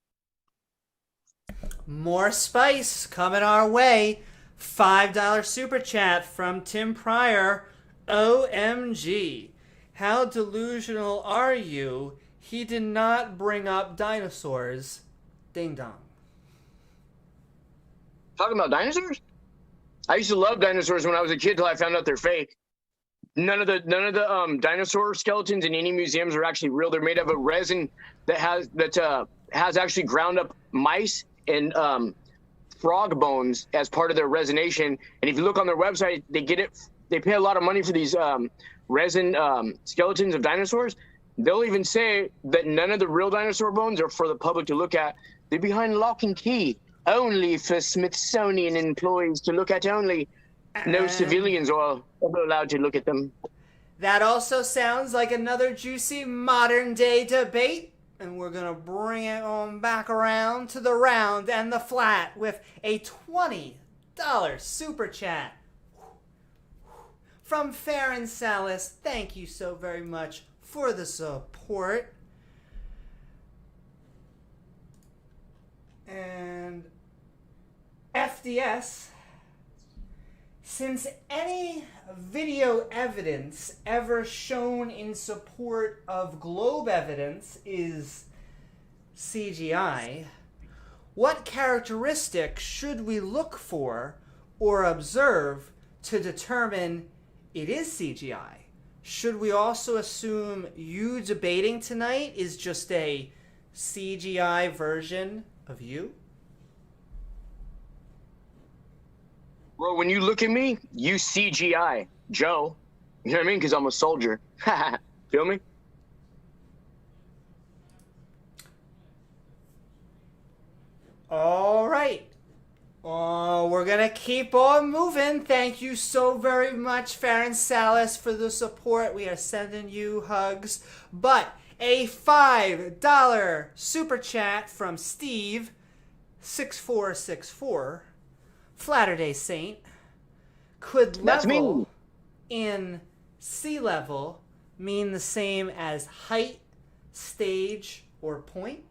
More spice coming our way. $5 super chat from Tim Pryor. OMG. How delusional are you? He did not bring up dinosaurs. Ding dong. Talking about dinosaurs? I used to love dinosaurs when I was a kid till I found out they're fake. None of the dinosaur skeletons in any museums are actually real. They're made of a resin that has actually ground up mice and frog bones as part of their resination. And if you look on their website, they pay a lot of money for these resin skeletons of dinosaurs. They'll even say that none of the real dinosaur bones are for the public to look at. They're behind lock and key, only for Smithsonian employees to look at only. No civilians are ever allowed to look at them. That also sounds like another juicy modern day debate. And we're going to bring it on back around to the round and the flat with a $20 super chat from Farron Salas. Thank you so very much for the support. And FDS, since any video evidence ever shown in support of globe evidence is CGI, what characteristics should we look for or observe to determine it is CGI? Should we also assume you debating tonight is just a CGI version of you? Bro, when you look at me, you CGI, Joe. You know what I mean? Because I'm a soldier. Feel me? All right. We're going to keep on moving. Thank you so very much, Farron Salas, for the support. We are sending you hugs. But a $5 super chat from Steve, 6464. FlatterDay Saint, could That's level me. in sea level mean the same as height, stage, or point?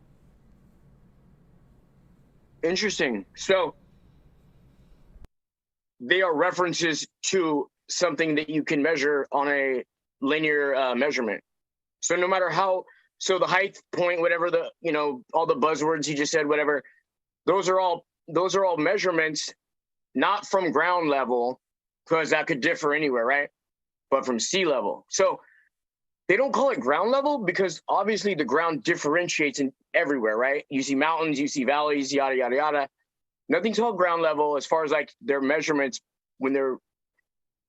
Interesting. So they are references to something that you can measure on a linear measurement. So no matter how, so the height, point, whatever the, all the buzzwords you just said, whatever, those are all measurements, not from ground level, because that could differ anywhere, right? But from sea level. So they don't call it ground level because obviously the ground differentiates in everywhere, right? You see mountains, you see valleys, yada, yada, yada. Nothing's called ground level as far as like their measurements when they're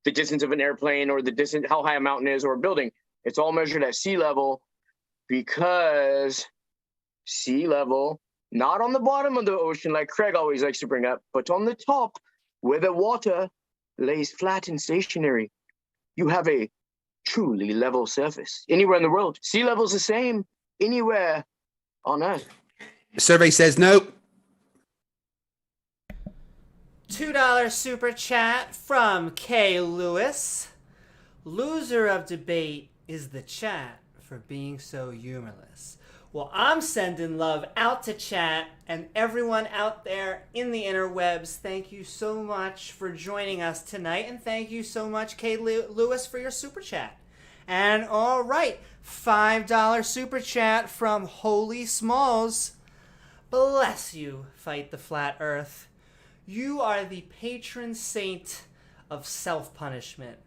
the distance of an airplane or the distance, how high a mountain is or a building. It's all measured at sea level because sea level, not on the bottom of the ocean like Craig always likes to bring up, but on the top where the water lays flat and stationary. You have a truly level surface anywhere in the world. Sea level's the same anywhere on Earth. Survey says no. $2 super chat from K. Lewis. Loser of debate is the chat for being so humorless. Well, I'm sending love out to chat and everyone out there in the interwebs. Thank you so much for joining us tonight, and thank you so much, K. Lewis, for your super chat. And all right, $5 super chat from Holy Smalls. Bless you, Fight the Flat Earth. You are the patron saint of self-punishment.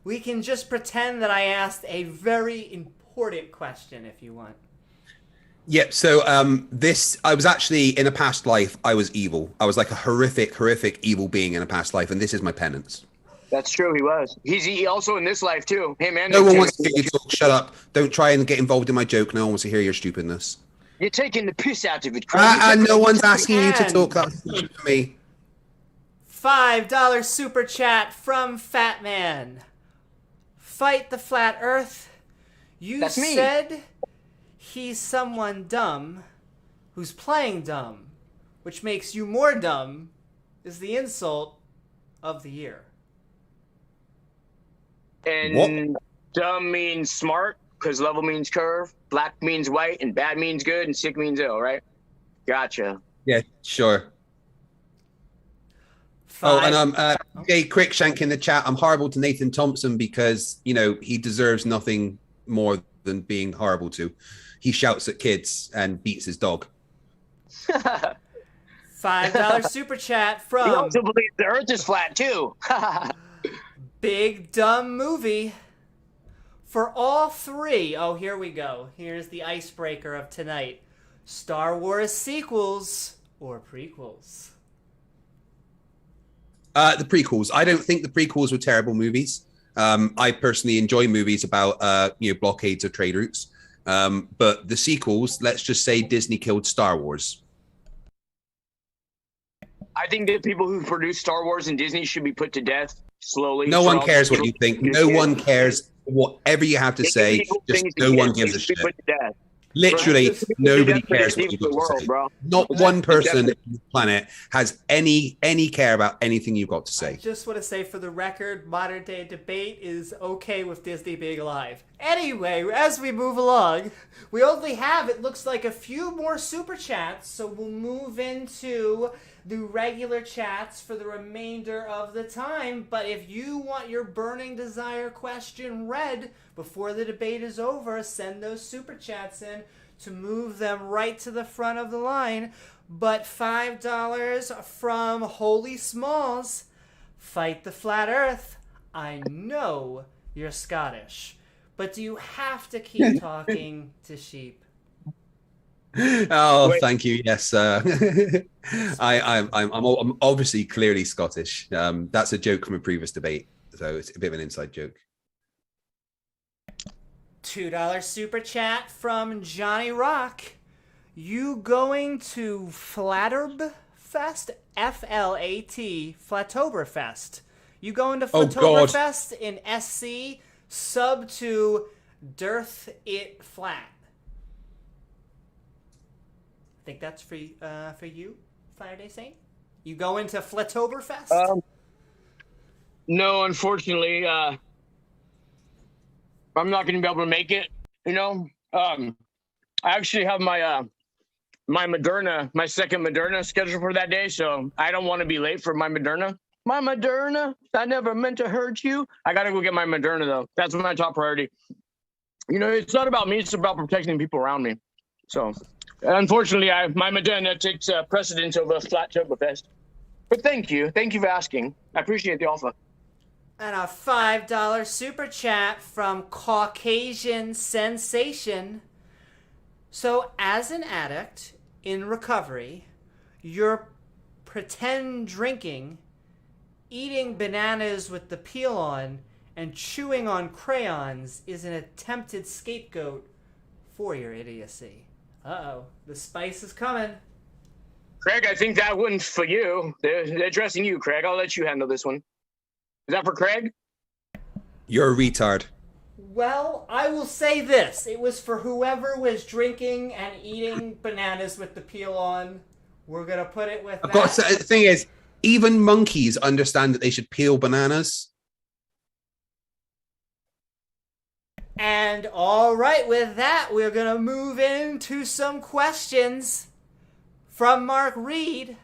We can just pretend that I asked a very important question if you want. Yep. So I was actually in a past life, I was evil. I was like a horrific evil being in a past life, and this is my penance. That's true, he was. He's also in this life too. Hey man, No one wants to hear you talk. Shut up. Don't try and get involved in my joke. No one wants to hear your stupidness. You're taking the piss out of it, Craig. And no one's asking you to talk. That's for me. $5 super chat from Fat Man. Fight the Flat Earth. You said he's someone dumb who's playing dumb, which makes you more dumb, is the insult of the year. And what? Dumb means smart, because level means curve, black means white, and bad means good, and sick means ill, right? Gotcha. Yeah, sure. Jay Crickshank in the chat. I'm horrible to Nathan Thompson because, he deserves nothing more than being horrible to. He shouts at kids and beats his dog. $5 super chat from... He also believes the earth is flat, too. Big Dumb Movie. For all three... Oh, here we go. Here's the icebreaker of tonight. Star Wars sequels or prequels? The prequels. I don't think the prequels were terrible movies. I personally enjoy movies about blockades of trade routes. But the sequels, let's just say Disney killed Star Wars. I think that people who produce Star Wars and Disney should be put to death slowly. No one cares what you think. No one cares whatever you have to say. Just no one gives a shit. Literally, nobody cares what you've got to say. Bro. Not one person on the planet has any care about anything you've got to say. I just want to say, for the record, modern day debate is okay with Disney being alive. Anyway, as we move along, we only have, it looks like, a few more super chats, so we'll move into the regular chats for the remainder of the time. But if you want your burning desire question read before the debate is over, send those super chats in to move them right to the front of the line. But $5 from Holy Smalls. Fight the Flat Earth. I know you're Scottish, but do you have to keep talking to sheep? Oh, thank you. Yes, I'm obviously clearly Scottish. That's a joke from a previous debate, so it's a bit of an inside joke. $2 super chat from Johnny Rock. You going to Flatterfest? F-L-A-T, Flatoberfest. You going to Flatoberfest in SC, sub to Dearth It Flat. I think that's for you, FlatterDay Saint? You going to Flatoberfest? No, unfortunately, I'm not going to be able to make it, I actually have my Moderna, my second Moderna scheduled for that day, so I don't want to be late for my Moderna. My Moderna, I never meant to hurt you. I gotta go get my Moderna though. That's my top priority. You know, it's not about me; it's about protecting people around me. So, unfortunately, my Moderna takes precedence over Flattoberfest. But thank you for asking. I appreciate the offer. And a $5 super chat from Caucasian Sensation. So, as an addict in recovery, you're pretend drinking, eating bananas with the peel on, and chewing on crayons is an attempted scapegoat for your idiocy. Uh-oh, the spice is coming. Craig, I think that one's for you. They're addressing you, Craig. I'll let you handle this one. Is that for Craig? You're a retard. Well, I will say this. It was for whoever was drinking and eating bananas with the peel on. We're going to put it with Of course, that. the thing is, even monkeys understand that they should peel bananas. And all right, with that, we're going to move into some questions from Mark Reed.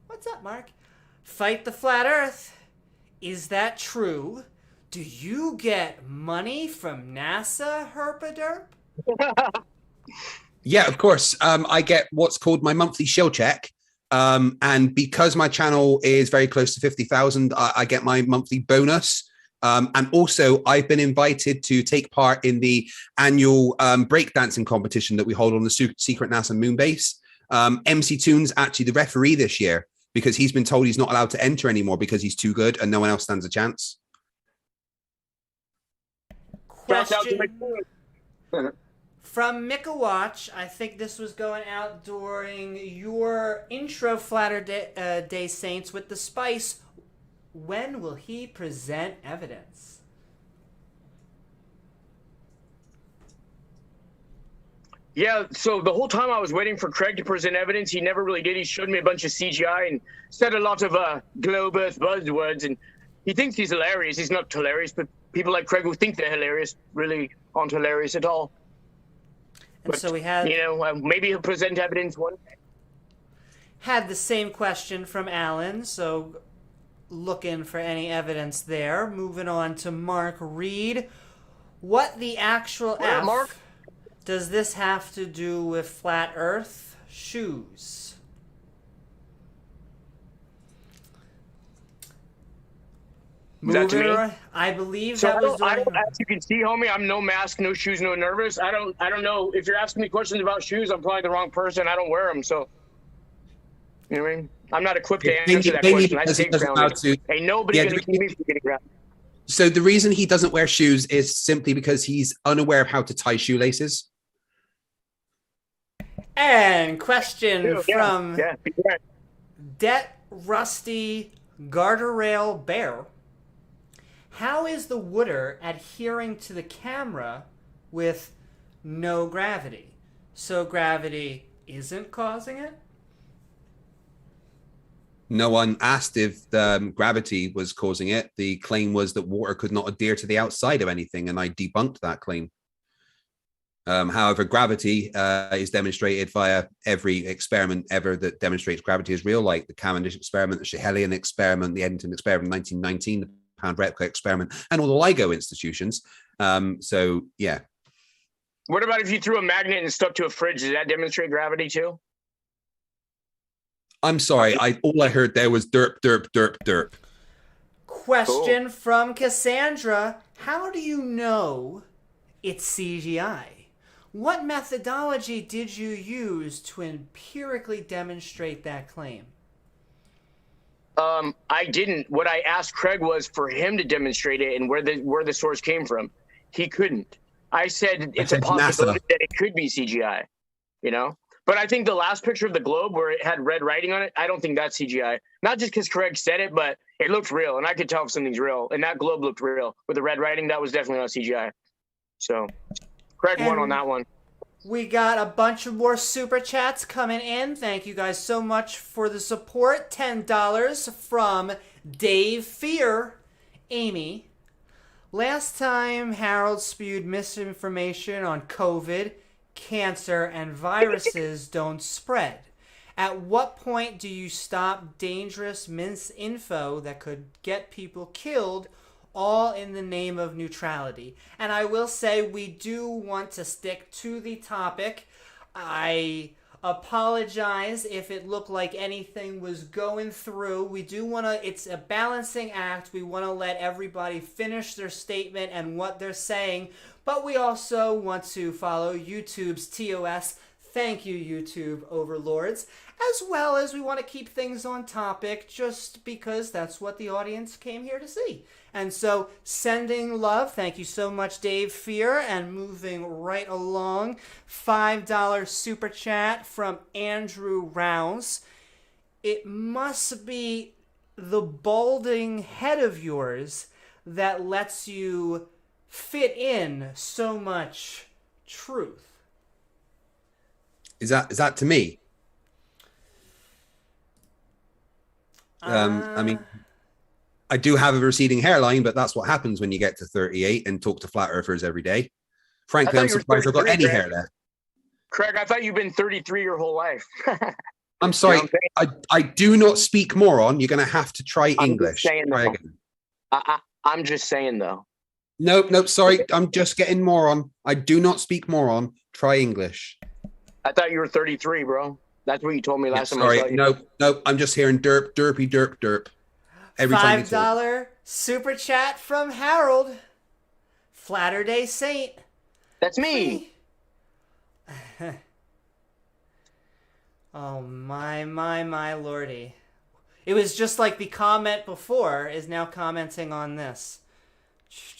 What's up, Mark? Fight the Flat Earth. Is that true? Do you get money from NASA, Herpaderp? Yeah, of course. I get what's called my monthly show check. And because my channel is very close to 50,000, I get my monthly bonus. And also, I've been invited to take part in the annual breakdancing competition that we hold on the secret NASA moon base. MC Toon's actually the referee this year because he's been told he's not allowed to enter anymore because he's too good and no one else stands a chance. Question from Mikawatch. I think this was going out during your intro FlatterDay Saints with the Spice. When will he present evidence? Yeah, so the whole time I was waiting for Craig to present evidence, he never really did. He showed me a bunch of CGI and said a lot of globe earth buzzwords, and he thinks he's hilarious. He's not hilarious, but people like Craig who think they're hilarious really aren't hilarious at all. And but, so we had, you know, maybe he'll present evidence one day. Had the same question from Alan, so looking for any evidence there. Moving on to Mark Reed. What the actual F Mark? does this have to do with Flat Earth shoes? Is that to me? I believe So that was as you can see, homie, I'm no mask, no shoes, no nervous. I don't know. If you're asking me questions about shoes, I'm probably the wrong person. I don't wear them, so you know what I mean? I'm not equipped to answer that question. I stay grounded. Ain't nobody gonna keep me from getting grounded. So the reason he doesn't wear shoes is simply because he's unaware of how to tie shoelaces. And question from be right. Det Rusty Garterail Bear. How is the water adhering to the camera with no gravity? So gravity isn't causing it? No one asked if gravity was causing it. The claim was that water could not adhere to the outside of anything, and I debunked that claim. However, gravity is demonstrated via every experiment ever that demonstrates gravity is real, like the Cavendish experiment, the Schehelian experiment, the Eddington experiment in 1919, the Pound Replica experiment, and all the LIGO institutions. So, yeah. What about if you threw a magnet and stuck to a fridge? Does that demonstrate gravity too? I'm sorry. All I heard there was derp, derp, derp, derp. Question from Cassandra. How do you know it's CGI? What methodology did you use to empirically demonstrate that claim? I didn't. What I asked Craig was for him to demonstrate it and where the source came from. He couldn't. I said it's a possibility that it could be CGI, you know? But I think the last picture of the globe where it had red writing on it, I don't think that's CGI. Not just because Craig said it, but it looked real, and I could tell if something's real. And that globe looked real. With the red writing, that was definitely not CGI. So Craig won on that one. We got a bunch of more super chats coming in. Thank you guys so much for the support. $10 from Dave Fear. Amy. Last time Harold spewed misinformation on COVID, cancer and viruses don't spread? At what point do you stop dangerous misinfo that could get people killed, all in the name of neutrality? And I will say we do want to stick to the topic. I apologize if it looked like anything was going through. We do want to, it's a balancing act. We want to let everybody finish their statement and what they're saying, but we also want to follow YouTube's TOS. Thank you, YouTube overlords. As well as we want to keep things on topic just because that's what the audience came here to see. And so, sending love. Thank you so much, Dave Fear. And moving right along, $5 super chat from Andrew Rouse. It must be the balding head of yours that lets you fit in so much truth. Is that to me? I mean, I do have a receding hairline, but that's what happens when you get to 38 and talk to flat earthers every day. Frankly, I'm surprised I've got any hair left. Craig, I thought you've been 33 your whole life. I'm sorry, You know what I do not speak moron. You're going to have to try English. Try again. I'm just saying, though. Nope, sorry. I'm just getting moron. I do not speak moron. Try English. I thought you were 33, bro. That's what you told me last time. Sorry, I saw you. Nope. I'm just hearing derp, derpy, derp. Every time you talk. $5 super chat from Harold. FlatterDay Saint. That's me. Oh, my lordy. It was just like the comment before is now commenting on this.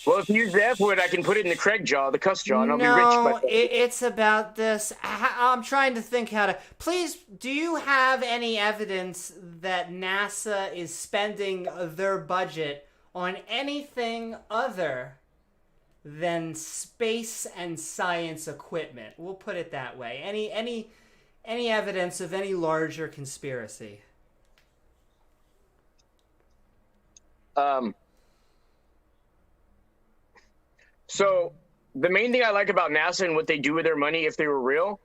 Well, if you use the F word, I can put it in the Craig jaw, the cuss jaw, and I'll be rich. No, it's about this. I'm trying to think how to... Please, do you have any evidence that NASA is spending their budget on anything other than space and science equipment? We'll put it that way. Any evidence of any larger conspiracy? So the main thing I like about NASA and what they do with their money, if they were real,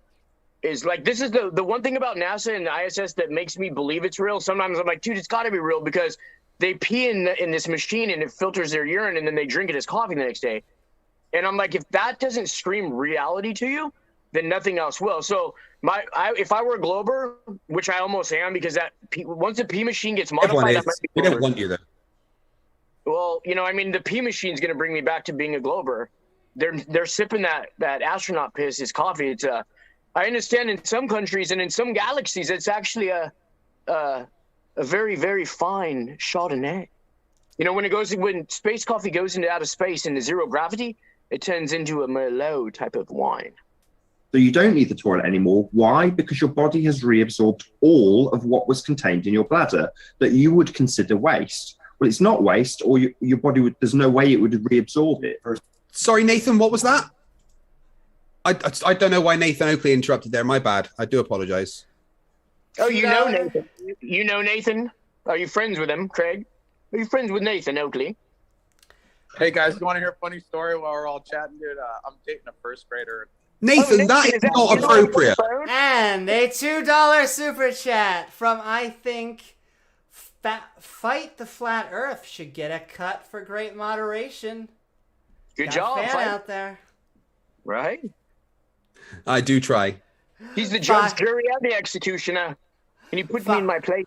is like, this is the one thing about NASA and the ISS that makes me believe it's real. Sometimes I'm like, dude, it's got to be real, because they pee in this machine and it filters their urine and then they drink it as coffee the next day. And I'm like, if that doesn't scream reality to you, then nothing else will. So if I were a Glober, which I almost am, because once the pee machine gets modified, we don't want you though. Well, I mean, the pee machine's going to bring me back to being a Glober. They're sipping that astronaut piss as coffee. It's I understand in some countries and in some galaxies, it's actually a very, very fine Chardonnay. When space coffee goes into outer space into zero gravity, it turns into a Merlot type of wine. So you don't need the toilet anymore. Why? Because your body has reabsorbed all of what was contained in your bladder that you would consider waste. Well, it's not waste, or your body would. There's no way it would reabsorb it. Sorry, Nathan, what was that? I don't know why Nathan Oakley interrupted there. My bad. I do apologize. Oh, you know Nathan. You know Nathan? Are you friends with him, Craig? Are you friends with Nathan Oakley? Hey, guys, you want to hear a funny story while we're all chatting, dude? I'm dating a first grader. Nathan, that is not appropriate. And a $2 super chat from, I think... Fight the Flat Earth should get a cut for great moderation. Good job, fan out there. Right? I do try. He's the judge, jury, and the executioner. Can you put me in my place?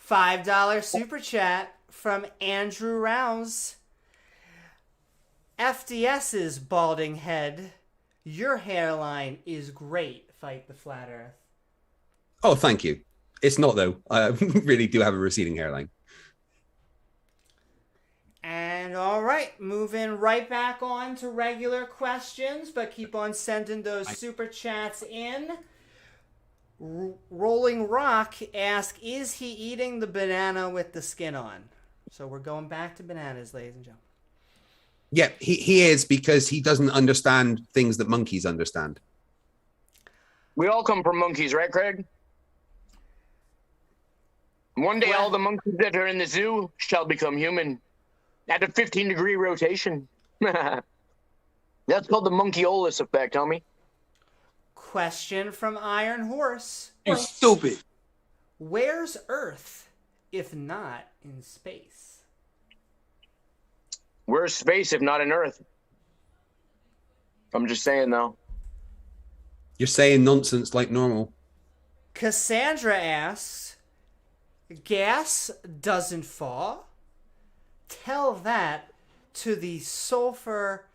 $5 super chat from Andrew Rouse. FDS's balding head. Your hairline is great. Fight the Flat Earth. Oh, thank you. It's not, though. I really do have a receding hairline. And all right, moving right back on to regular questions, but keep on sending those super chats in. Rolling Rock asks, is he eating the banana with the skin on? So we're going back to bananas, ladies and gentlemen. Yeah, he is, because he doesn't understand things that monkeys understand. We all come from monkeys, right, Craig? One day, all the monkeys that are in the zoo shall become human at a 15-degree rotation. That's called the monkeyolus effect, homie. Question from Iron Horse. You stupid. Where's Earth if not in space? Where's space if not in Earth? I'm just saying, though. You're saying nonsense like normal. Cassandra asks, gas doesn't fall? Tell that to the sulfur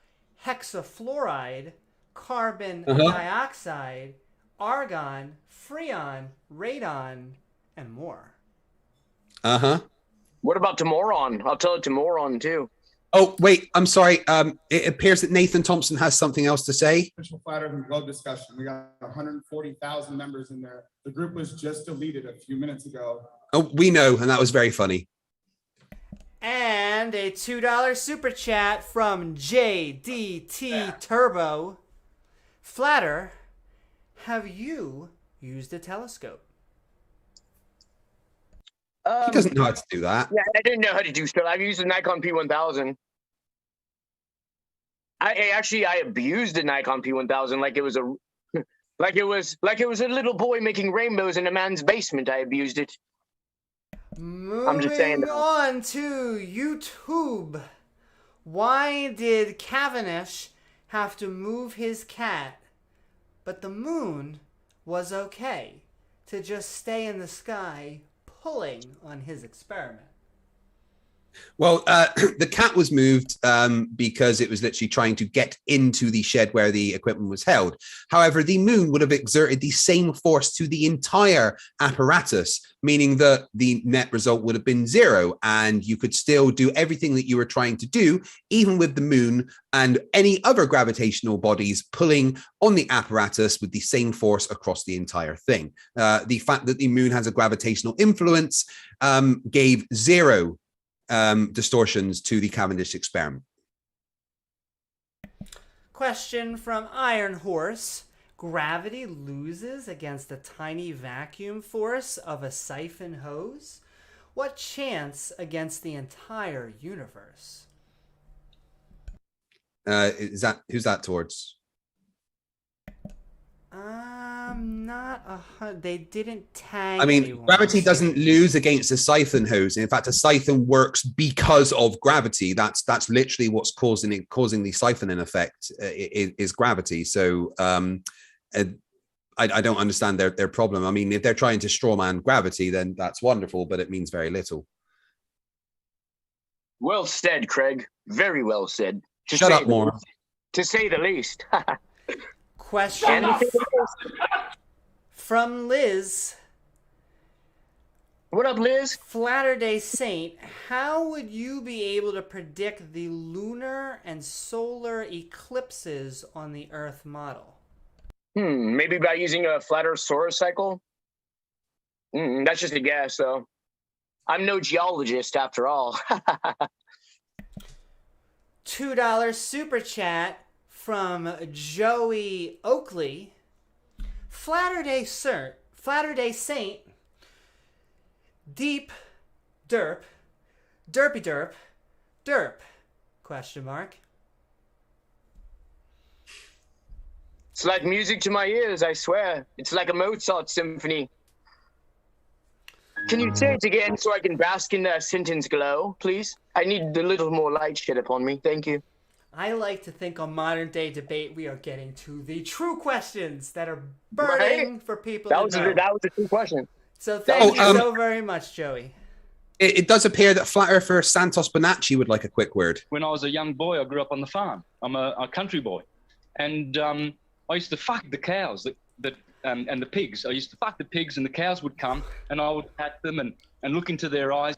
hexafluoride, carbon dioxide, argon, freon, radon, and more. What about to moron? I'll tell it to moron, too. Oh, wait, I'm sorry. It appears that Nathan Thompson has something else to say. Official Flat Earth and Globe discussion. We got 140,000 members in there. The group was just deleted a few minutes ago. Oh, we know, and that was very funny. And a $2 super chat from JDT Turbo. Flatter, have you used a telescope? He doesn't know how to do that. Yeah, I didn't know how to do stuff. I've used a Nikon P1000. I abused a Nikon P1000 like it was a like it was a little boy making rainbows in a man's basement. I abused it. I'm just saying. Moving on to YouTube. Why did Cavendish have to move his cat, but the moon was okay to just stay in the sky pulling on his experiment? Well, the cat was moved because it was literally trying to get into the shed where the equipment was held. However, the moon would have exerted the same force to the entire apparatus, meaning that the net result would have been zero, and you could still do everything that you were trying to do, even with the moon and any other gravitational bodies pulling on the apparatus with the same force across the entire thing. The fact that the moon has a gravitational influence gave zero distortions to the Cavendish experiment. Question from Iron Horse. Gravity loses against the tiny vacuum force of a siphon hose? What chance against the entire universe? Who's that towards? They didn't tag. I mean, anyone. gravity doesn't lose against a siphon hose. In fact, a siphon works because of gravity. That's literally what's causing the siphoning effect is gravity. So I don't understand their problem. I mean, if they're trying to strawman gravity, then that's wonderful, but it means very little. Well said, Craig. Very well said. Shut up, more. To say the least. Question from Liz. What up, Liz? FlatterDay Saint, how would you be able to predict the lunar and solar eclipses on the Earth model? Maybe by using a flat Earth solar cycle? That's just a guess, though. I'm no geologist, after all. $2 super chat from Joey Oakley. FlatterDay Saint, deep derp, derpy derp, derp, question mark. It's like music to my ears, I swear. It's like a Mozart symphony. Can you say it again so I can bask in the sentence glow, please? I need a little more light shed upon me. Thank you. I like to think on Modern Day Debate we are getting to the true questions that are burning for people that to was know. That was a true question. So thank you so very much, Joey. It does appear that Flat Earther Santos Bonacci would like a quick word. When I was a young boy, I grew up on the farm. I'm a country boy. And I used to fuck the cows and the pigs. I used to fuck the pigs, and the cows would come, and I would pat them and look into their eyes.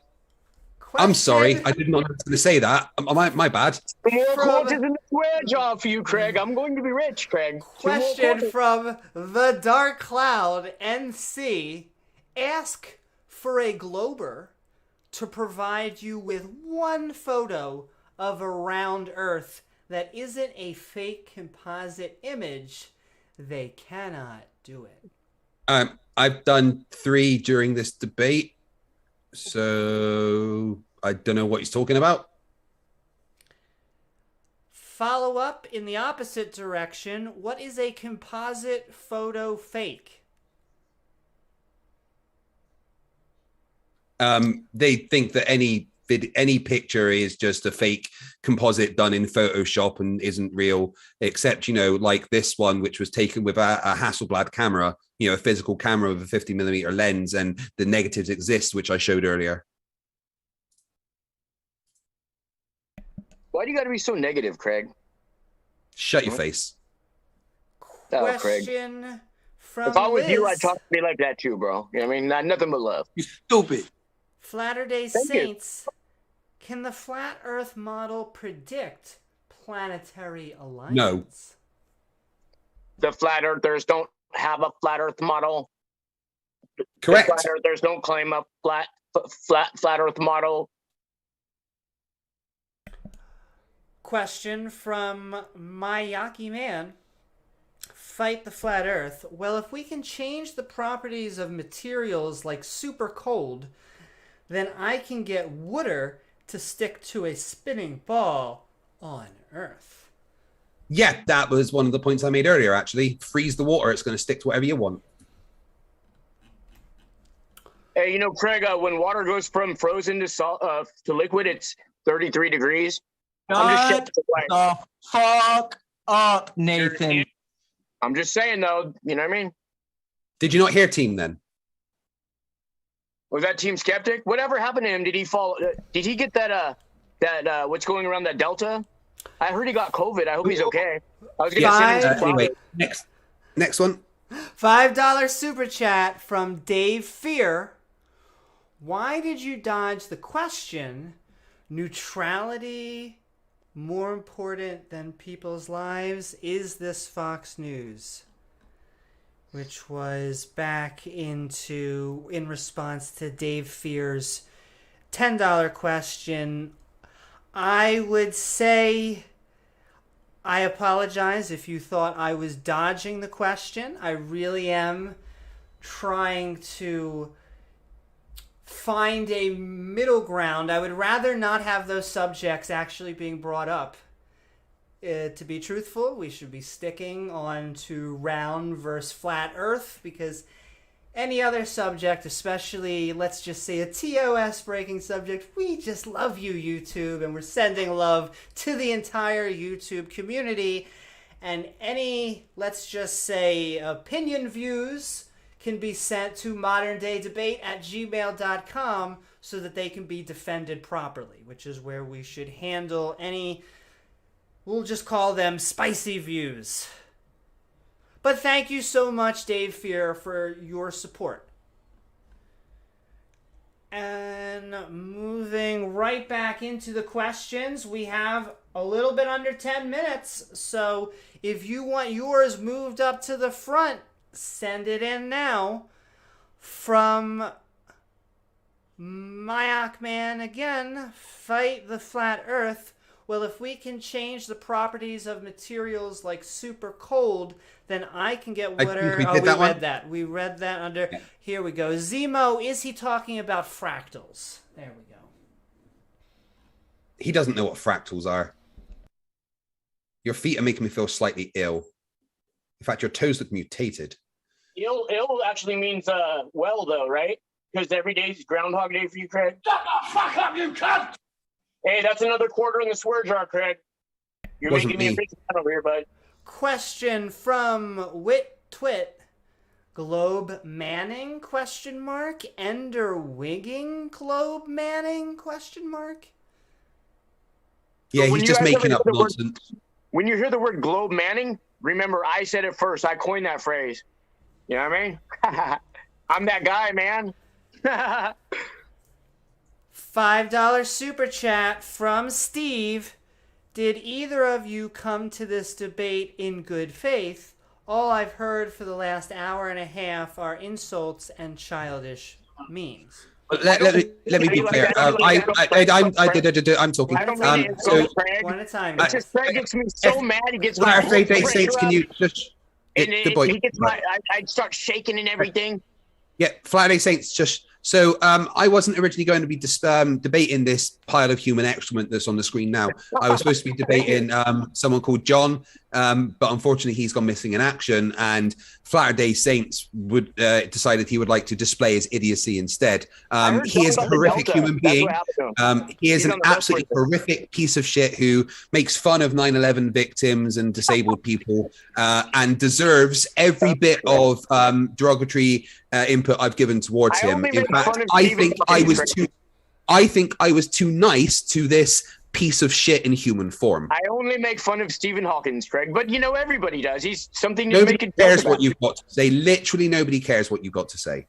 I'm sorry, I did not know I was going to say that. My bad. More quarters in the square job for you, Craig. I'm going to be rich, Craig. Question from the Dark Cloud NC. Ask for a Glober to provide you with one photo of a round Earth that isn't a fake composite image. They cannot do it. I've done 3 during this debate, so I don't know what he's talking about. Follow up in the opposite direction. What is a composite photo fake? They think that any picture is just a fake composite done in Photoshop and isn't real, except, like this one, which was taken with a Hasselblad camera, a physical camera with a 50mm lens, and the negatives exist, which I showed earlier. Why do you got to be so negative, Craig? Shut your face. Oh, Craig. Question from If I was you, Liz. I'd talk to me like that too, bro. You know what I mean? Nothing but love. You stupid. FlatterDay Thank you. Saints, can the flat Earth model predict planetary alignments? No. The flat earthers don't have a flat Earth model. Correct. The flat earthers don't claim a flat Earth model. Question from Mayaki Man. Fight the flat Earth. Well, if we can change the properties of materials like super cold, then I can get water to stick to a spinning ball on Earth. Yeah, that was one of the points I made earlier, actually. Freeze the water. It's going to stick to whatever you want. Hey, Craig, when water goes from frozen to liquid, it's 33 degrees. Shut the fuck up, Nathan. I'm just saying, though. You know what I mean? Did you not hear Team then? Was that Team Skeptic? Whatever happened to him? Did he fall? Did he get that what's going around that Delta? I heard he got COVID. I hope he's okay. I was gonna send him Anyway, next one. $5 super chat from Dave Fear. Why did you dodge the question? Neutrality more important than people's lives? Is this Fox News? Which was back in response to Dave Fear's $10 question. I would say I apologize if you thought I was dodging the question. I really am trying to find a middle ground. I would rather not have those subjects actually being brought up. To be truthful, we should be sticking on to round versus flat Earth, because any other subject, especially, let's just say, a TOS breaking subject, we just love you, YouTube, and we're sending love to the entire YouTube community. And any, let's just say, opinion views can be sent to moderndaydebate@gmail.com so that they can be defended properly, which is where we should handle any, we'll just call them spicy views. But thank you so much, Dave Fear, for your support. And moving right back into the questions, we have a little bit under 10 minutes. So if you want yours moved up to the front, send it in now. From Mayakman again, fight the flat Earth. Well, if we can change the properties of materials like super cold, then I can get water. We read that under. Yeah. Here we go. Zemo, is he talking about fractals? There we go. He doesn't know what fractals are. Your feet are making me feel slightly ill. In fact, your toes look mutated. Ill actually means well, though, right? Because every day is Groundhog Day for you, Craig. Shut the fuck up, you cunt! Hey, that's another quarter in the swear jar, Craig. You're making me a big fan over here, bud. Question from Wit Twit. Globe Manning? Question mark. Ender Wigging Globe Manning? Question mark. Yeah, he's just making up nonsense. When you hear the word Globe Manning, remember I said it first. I coined that phrase. You know what I mean? I'm that guy, man. $5 super chat from Steve. Did either of you come to this debate in good faith? All I've heard for the last hour and a half are insults and childish memes. Let me be clear. I'm talking. One at a time. It's just Craig gets me so mad. He gets my FlatterDay Saints. Can you just? Good boy. He gets I'd start shaking and everything. Yeah, FlatterDay Saints. Just So I wasn't originally going to be debating this pile of human excrement that's on the screen now. I was supposed to be debating someone called John, but unfortunately he's gone missing in action. And FlatterDay Saints would decided he would like to display his idiocy instead. He is a horrific human being. He is an absolutely horrific piece of shit who makes fun of 9/11 victims and disabled people, and deserves every bit of derogatory input I've given towards him. In fact, I think I was too nice to this piece of shit in human form. I only make fun of Stephen Hawkins, Craig, but you know everybody does. He's something to Nobody make it cares what you've got to say. Literally nobody cares what you've got to say.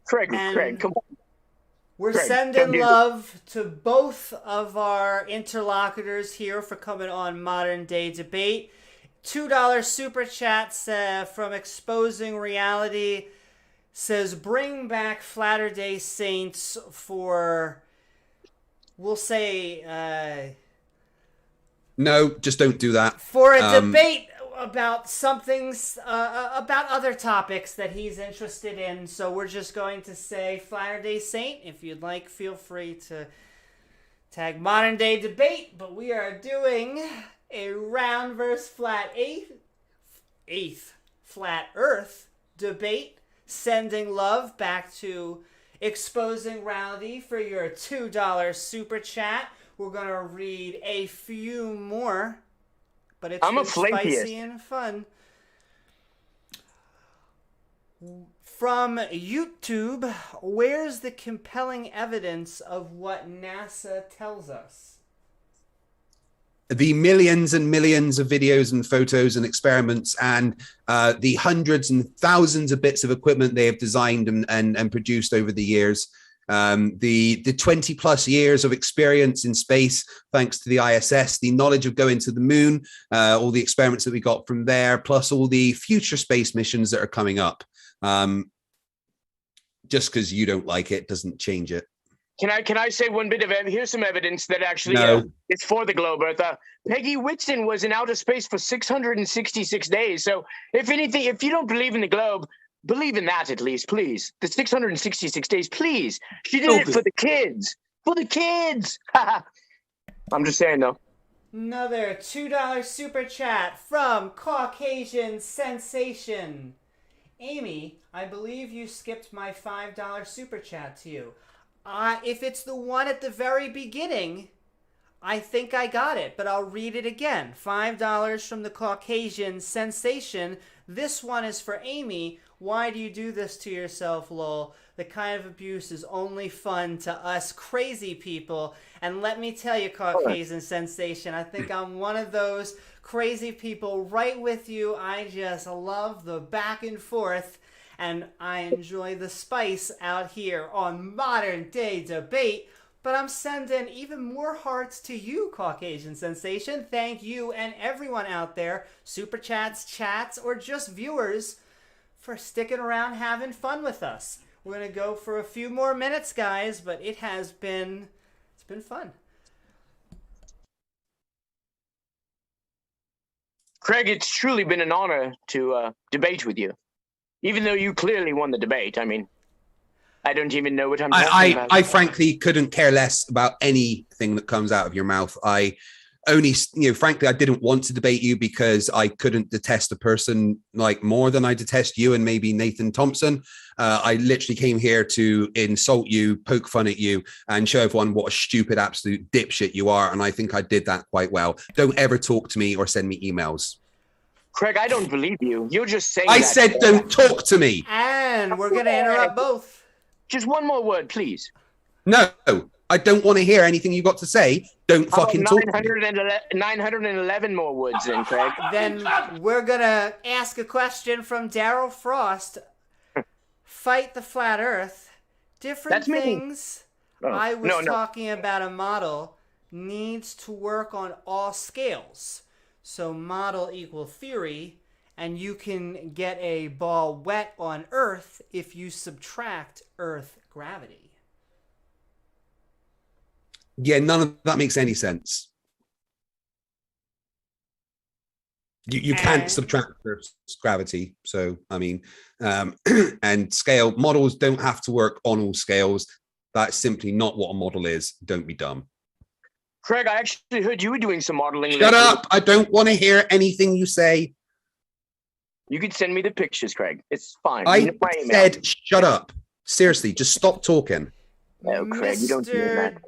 Craig, come on. We're sending love to both of our interlocutors here for coming on Modern Day Debate. $2 super chats from Exposing Reality says, bring back FlatterDay Saints for, we'll say... no, just don't do that. For a debate about about other topics that he's interested in. So we're just going to say FlatterDay Saint. If you'd like, feel free to tag Modern Day Debate. But we are doing a round versus flat eighth flat Earth debate. Sending love back to Exposing Reality for your $2 super chat. We're going to read a few more, but it's spicy and fun. From YouTube, where's the compelling evidence of what NASA tells us? The millions and millions of videos and photos and experiments and the hundreds and thousands of bits of equipment they have designed and produced over the years. The 20 plus years of experience in space, thanks to the ISS, the knowledge of going to the moon, all the experiments that we got from there, plus all the future space missions that are coming up. Just because you don't like it doesn't change it. Can I say one bit of evidence? Here's some evidence that actually is for the globe Earth. Peggy Whitson was in outer space for 666 days. So if anything, if you don't believe in the globe, believe in that at least, please. The 666 days, please. She did it for the kids. For the kids. I'm just saying, though. Another $2 super chat from Caucasian Sensation. Amy, I believe you skipped my $5 super chat to you. If it's the one at the very beginning, I think I got it, but I'll read it again. $5 from the Caucasian Sensation. This one is for Amy. Why do you do this to yourself, lol? The kind of abuse is only fun to us crazy people. And let me tell you, Caucasian Sensation, I think I'm one of those crazy people right with you. I just love the back and forth. And I enjoy the spice out here on Modern Day Debate. But I'm sending even more hearts to you, Caucasian Sensation. Thank you and everyone out there, super chats, chats, or just viewers, for sticking around having fun with us. We're going to go for a few more minutes, guys, but it's been fun. Craig, it's truly been an honor to debate with you. Even though you clearly won the debate, I mean, I don't even know what I'm talking about. I frankly couldn't care less about anything that comes out of your mouth. I only, frankly, I didn't want to debate you because I couldn't detest a person like more than I detest you and maybe Nathan Thompson. I literally came here to insult you, poke fun at you, and show everyone what a stupid, absolute dipshit you are. And I think I did that quite well. Don't ever talk to me or send me emails. Craig, I don't believe you. You're just saying I said don't talk to me. And we're going to interrupt both. Just one more word, please. No, I don't want to hear anything you got to say. Don't fucking talk to me. 911 more words then, Craig. Then we're going to ask a question from Daryl Frost. Fight the flat earth. Different things. I was talking about a model needs to work on all scales. So model equal theory, and you can get a ball wet on Earth if you subtract Earth gravity. Yeah, none of that makes any sense. You can't subtract Earth's gravity. So, I mean, and scale models don't have to work on all scales. That's simply not what a model is. Don't be dumb. Craig, I actually heard you were doing some modeling. Shut up. I don't want to hear anything you say. You can send me the pictures, Craig. It's fine. I said shut up. Seriously, just stop talking. Oh, Craig, you don't do that.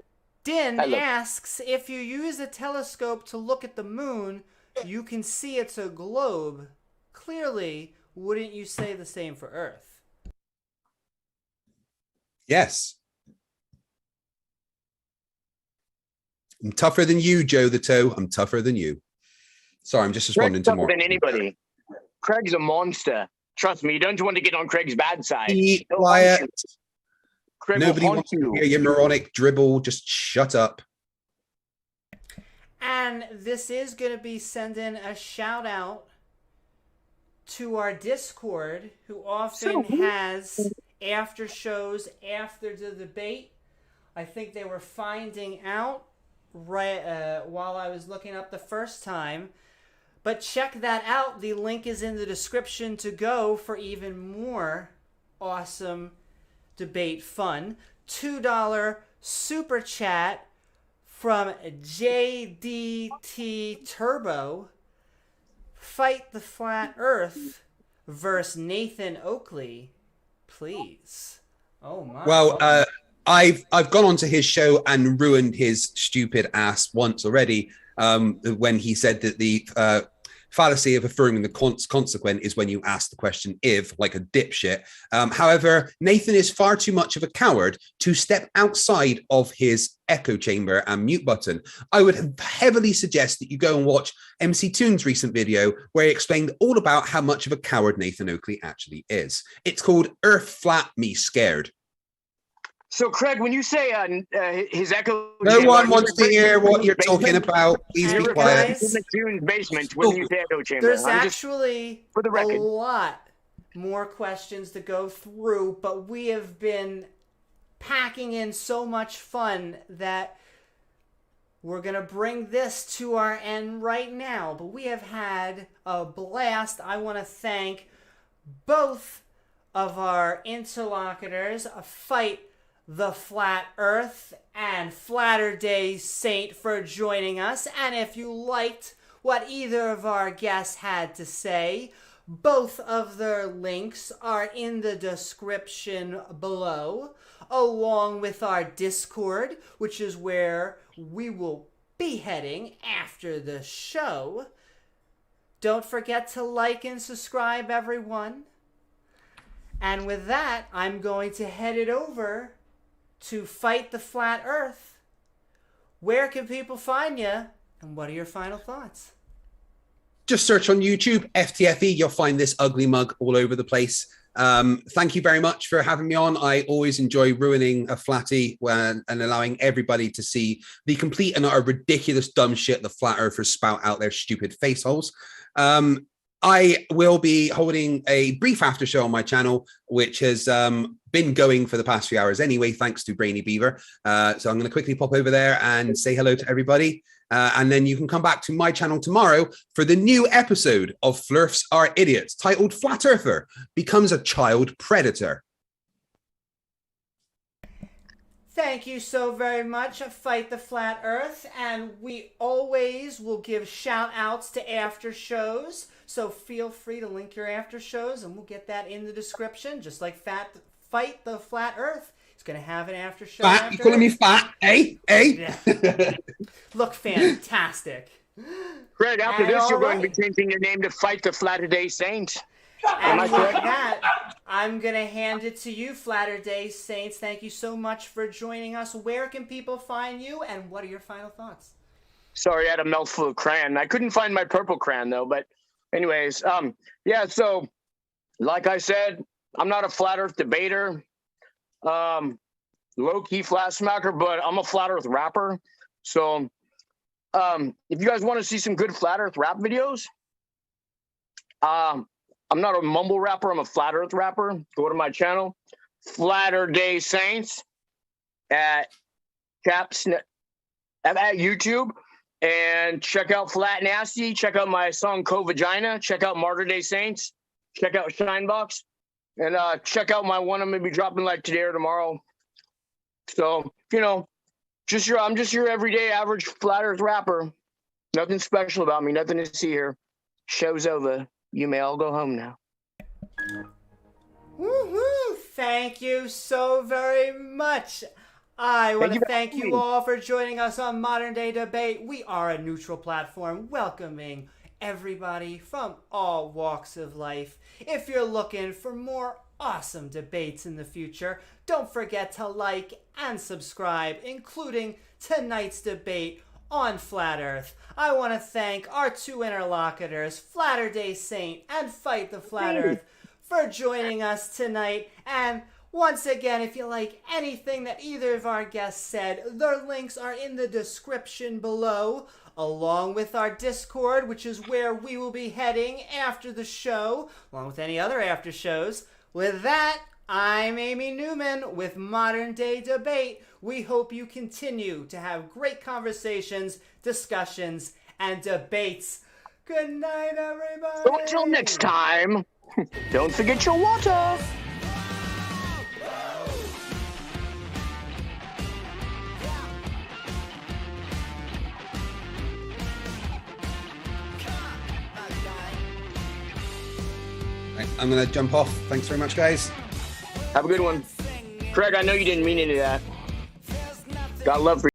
Din asks, if you use a telescope to look at the moon, you can see it's a globe. Clearly, wouldn't you say the same for Earth? Yes. I'm tougher than you, Joe the Toe. I'm tougher than you. Sorry, I'm just responding to more. Tougher than anybody. Craig's a monster. Trust me, you don't want to get on Craig's bad side. Be quiet. Craig Nobody wants to hear your moronic dribble. Just shut up. And this is going to be sending a shout out to our Discord, who often has after shows after the debate. I think they were finding out right while I was looking up the first time. But check that out. The link is in the description to go for even more awesome debate fun. $2 super chat from JDT Turbo. Fight the Flat Earth versus Nathan Oakley, please. Oh my. Well, I've gone onto his show and ruined his stupid ass once already. When he said that the fallacy of affirming the consequent is when you ask the question if, like a dipshit. However, Nathan is far too much of a coward to step outside of his echo chamber and mute button. I would heavily suggest that you go and watch MC Toon's recent video where he explained all about how much of a coward Nathan Oakley actually is. It's called Earth Flat Me Scared. So, Craig, when you say his echo... No one wants to hear what you're talking about. Please be quiet. In the Toon's basement, when you say echo chamber. There's actually for the record. A lot more questions to go through, but we have been packing in so much fun that we're going to bring this to our end right now. But we have had a blast. I want to thank both of our interlocutors, Fight the Flat Earth and FlatterDay Saint, for joining us. And if you liked what either of our guests had to say, both of their links are in the description below, along with our Discord, which is where we will be heading after the show. Don't forget to like and subscribe, everyone. And with that, I'm going to head it over to Fight the Flat Earth. Where can people find you, and what are your final thoughts? Just search on YouTube, FTFE. You'll find this ugly mug all over the place. Thank you very much for having me on. I always enjoy ruining a flatty and allowing everybody to see the complete and utter ridiculous dumb shit the flat earthers spout out their stupid face holes. I will be holding a brief after show on my channel, which has been going for the past few hours anyway, thanks to Brainy Beaver. So I'm going to quickly pop over there and say hello to everybody. And then you can come back to my channel tomorrow for the new episode of Flirfs Are Idiots, titled Flat Earther Becomes a Child Predator. Thank you so very much, Fight the Flat Earth. And we always will give shout outs to after shows. So feel free to link your after shows and we'll get that in the description, just like Fight the Flat Earth. It's going to have an after show. Fat? You calling me fat? Eh? Yeah. Look fantastic. Greg, after this, you're going to be changing your name to Fight the FlatterDay Saint. And with that, I'm going to hand it to you, FlatterDay Saints. Thank you so much for joining us. Where can people find you, and what are your final thoughts? Sorry, I had a mouthful of crayon. I couldn't find my purple crayon, though. But anyways, yeah, so like I said, I'm not a flat earth debater. Low-key flat smacker, but I'm a flat earth rapper. So if you guys want to see some good flat earth rap videos, I'm not a mumble rapper, I'm a flat earth rapper. Go to my channel, FlatterDay Saints at YouTube. And check out Flat Nasty. Check out my song Co-Vagina. Check out FlatterDay Saints. Check out Shinebox. And check out my one I'm going to be dropping like today or tomorrow. So, you know, I'm just your everyday average flat earth rapper. Nothing special about me. Nothing to see here. Show's over. You may all go home now. Woohoo! Thank you so very much. I want to thank you all for joining us on Modern Day Debate. We are a neutral platform welcoming everybody from all walks of life. If you're looking for more awesome debates in the future, don't forget to like and subscribe, including tonight's debate on Flat Earth. I want to thank our two interlocutors, FlatterDay Saint and Fight the Flat Earth, for joining us tonight. And once again, if you like anything that either of our guests said, their links are in the description below, along with our Discord, which is where we will be heading after the show, along with any other after shows. With that, I'm Amy Newman with Modern Day Debate. We hope you continue to have great conversations, discussions, and debates. Good night, everybody. So until next time, don't forget your water. I'm going to jump off. Thanks very much, guys. Have a good one. Craig, I know you didn't mean any of that. Got love for you.